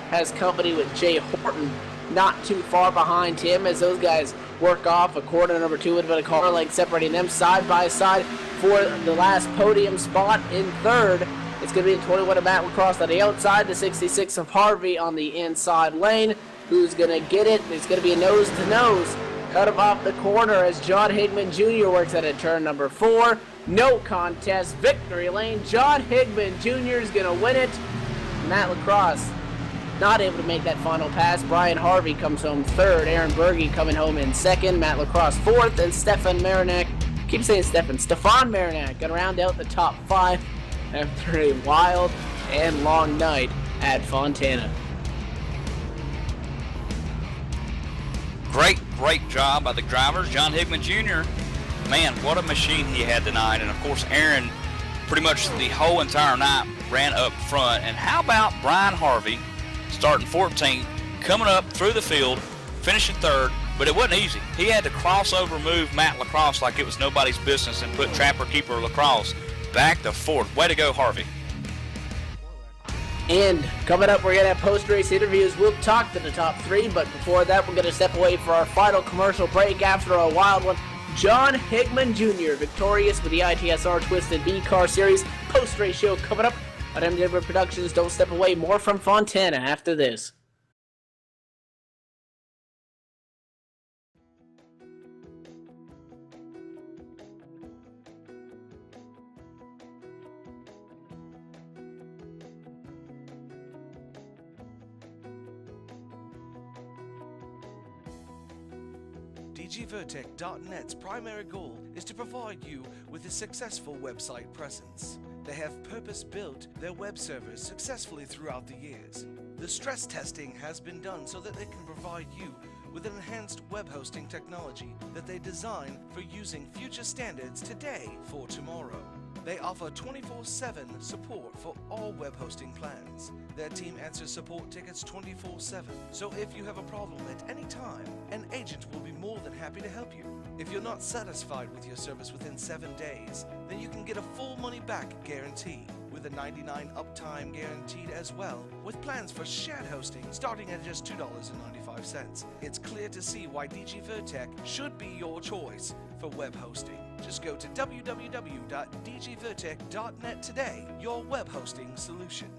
has company with Jay Horton not too far behind him as those guys work off a corner number 2 with a car length separating them side by side for the last podium spot in 3rd. It's going to be the 21 of Matt Lacrosse on the outside, the 66 of Harvey on the inside lane. Who's going to get it? It's going to be a nose-to-nose. Cut him off the corner as John Hickman Jr. works at a turn number 4. No contest, victory lane. John Hickman Jr. is going to win it. Matt Lacrosse not able to make that final pass. Brian Harvey comes home 3rd. Aaron Berge coming home in 2nd. Matt Lacrosse 4th. And Stefan Marinac, Stefan Marinac going to round out the top 5 after a wild and long night at Fontana. Great job by the drivers. John Hickman Jr., man, what a machine he had tonight. And, of course, Aaron pretty much the whole entire night ran up front. And how about Brian Harvey starting 14th, coming up through the field, finishing 3rd, but it wasn't easy. He had to crossover move Matt Lacrosse like it was nobody's business and put Trapper Keeper Lacrosse back to 4th. Way to go, Harvey. And coming up, we're going to have post-race interviews. We'll talk to the top 3, but before that, we're going to step away for our final commercial break after a wild one. John Higman Jr., victorious with the ITSR Twisted B Car Series. Post-race show coming up on MW Productions. Don't step away. More from Fontana after this. DGVertec.net's primary goal is to provide you with a successful website presence. They have purpose-built their web servers successfully throughout the years. The stress testing has been done so that they can provide you with an enhanced web hosting technology that they design for using future standards today for tomorrow. They offer 24/7 support for all web hosting plans. Their team answers support tickets 24/7, so if you have a problem at any time, an agent will be more than happy to help you. If you're not satisfied with your service within 7 days, then you can get a full money-back guarantee, with a 99 uptime guaranteed as well, with plans for shared hosting starting at just $2.95. It's clear to see why DGVertec should be your choice for web hosting. Just go to www.dgvertec.net today, your web hosting solution.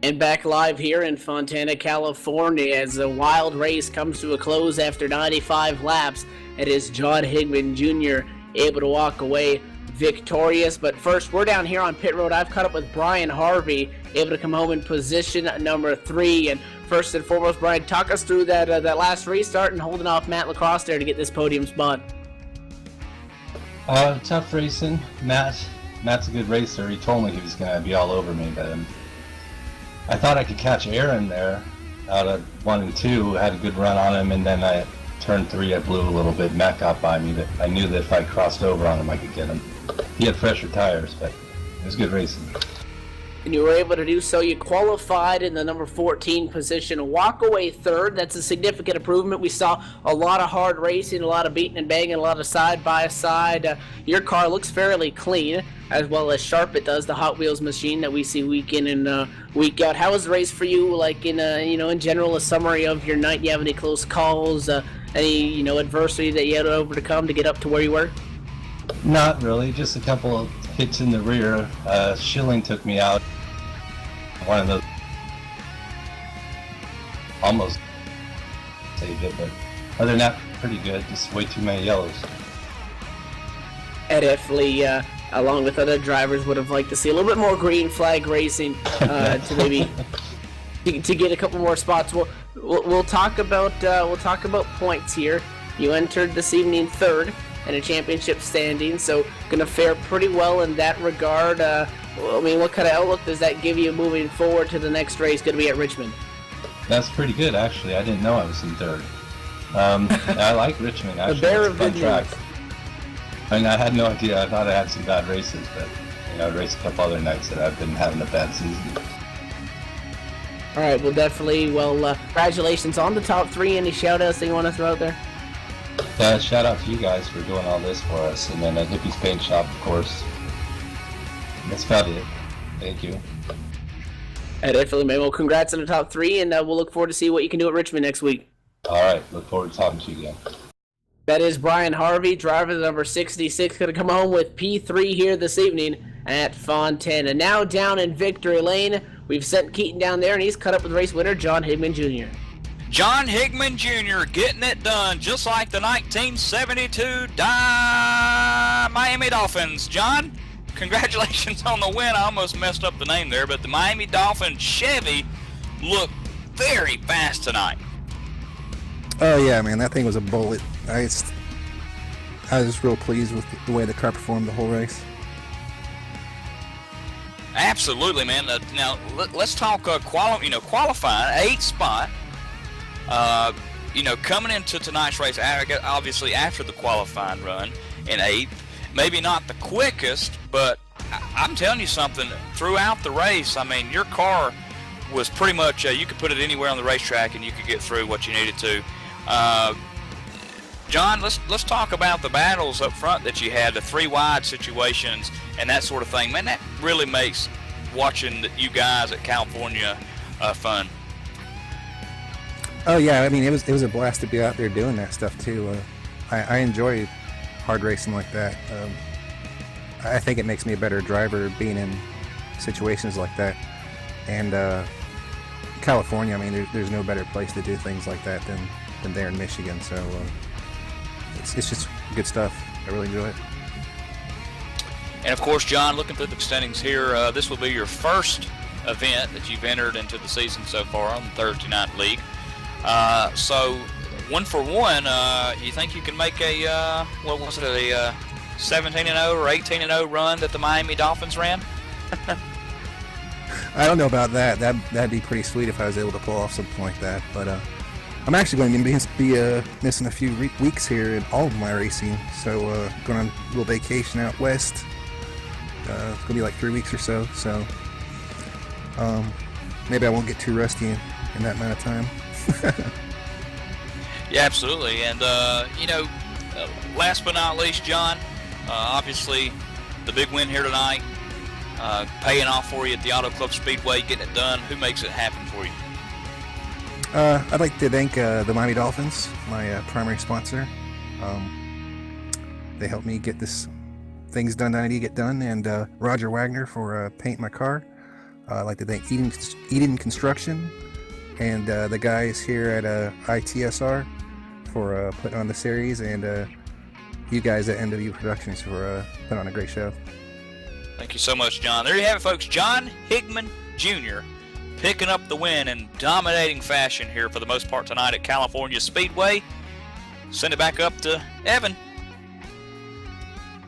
And back live here in Fontana, California, as the wild race comes to a close after 95 laps. It is John Higman Jr. able to walk away victorious. But first, we're down here on pit road. I've caught up with Brian Harvey, able to come home in position number 3. And first and foremost, Brian, talk us through that last restart and holding off Matt Lacrosse there to get this podium spot. Tough racing. Matt's a good racer. He told me he was going to be all over me, but I thought I could catch Aaron there out of 1 and 2. I had a good run on him, and then I turned 3. I blew a little bit. Matt got by me, but I knew that if I crossed over on him, I could get him. He had fresher tires, but it was good racing. And you were able to do so. You qualified in the number 14 position, walk away third. That's a significant improvement. We saw a lot of hard racing, a lot of beating and banging, a lot of side by side. Your car looks fairly clean, as well as sharp it does, the Hot Wheels machine that we see week in and week out. How was the race for you? Like in general, a summary of your night. You have any close calls, any adversity that you had to overcome to get up to where you were? Not really, just a couple of hits in the rear. Schilling took me out. One of those almost saved it, but other than that, pretty good. Just way too many yellows. I definitely, along with other drivers, would have liked to see a little bit more green flag racing to maybe to get a couple more spots. We'll talk about points here. You entered this evening third in a championship standing, so gonna fare pretty well in that regard. What kind of outlook does that give you moving forward to the next race going to be at Richmond? That's pretty good, actually. I didn't know I was in third. I like Richmond, actually. The bear it's of a fun good track. news. I had no idea. I thought I had some bad races, but I raced a couple other nights that I've been having a bad season. All right, well, definitely. Congratulations on the top 3. Any shout-outs that you want to throw out there? Shout out to you guys for doing all this for us, and then at Hippie's Paint Shop, of course. That's about it. Thank you. Definitely, man. Well, congrats on the top 3, and we'll look forward to see what you can do at Richmond next week. All right, look forward to talking to you again. That is Brian Harvey, driver number 66, going to come home with P3 here this evening at Fontana. Now down in Victory Lane, we've sent Keaton down there, and he's caught up with race winner John Higman Jr. John Higman Jr. getting it done just like the 1972 Miami Dolphins. John, congratulations on the win. I almost messed up the name there, but the Miami Dolphins Chevy looked very fast tonight. Oh yeah, man, that thing was a bullet. I was just real pleased with the way the car performed the whole race. Absolutely, man. Now let's talk qualifying. 8th spot. Coming into tonight's race, obviously after the qualifying run in 8th, maybe not the quickest, but I'm telling you something, throughout the race, your car was pretty much, you could put it anywhere on the racetrack and you could get through what you needed to. John, let's talk about the battles up front that you had, the 3 wide situations and that sort of thing. Man, that really makes watching you guys at California fun. Oh yeah, I mean it was a blast to be out there doing that stuff too. I enjoy hard racing like that. I think it makes me a better driver being in situations like that. And California, I mean, there's no better place to do things like that than there in Michigan. So it's just good stuff. I really enjoy it. And of course, John, looking through the standings here, this will be your first event that you've entered into the season so far on the Thursday Night League. So 1 for 1, you think you can make a a 17-0 or 18-0 run that the Miami Dolphins ran? I don't know about that. That'd be pretty sweet if I was able to pull off something like that. But I'm actually going to be missing a few weeks here in all of my racing. So going on a little vacation out west. It's going to be like 3 weeks or so. So maybe I won't get too rusty in that amount of time. Yeah, absolutely. And, last but not least, John, obviously the big win here tonight, paying off for you at the Auto Club Speedway, getting it done. Who makes it happen for you? I'd like to thank the Miami Dolphins, my primary sponsor. They helped me get things done that I need to get done, and Roger Wagner for painting my car. I'd like to thank Eden Construction and the guys here at ITSR for putting on the series, and you guys at NW Productions for putting on a great show. Thank you so much, John. There you have it, folks. John Hickman Jr. picking up the win in dominating fashion here for the most part tonight at California Speedway. Send it back up to Evan.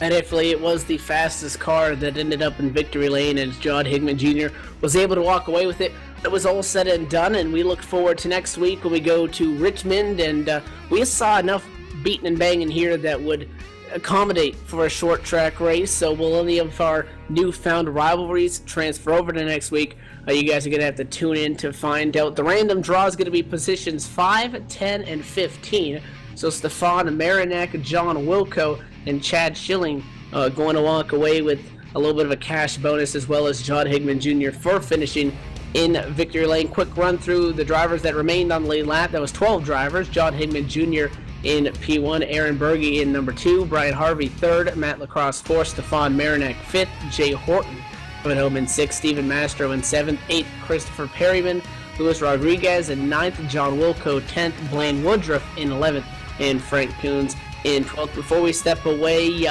And hopefully it was the fastest car that ended up in victory lane, as John Hickman Jr. was able to walk away with it. It was all said and done, and we look forward to next week when we go to Richmond, and we saw enough beating and banging here that would accommodate for a short track race. So will any of our newfound rivalries transfer over to next week? You guys are going to have to tune in to find out. The random draw is going to be positions 5, 10, and 15. So Stefan Marinak, John Wilco, and Chad Schilling going to walk away with a little bit of a cash bonus, as well as John Hickman Jr. for finishing in victory lane. Quick run through the drivers that remained on the lead lap. That was 12 drivers. John Hickman Jr. in P1, Aaron Berge in number 2, Brian Harvey 3rd, Matt Lacrosse 4th, Stefan Marinak 5th, Jay Horton coming home in 6th, Stephen Mastro in 7th, 8th, Christopher Perryman, Luis Rodriguez in 9th, John Wilco 10th, Blaine Woodruff in 11th, and Frank Coons in 12th. Before we step away,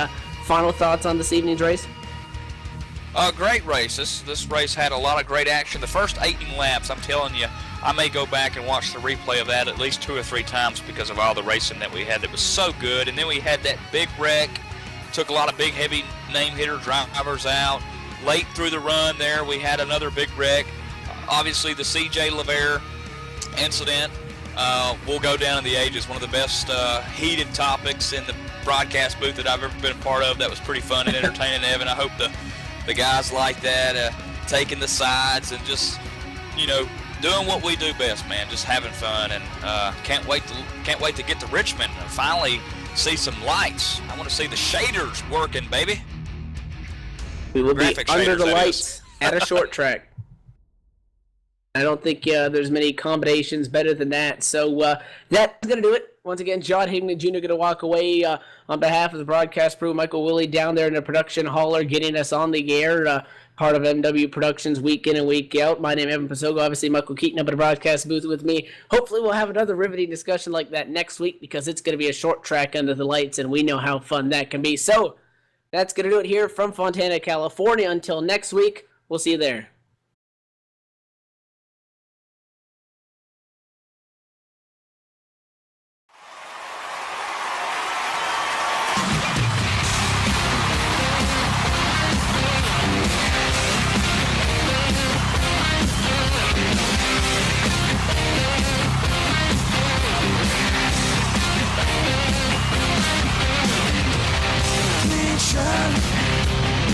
final thoughts on this evening's race? Great race. This race had a lot of great action. The first 18 laps, I'm telling you, I may go back and watch the replay of that at least 2 or 3 times because of all the racing that we had that was so good. And then we had that big wreck, took a lot of big, heavy name hitter drivers out. Late through the run there, we had another big wreck. Obviously, the C.J. LeVere incident will go down in the ages. One of the best heated topics in the broadcast booth that I've ever been a part of. That was pretty fun and entertaining, Evan. I hope the guys like that, taking the sides and just, doing what we do best, man. Just having fun, and can't wait to get to Richmond and finally see some lights. I want to see the shaders working, baby. We will Graphic be under shaders, the that lights at a short track. I don't think there's many combinations better than that. So that's going to do it. Once again, John Hickman Jr. going to walk away on behalf of the broadcast crew. Michael Willie down there in the production hauler getting us on the air. Part of MW Productions week in and week out. My name is Evan Pasogo. Obviously, Michael Keaton up at the broadcast booth with me. Hopefully, we'll have another riveting discussion like that next week, because it's going to be a short track under the lights, and we know how fun that can be. So that's going to do it here from Fontana, California. Until next week, we'll see you there.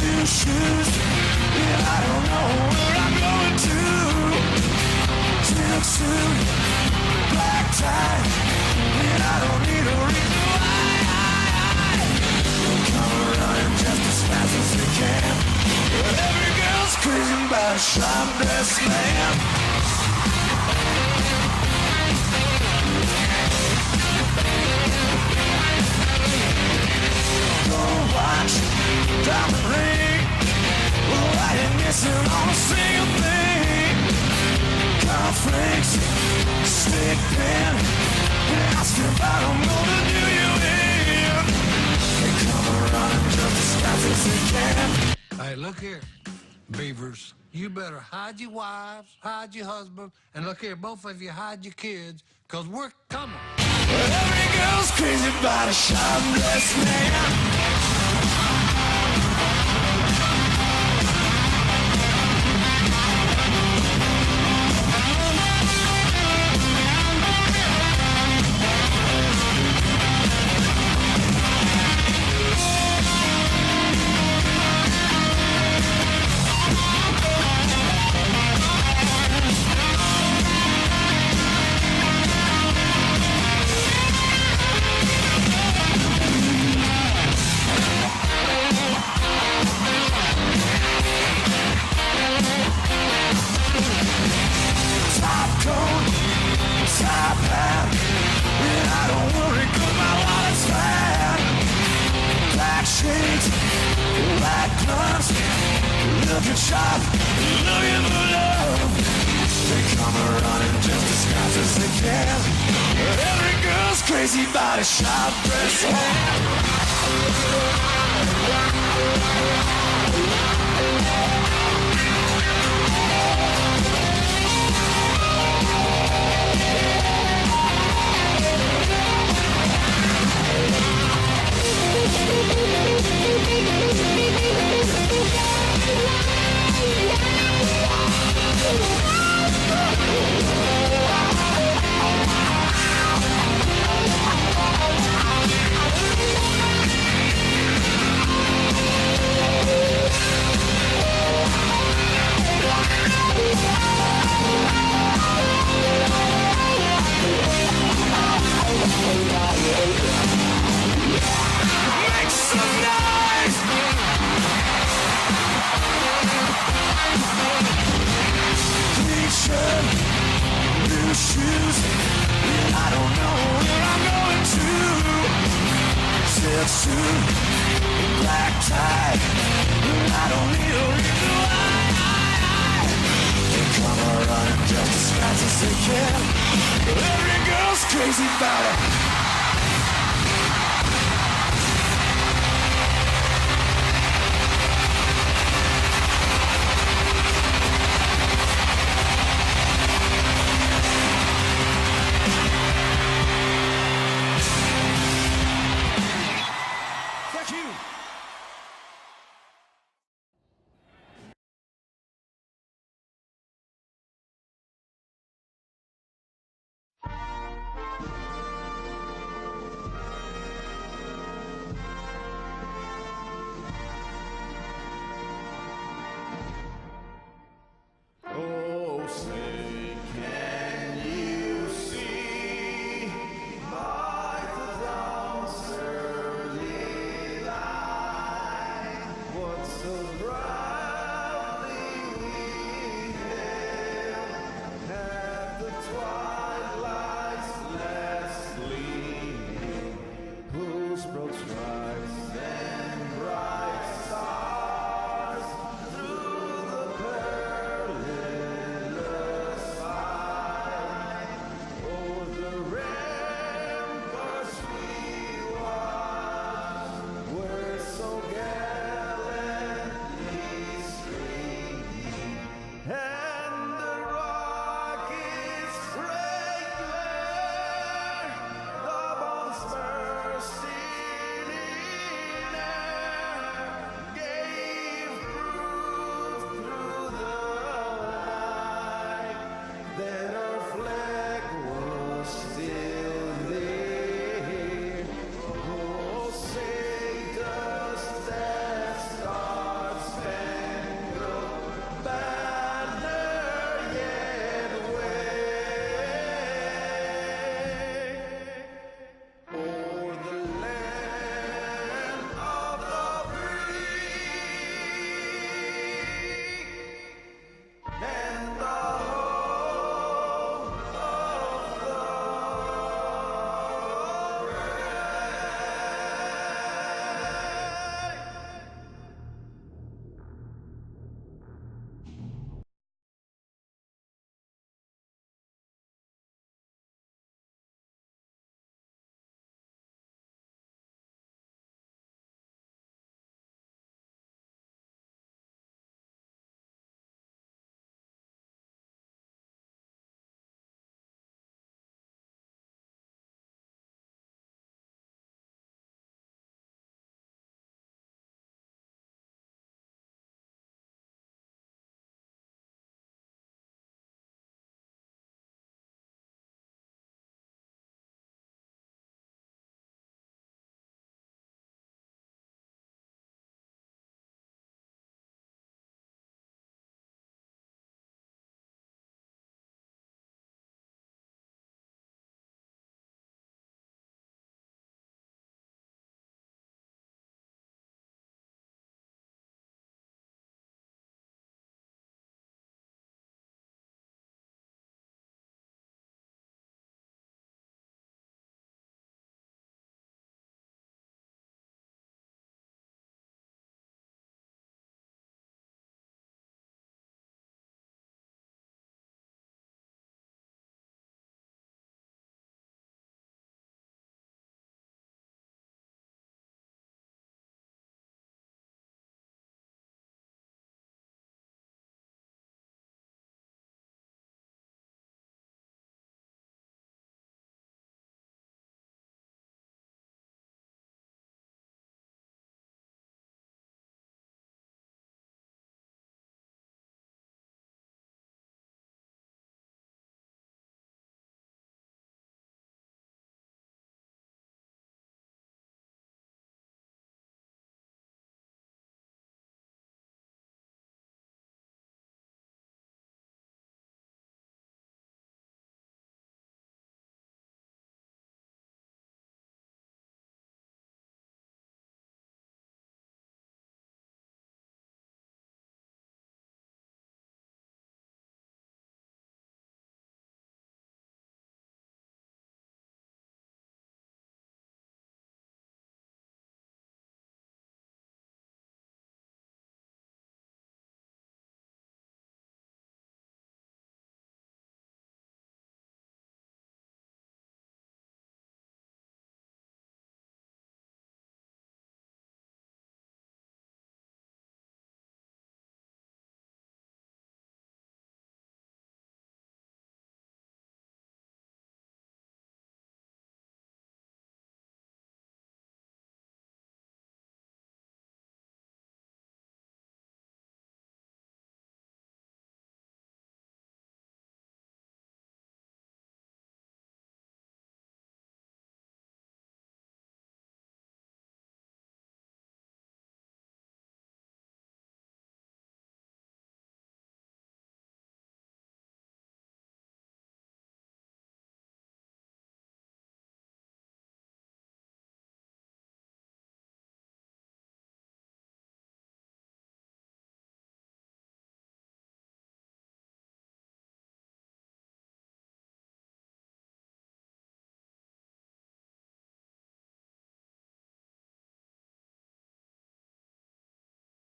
New shoes, yeah, I don't know where I'm going to. Silk suit, black tie, and I don't need a reason why. sharp-dressed man. Gold watch, diamond ring. Oh, I ain't missing on a single thing. Conflicts, stick pin. Ask about I'm gonna do you in. They come around just as fast as they can. Hey, look here, beavers. You better hide your wives, hide your husband, and look here, both of you hide your kids, cause we're coming. Every girl's crazy about a sharp-dressed man. Top hat, and I don't worry 'cause my wallet's fat. Black shades, black gloves, looking sharp, looking for love. They come running just as fast as they can. Every girl's crazy about a sharp-dressed man. Make some noise! Clean shirt, new shoes, and I don't know where I'm going to. Silk suit, black tie, and I don't need a reason why. They come running just as fast as they can. Every girl's crazy about it.